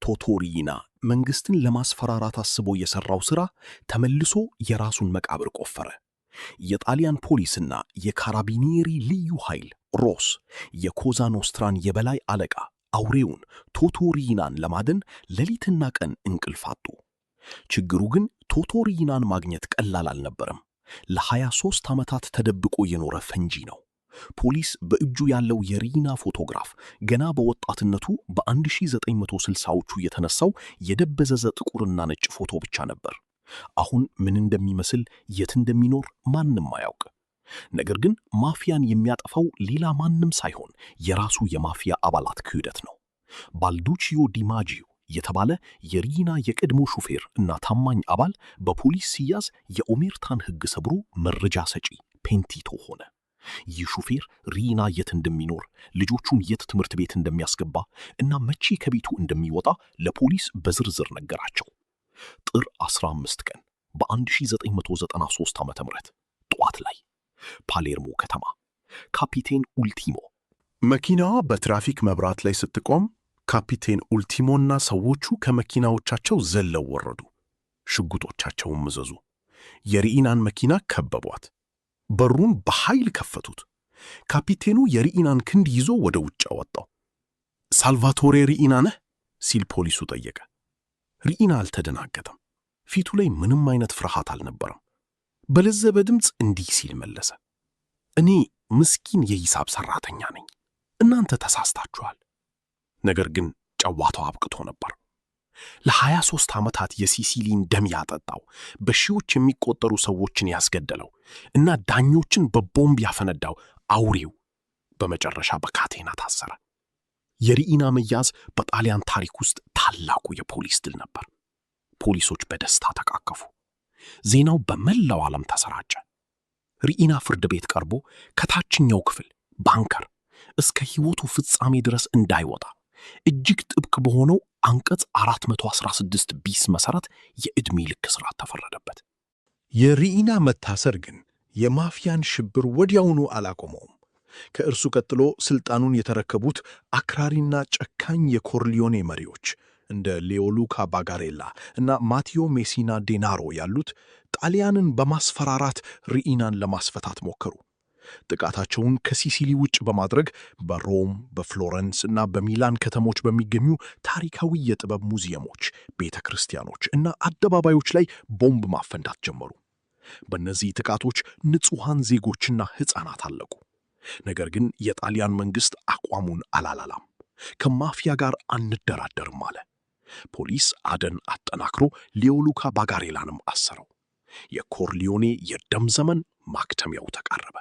S6: ቶቶ ሪኢና መንግሥትን ለማስፈራራት አስቦ የሠራው ሥራ ተመልሶ የራሱን መቃብር ቆፈረ። የጣሊያን ፖሊስና የካራቢኒየሪ ልዩ ኃይል ሮስ የኮዛ ኖስትራን የበላይ አለቃ አውሬውን ቶቶ ሪኢናን ለማደን ሌሊትና ቀን እንቅልፍ አጡ። ችግሩ ግን ቶቶ ሪኢናን ማግኘት ቀላል አልነበረም። ለ23 ዓመታት ተደብቆ የኖረ ፈንጂ ነው። ፖሊስ በእጁ ያለው የሪኢና ፎቶግራፍ ገና በወጣትነቱ በ1960ዎቹ የተነሳው የደበዘዘ ጥቁርና ነጭ ፎቶ ብቻ ነበር። አሁን ምን እንደሚመስል፣ የት እንደሚኖር ማንም አያውቅ። ነገር ግን ማፊያን የሚያጠፋው ሌላ ማንም ሳይሆን የራሱ የማፊያ አባላት ክህደት ነው። ባልዱቺዮ ዲማጂዮ የተባለ የሪኢና የቀድሞ ሹፌር እና ታማኝ አባል በፖሊስ ሲያዝ የኦሜርታን ሕግ ሰብሮ መረጃ ሰጪ ፔንቲቶ ሆነ። ይህ ሹፌር ሪኢና የት እንደሚኖር፣ ልጆቹን የት ትምህርት ቤት እንደሚያስገባ እና መቼ ከቤቱ እንደሚወጣ ለፖሊስ በዝርዝር ነገራቸው። ጥር 15 ቀን በ1993 ዓ.ም ጠዋት ላይ ፓሌርሞ ከተማ ካፒቴን ኡልቲሞ
S5: መኪናዋ በትራፊክ መብራት ላይ ስትቆም ካፒቴን ኡልቲሞና ሰዎቹ ከመኪናዎቻቸው ዘለው ወረዱ። ሽጉጦቻቸውን መዘዙ። የሪኢናን መኪና ከበቧት። በሩን በኃይል ከፈቱት። ካፒቴኑ የሪኢናን ክንድ ይዞ ወደ ውጭ አወጣው። ሳልቫቶሬ ሪኢና ነህ ሲል ፖሊሱ ጠየቀ። ሪኢና አልተደናገጠም። ፊቱ ላይ ምንም አይነት ፍርሃት አልነበረም። በለዘበ ድምፅ እንዲህ ሲል መለሰ። እኔ ምስኪን የሂሳብ ሠራተኛ ነኝ። እናንተ ተሳስታችኋል። ነገር ግን ጨዋታው አብቅቶ ነበር። ለ23 ዓመታት የሲሲሊን ደም ያጠጣው፣ በሺዎች የሚቆጠሩ ሰዎችን ያስገደለው እና ዳኞችን በቦምብ ያፈነዳው አውሬው በመጨረሻ በካቴና ታሰረ። የሪኢና መያዝ በጣሊያን ታሪክ ውስጥ ታላቁ የፖሊስ ድል ነበር። ፖሊሶች በደስታ ተቃቀፉ። ዜናው በመላው ዓለም ተሰራጨ።
S6: ሪኢና ፍርድ ቤት ቀርቦ ከታችኛው ክፍል ባንከር እስከ ሕይወቱ ፍጻሜ ድረስ እንዳይወጣ እጅግ ጥብቅ በሆነው አንቀጽ 416 ቢስ መሠረት የዕድሜ ልክ እስራት ተፈረደበት።
S5: የሪኢና መታሰር ግን የማፊያን ሽብር ወዲያውኑ አላቆመውም። ከእርሱ ቀጥሎ ሥልጣኑን የተረከቡት አክራሪና ጨካኝ የኮርሊዮኔ መሪዎች እንደ ሌኦሉካ ባጋሬላ እና ማቴዎ ሜሲና ዴናሮ ያሉት ጣሊያንን በማስፈራራት ሪኢናን ለማስፈታት ሞከሩ። ጥቃታቸውን ከሲሲሊ ውጭ በማድረግ በሮም፣ በፍሎረንስ እና በሚላን ከተሞች በሚገኙ ታሪካዊ የጥበብ ሙዚየሞች፣ ቤተ ክርስቲያኖች እና አደባባዮች ላይ ቦምብ ማፈንዳት ጀመሩ። በእነዚህ ጥቃቶች ንጹሐን ዜጎችና ሕፃናት አለቁ። ነገር ግን የጣሊያን መንግሥት አቋሙን አላላላም። ከማፊያ ጋር አንደራደርም አለ። ፖሊስ አደን አጠናክሮ ሌኦሉካ ባጋሬላንም አሰረው። የኮርሊዮኔ የደም ዘመን ማክተሚያው ተቃረበ።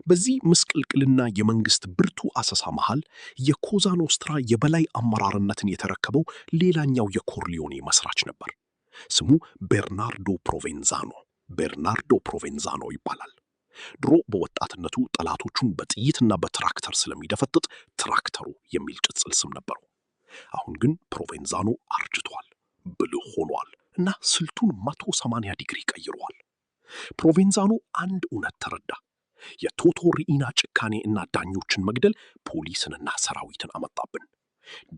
S5: በዚህ ምስቅልቅልና የመንግሥት ብርቱ አሰሳ መሃል የኮዛ ኖስትራ የበላይ አመራርነትን የተረከበው ሌላኛው የኮርሊዮኔ መስራች ነበር። ስሙ ቤርናርዶ ፕሮቬንዛኖ ይባላል። ድሮ በወጣትነቱ ጠላቶቹን በጥይትና በትራክተር ስለሚደፈጥጥ ትራክተሩ የሚል ቅጽል ስም ነበረው። አሁን ግን ፕሮቬንዛኖ አርጅቷል፣ ብልህ ሆኗል እና ስልቱን 180 ዲግሪ ቀይሯል። ፕሮቬንዛኖ አንድ እውነት ተረዳ። የቶቶ ሪኢና ጭካኔ እና ዳኞችን መግደል ፖሊስንና ሰራዊትን አመጣብን።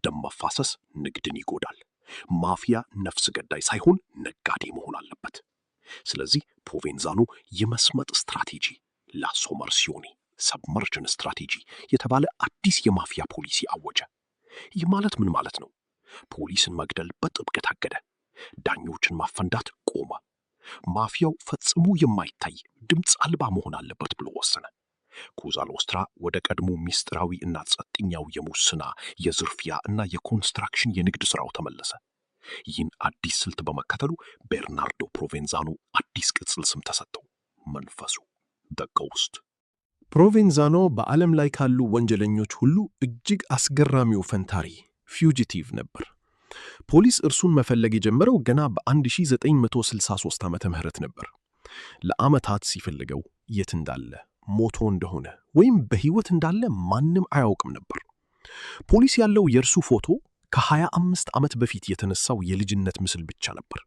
S5: ደም መፋሰስ ንግድን ይጎዳል። ማፊያ ነፍስ ገዳይ ሳይሆን ነጋዴ መሆን አለበት። ስለዚህ ፕሮቬንዛኖ የመስመጥ ስትራቴጂ ላሶመርሲዮኒ ሰብመርጅን ስትራቴጂ የተባለ አዲስ የማፊያ ፖሊሲ አወጀ። ይህ ማለት ምን ማለት ነው? ፖሊስን መግደል በጥብቅ ታገደ። ዳኞችን ማፈንዳት ቆመ። ማፊያው ፈጽሞ የማይታይ ድምፅ አልባ መሆን አለበት ብሎ ወሰነ። ኮዛ ኖስትራ ወደ ቀድሞ ሚስጥራዊ እና ጸጥኛው የሙስና፣ የዝርፊያ እና የኮንስትራክሽን የንግድ ሥራው ተመለሰ። ይህን አዲስ ስልት በመከተሉ ቤርናርዶ ፕሮቬንዛኖ አዲስ ቅጽል ስም ተሰጠው፣ መንፈሱ ዘ ጎስት።
S2: ፕሮቬንዛኖ በዓለም ላይ ካሉ ወንጀለኞች ሁሉ እጅግ አስገራሚው ፈንታሪ ፊውጂቲቭ ነበር። ፖሊስ እርሱን መፈለግ የጀመረው ገና በ1963 ዓመተ ምህረት ነበር። ለዓመታት ሲፈልገው የት እንዳለ፣ ሞቶ እንደሆነ ወይም በሕይወት እንዳለ ማንም አያውቅም ነበር። ፖሊስ ያለው የእርሱ ፎቶ ከ25 ዓመት በፊት የተነሳው የልጅነት ምስል ብቻ ነበር።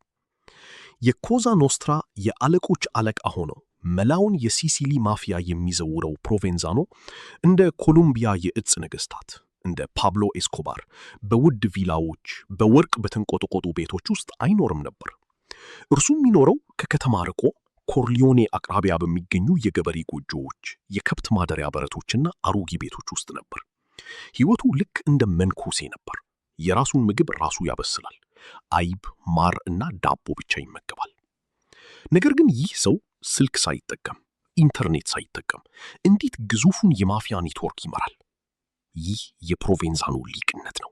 S2: የኮዛ ኖስትራ የአለቆች አለቃ ሆኖ መላውን የሲሲሊ ማፊያ የሚዘውረው ፕሮቬንዛኖ እንደ ኮሎምቢያ የዕፅ ነገሥታት እንደ ፓብሎ ኤስኮባር በውድ ቪላዎች፣ በወርቅ በተንቆጠቆጡ ቤቶች ውስጥ አይኖርም ነበር። እርሱ የሚኖረው ከከተማ ርቆ ኮርሊዮኔ አቅራቢያ በሚገኙ የገበሬ ጎጆዎች፣ የከብት ማደሪያ በረቶችና አሮጌ ቤቶች ውስጥ ነበር። ሕይወቱ ልክ እንደ መንኩሴ ነበር። የራሱን ምግብ ራሱ ያበስላል። አይብ፣ ማር እና ዳቦ ብቻ ይመገባል። ነገር ግን ይህ ሰው ስልክ ሳይጠቀም፣ ኢንተርኔት ሳይጠቀም እንዴት ግዙፉን የማፊያ ኔትወርክ ይመራል? ይህ የፕሮቬንዛኖ ሊቅነት ነው።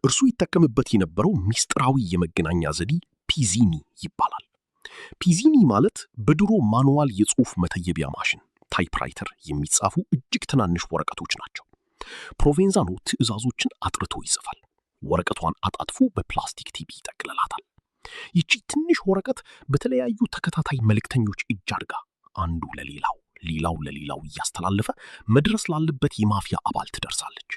S2: እርሱ ይጠቀምበት የነበረው ሚስጥራዊ የመገናኛ ዘዴ ፒዚኒ ይባላል። ፒዚኒ ማለት በድሮ ማኑዋል የጽሑፍ መተየቢያ ማሽን ታይፕራይተር የሚጻፉ እጅግ ትናንሽ ወረቀቶች ናቸው። ፕሮቬንዛኖ ትዕዛዞችን አጥርቶ ይጽፋል። ወረቀቷን አጣጥፎ በፕላስቲክ ቲቢ ይጠቅልላታል። ይቺ ትንሽ ወረቀት በተለያዩ ተከታታይ መልእክተኞች እጅ አድጋ አንዱ ለሌላው ሌላው ለሌላው እያስተላለፈ መድረስ ላለበት የማፊያ አባል ትደርሳለች።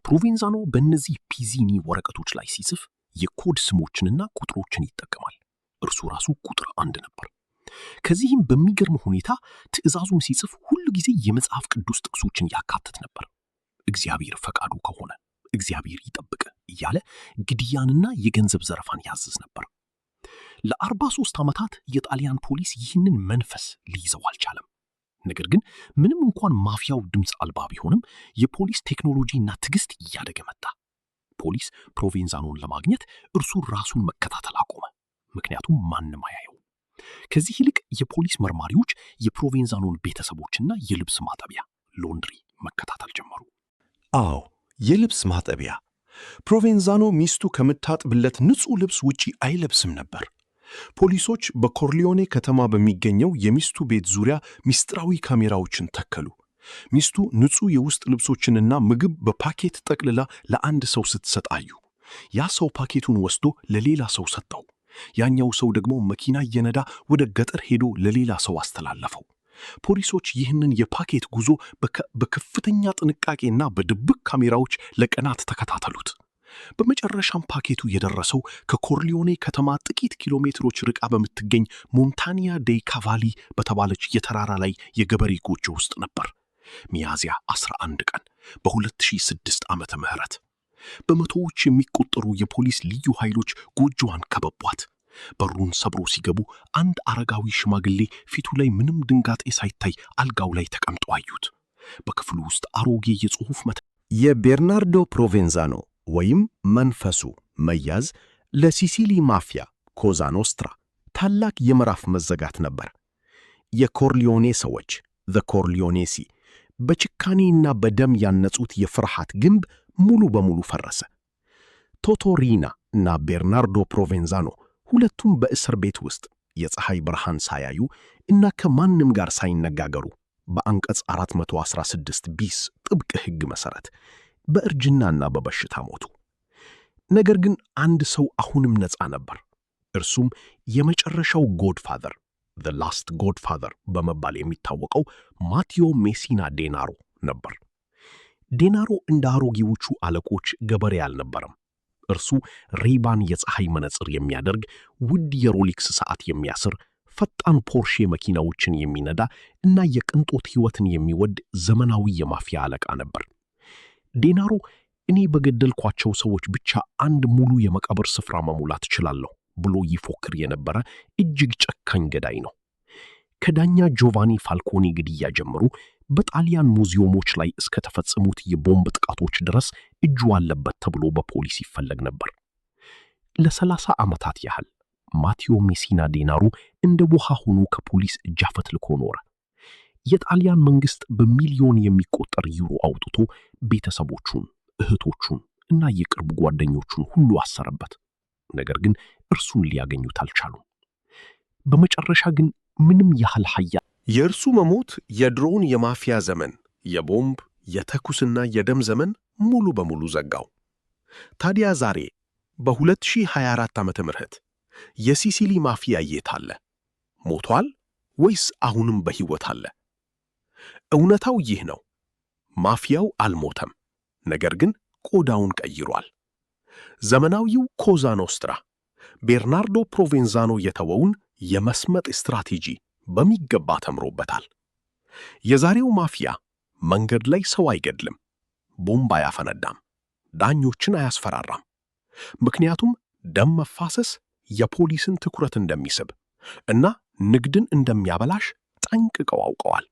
S2: ፕሮቬንዛኖ በእነዚህ ፒዚኒ ወረቀቶች ላይ ሲጽፍ የኮድ ስሞችንና ቁጥሮችን ይጠቀማል። እርሱ ራሱ ቁጥር 1 ነበር። ከዚህም በሚገርም ሁኔታ ትዕዛዙን ሲጽፍ ሁሉ ጊዜ የመጽሐፍ ቅዱስ ጥቅሶችን ያካትት ነበር። እግዚአብሔር ፈቃዱ ከሆነ እግዚአብሔር ይጠብቅ እያለ ግድያንና የገንዘብ ዘረፋን ያዝዝ ነበር። ለ43 ዓመታት የጣሊያን ፖሊስ ይህንን መንፈስ ሊይዘው አልቻለም። ነገር ግን ምንም እንኳን ማፊያው ድምፅ አልባ ቢሆንም የፖሊስ ቴክኖሎጂና ትዕግስት እያደገ መጣ። ፖሊስ ፕሮቬንዛኖን ለማግኘት እርሱ ራሱን መከታተል አቆመ፣ ምክንያቱም ማንም አያየው። ከዚህ ይልቅ የፖሊስ መርማሪዎች የፕሮቬንዛኖን ቤተሰቦችና የልብስ ማጠቢያ ሎንድሪ መከታተል ጀመሩ።
S5: አዎ፣ የልብስ ማጠቢያ። ፕሮቬንዛኖ ሚስቱ ከምታጥብለት ንጹሕ ልብስ ውጪ አይለብስም ነበር። ፖሊሶች በኮርሊዮኔ ከተማ በሚገኘው የሚስቱ ቤት ዙሪያ ምስጢራዊ ካሜራዎችን ተከሉ። ሚስቱ ንጹሕ የውስጥ ልብሶችንና ምግብ በፓኬት ጠቅልላ ለአንድ ሰው ስትሰጥ አዩ። ያ ሰው ፓኬቱን ወስዶ ለሌላ ሰው ሰጠው። ያኛው ሰው ደግሞ መኪና እየነዳ ወደ ገጠር ሄዶ ለሌላ ሰው አስተላለፈው።
S6: ፖሊሶች ይህንን የፓኬት ጉዞ በከፍተኛ ጥንቃቄና በድብቅ ካሜራዎች ለቀናት ተከታተሉት። በመጨረሻም ፓኬቱ የደረሰው ከኮርሊዮኔ ከተማ ጥቂት ኪሎ ሜትሮች ርቃ በምትገኝ ሞንታኒያ ዴይ ካቫሊ በተባለች የተራራ ላይ የገበሬ ጎጆ ውስጥ ነበር። ሚያዝያ 11 ቀን በ2006 ዓመተ ምህረት በመቶዎች የሚቆጠሩ የፖሊስ ልዩ ኃይሎች ጎጆዋን ከበቧት። በሩን ሰብሮ ሲገቡ አንድ አረጋዊ ሽማግሌ ፊቱ ላይ ምንም ድንጋጤ ሳይታይ አልጋው ላይ ተቀምጦ አዩት። በክፍሉ ውስጥ አሮጌ የጽሑፍ
S2: የቤርናርዶ ፕሮቬንዛኖ ወይም መንፈሱ መያዝ ለሲሲሊ ማፊያ ኮዛ ኖስትራ ታላቅ የምዕራፍ መዘጋት ነበር። የኮርሊዮኔ ሰዎች ዘ ኮርሊዮኔሲ በጭካኔና በደም ያነጹት የፍርሃት ግንብ ሙሉ በሙሉ ፈረሰ። ቶቶሪና እና ቤርናርዶ ፕሮቬንዛኖ ሁለቱም በእስር ቤት ውስጥ የፀሐይ ብርሃን ሳያዩ እና ከማንም ጋር ሳይነጋገሩ በአንቀጽ 416 ቢስ ጥብቅ ሕግ መሠረት በእርጅናና በበሽታ ሞቱ። ነገር ግን አንድ ሰው አሁንም ነፃ ነበር። እርሱም የመጨረሻው ጎድፋዘር the last godfather በመባል የሚታወቀው ማቴዎ ሜሲና ዴናሮ ነበር። ዴናሮ እንደ አሮጌዎቹ አለቆች ገበሬ አልነበረም። እርሱ ሬባን የፀሐይ መነጽር የሚያደርግ፣ ውድ የሮሊክስ ሰዓት የሚያስር፣ ፈጣን ፖርሼ መኪናዎችን የሚነዳ እና የቅንጦት ሕይወትን የሚወድ ዘመናዊ የማፊያ አለቃ ነበር። ዴናሮ እኔ በገደልኳቸው ሰዎች ብቻ አንድ ሙሉ የመቃብር ስፍራ መሙላት እችላለሁ ብሎ ይፎክር የነበረ እጅግ ጨካኝ ገዳይ ነው። ከዳኛ ጆቫኒ ፋልኮኔ ግድያ ጀምሮ በጣሊያን ሙዚየሞች ላይ እስከ ተፈጸሙት የቦምብ ጥቃቶች ድረስ እጁ አለበት ተብሎ በፖሊስ ይፈለግ ነበር። ለ30 ዓመታት ያህል ማቴዎ ሜሲና ዴናሮ እንደ ውሃ ሆኖ ከፖሊስ እጅ አፈትልኮ ኖረ። የጣሊያን መንግስት በሚሊዮን የሚቆጠር ዩሮ አውጥቶ ቤተሰቦቹን፣ እህቶቹን እና የቅርብ ጓደኞቹን ሁሉ አሰረበት። ነገር ግን እርሱን ሊያገኙት አልቻሉም። በመጨረሻ ግን ምንም ያህል የእርሱ መሞት የድሮውን የማፊያ ዘመን፣ የቦምብ የተኩስና የደም ዘመን ሙሉ በሙሉ ዘጋው። ታዲያ ዛሬ በ2024 ዓመተ ምህረት የሲሲሊ ማፊያ የት አለ? ሞቷል ወይስ አሁንም በሕይወት አለ? እውነታው ይህ ነው። ማፊያው አልሞተም፣ ነገር ግን ቆዳውን ቀይሯል። ዘመናዊው ኮዛ ኖስትራ ቤርናርዶ ፕሮቬንዛኖ የተወውን የመስመጥ ስትራቴጂ በሚገባ ተምሮበታል። የዛሬው ማፊያ መንገድ ላይ ሰው አይገድልም፣ ቦምብ አያፈነዳም፣ ዳኞችን አያስፈራራም። ምክንያቱም ደም መፋሰስ የፖሊስን ትኩረት እንደሚስብ እና ንግድን እንደሚያበላሽ ጠንቅቀው አውቀዋል።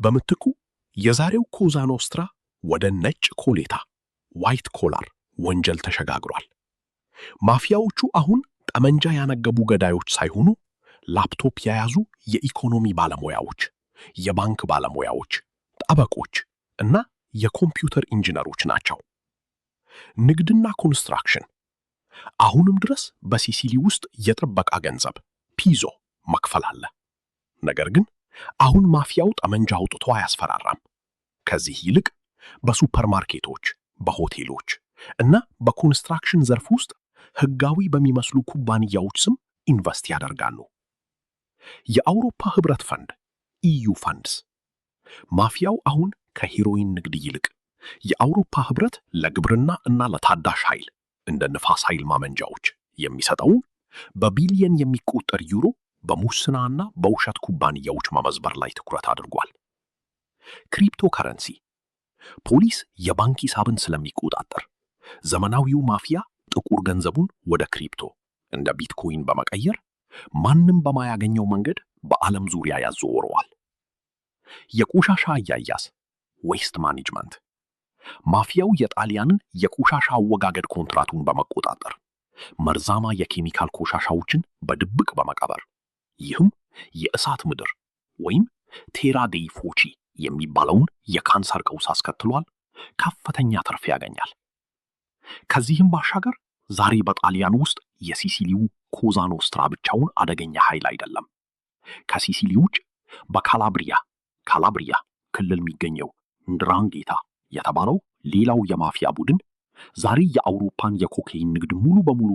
S2: በምትኩ የዛሬው ኮዛ ኖስትራ ወደ ነጭ ኮሌታ ዋይት ኮላር ወንጀል ተሸጋግሯል። ማፊያዎቹ አሁን ጠመንጃ ያነገቡ ገዳዮች ሳይሆኑ ላፕቶፕ የያዙ የኢኮኖሚ ባለሙያዎች፣ የባንክ ባለሙያዎች፣ ጠበቆች እና የኮምፒውተር ኢንጂነሮች ናቸው። ንግድና ኮንስትራክሽን አሁንም ድረስ በሲሲሊ ውስጥ የጥበቃ ገንዘብ ፒዞ መክፈል አለ። ነገር ግን አሁን ማፊያው ጠመንጃ አውጥቶ አያስፈራራም። ከዚህ ይልቅ በሱፐርማርኬቶች፣ በሆቴሎች እና በኮንስትራክሽን ዘርፍ ውስጥ ሕጋዊ በሚመስሉ ኩባንያዎች ስም ኢንቨስት ያደርጋሉ። የአውሮፓ ህብረት ፈንድ ኢዩ ፈንድስ ማፊያው አሁን ከሄሮይን ንግድ ይልቅ የአውሮፓ ህብረት ለግብርና እና ለታዳሽ ኃይል እንደ ንፋስ ኃይል ማመንጫዎች የሚሰጠውን በቢሊየን የሚቆጠር ዩሮ በሙስናና በውሸት ኩባንያዎች መመዝበር ላይ ትኩረት አድርጓል። ክሪፕቶ ከረንሲ ፖሊስ የባንክ ሂሳብን ስለሚቆጣጠር ዘመናዊው ማፊያ ጥቁር ገንዘቡን ወደ ክሪፕቶ እንደ ቢትኮይን በመቀየር ማንም በማያገኘው መንገድ በዓለም ዙሪያ ያዘወረዋል። የቆሻሻ አያያዝ ዌስት ማኔጅመንት ማፊያው የጣሊያንን የቆሻሻ አወጋገድ ኮንትራቱን በመቆጣጠር መርዛማ የኬሚካል ቆሻሻዎችን በድብቅ በመቀበር ይህም የእሳት ምድር ወይም ቴራ ዴይ ፎቺ የሚባለውን የካንሰር ቀውስ አስከትሏል። ከፍተኛ ትርፍ ያገኛል። ከዚህም ባሻገር ዛሬ በጣሊያን ውስጥ የሲሲሊው ኮዛ ኖስትራ ብቻውን አደገኛ ኃይል አይደለም። ከሲሲሊ ውጭ በካላብሪያ ክልል የሚገኘው እንድራንጌታ የተባለው ሌላው የማፊያ ቡድን ዛሬ የአውሮፓን የኮካይን ንግድ ሙሉ በሙሉ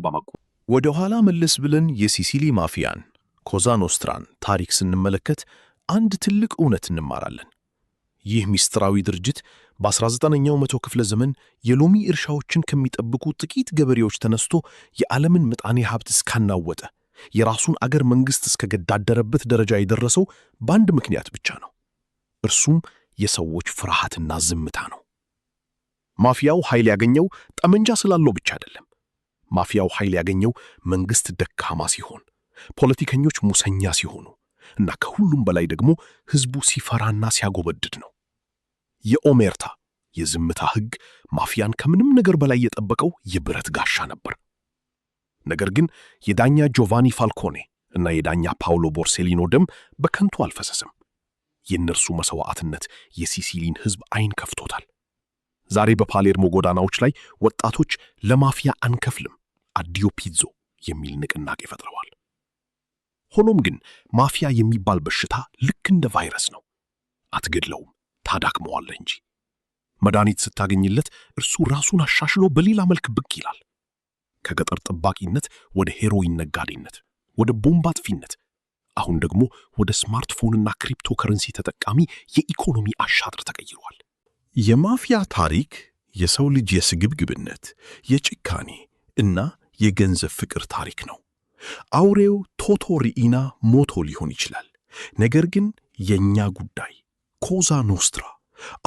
S5: ወደ ኋላ መለስ ብለን የሲሲሊ ማፊያን ኮዛ ኖስትራን ታሪክ ስንመለከት
S6: አንድ ትልቅ እውነት እንማራለን። ይህ ምስጢራዊ ድርጅት በ19ኛው መቶ ክፍለ ዘመን የሎሚ እርሻዎችን ከሚጠብቁ ጥቂት ገበሬዎች ተነስቶ የዓለምን ምጣኔ ሀብት እስካናወጠ፣ የራሱን አገር መንግሥት እስከገዳደረበት ደረጃ የደረሰው በአንድ ምክንያት ብቻ ነው። እርሱም የሰዎች ፍርሃትና ዝምታ ነው። ማፊያው ኃይል ያገኘው ጠመንጃ ስላለው ብቻ አይደለም። ማፊያው ኃይል ያገኘው መንግሥት ደካማ ሲሆን፣ ፖለቲከኞች ሙሰኛ ሲሆኑ እና ከሁሉም በላይ ደግሞ ሕዝቡ ሲፈራና ሲያጎበድድ ነው። የኦሜርታ የዝምታ ሕግ ማፊያን ከምንም ነገር በላይ የጠበቀው የብረት ጋሻ ነበር። ነገር ግን የዳኛ ጆቫኒ ፋልኮኔ እና የዳኛ ፓውሎ ቦርሴሊኖ ደም በከንቱ አልፈሰሰም። የእነርሱ መሥዋዕትነት የሲሲሊን ሕዝብ ዓይን ከፍቶታል። ዛሬ በፓሌርሞ ጎዳናዎች ላይ ወጣቶች ለማፊያ አንከፍልም፣ አዲዮ ፒዞ የሚል ንቅናቄ ፈጥረዋል። ሆኖም ግን ማፊያ የሚባል በሽታ ልክ እንደ ቫይረስ ነው። አትገድለውም፣ ታዳክመዋለህ እንጂ። መድኃኒት ስታገኝለት እርሱ ራሱን አሻሽሎ በሌላ መልክ ብቅ ይላል። ከገጠር ጠባቂነት ወደ ሄሮይን ነጋዴነት፣ ወደ ቦምብ አጥፊነት፣ አሁን ደግሞ ወደ ስማርትፎንና ክሪፕቶ ከረንሲ ተጠቃሚ የኢኮኖሚ አሻጥር ተቀይሯል።
S5: የማፊያ ታሪክ የሰው ልጅ የስግብግብነት፣ የጭካኔ እና የገንዘብ ፍቅር ታሪክ ነው። አውሬው ቶቶሪኢና ሞቶ ሊሆን ይችላል። ነገር ግን የኛ ጉዳይ ኮዛ ኖስትራ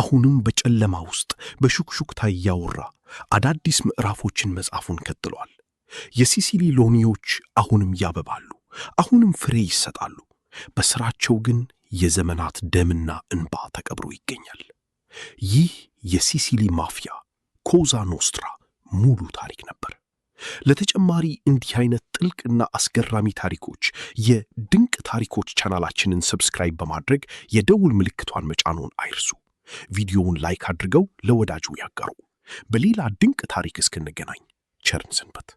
S5: አሁንም በጨለማ ውስጥ በሹክሹክታ እያወራ አዳዲስ ምዕራፎችን መጻፉን ቀጥሏል። የሲሲሊ ሎሚዎች አሁንም ያበባሉ፣ አሁንም ፍሬ ይሰጣሉ። በሥራቸው ግን የዘመናት ደምና እንባ ተቀብሮ ይገኛል። ይህ የሲሲሊ ማፊያ ኮዛ ኖስትራ ሙሉ ታሪክ ነበር። ለተጨማሪ እንዲህ አይነት ጥልቅና አስገራሚ ታሪኮች የድንቅ ታሪኮች ቻናላችንን ሰብስክራይብ በማድረግ የደውል ምልክቷን መጫኑን አይርሱ። ቪዲዮውን ላይክ አድርገው ለወዳጁ ያጋሩ። በሌላ ድንቅ ታሪክ እስክንገናኝ ቸርን ሰንበት።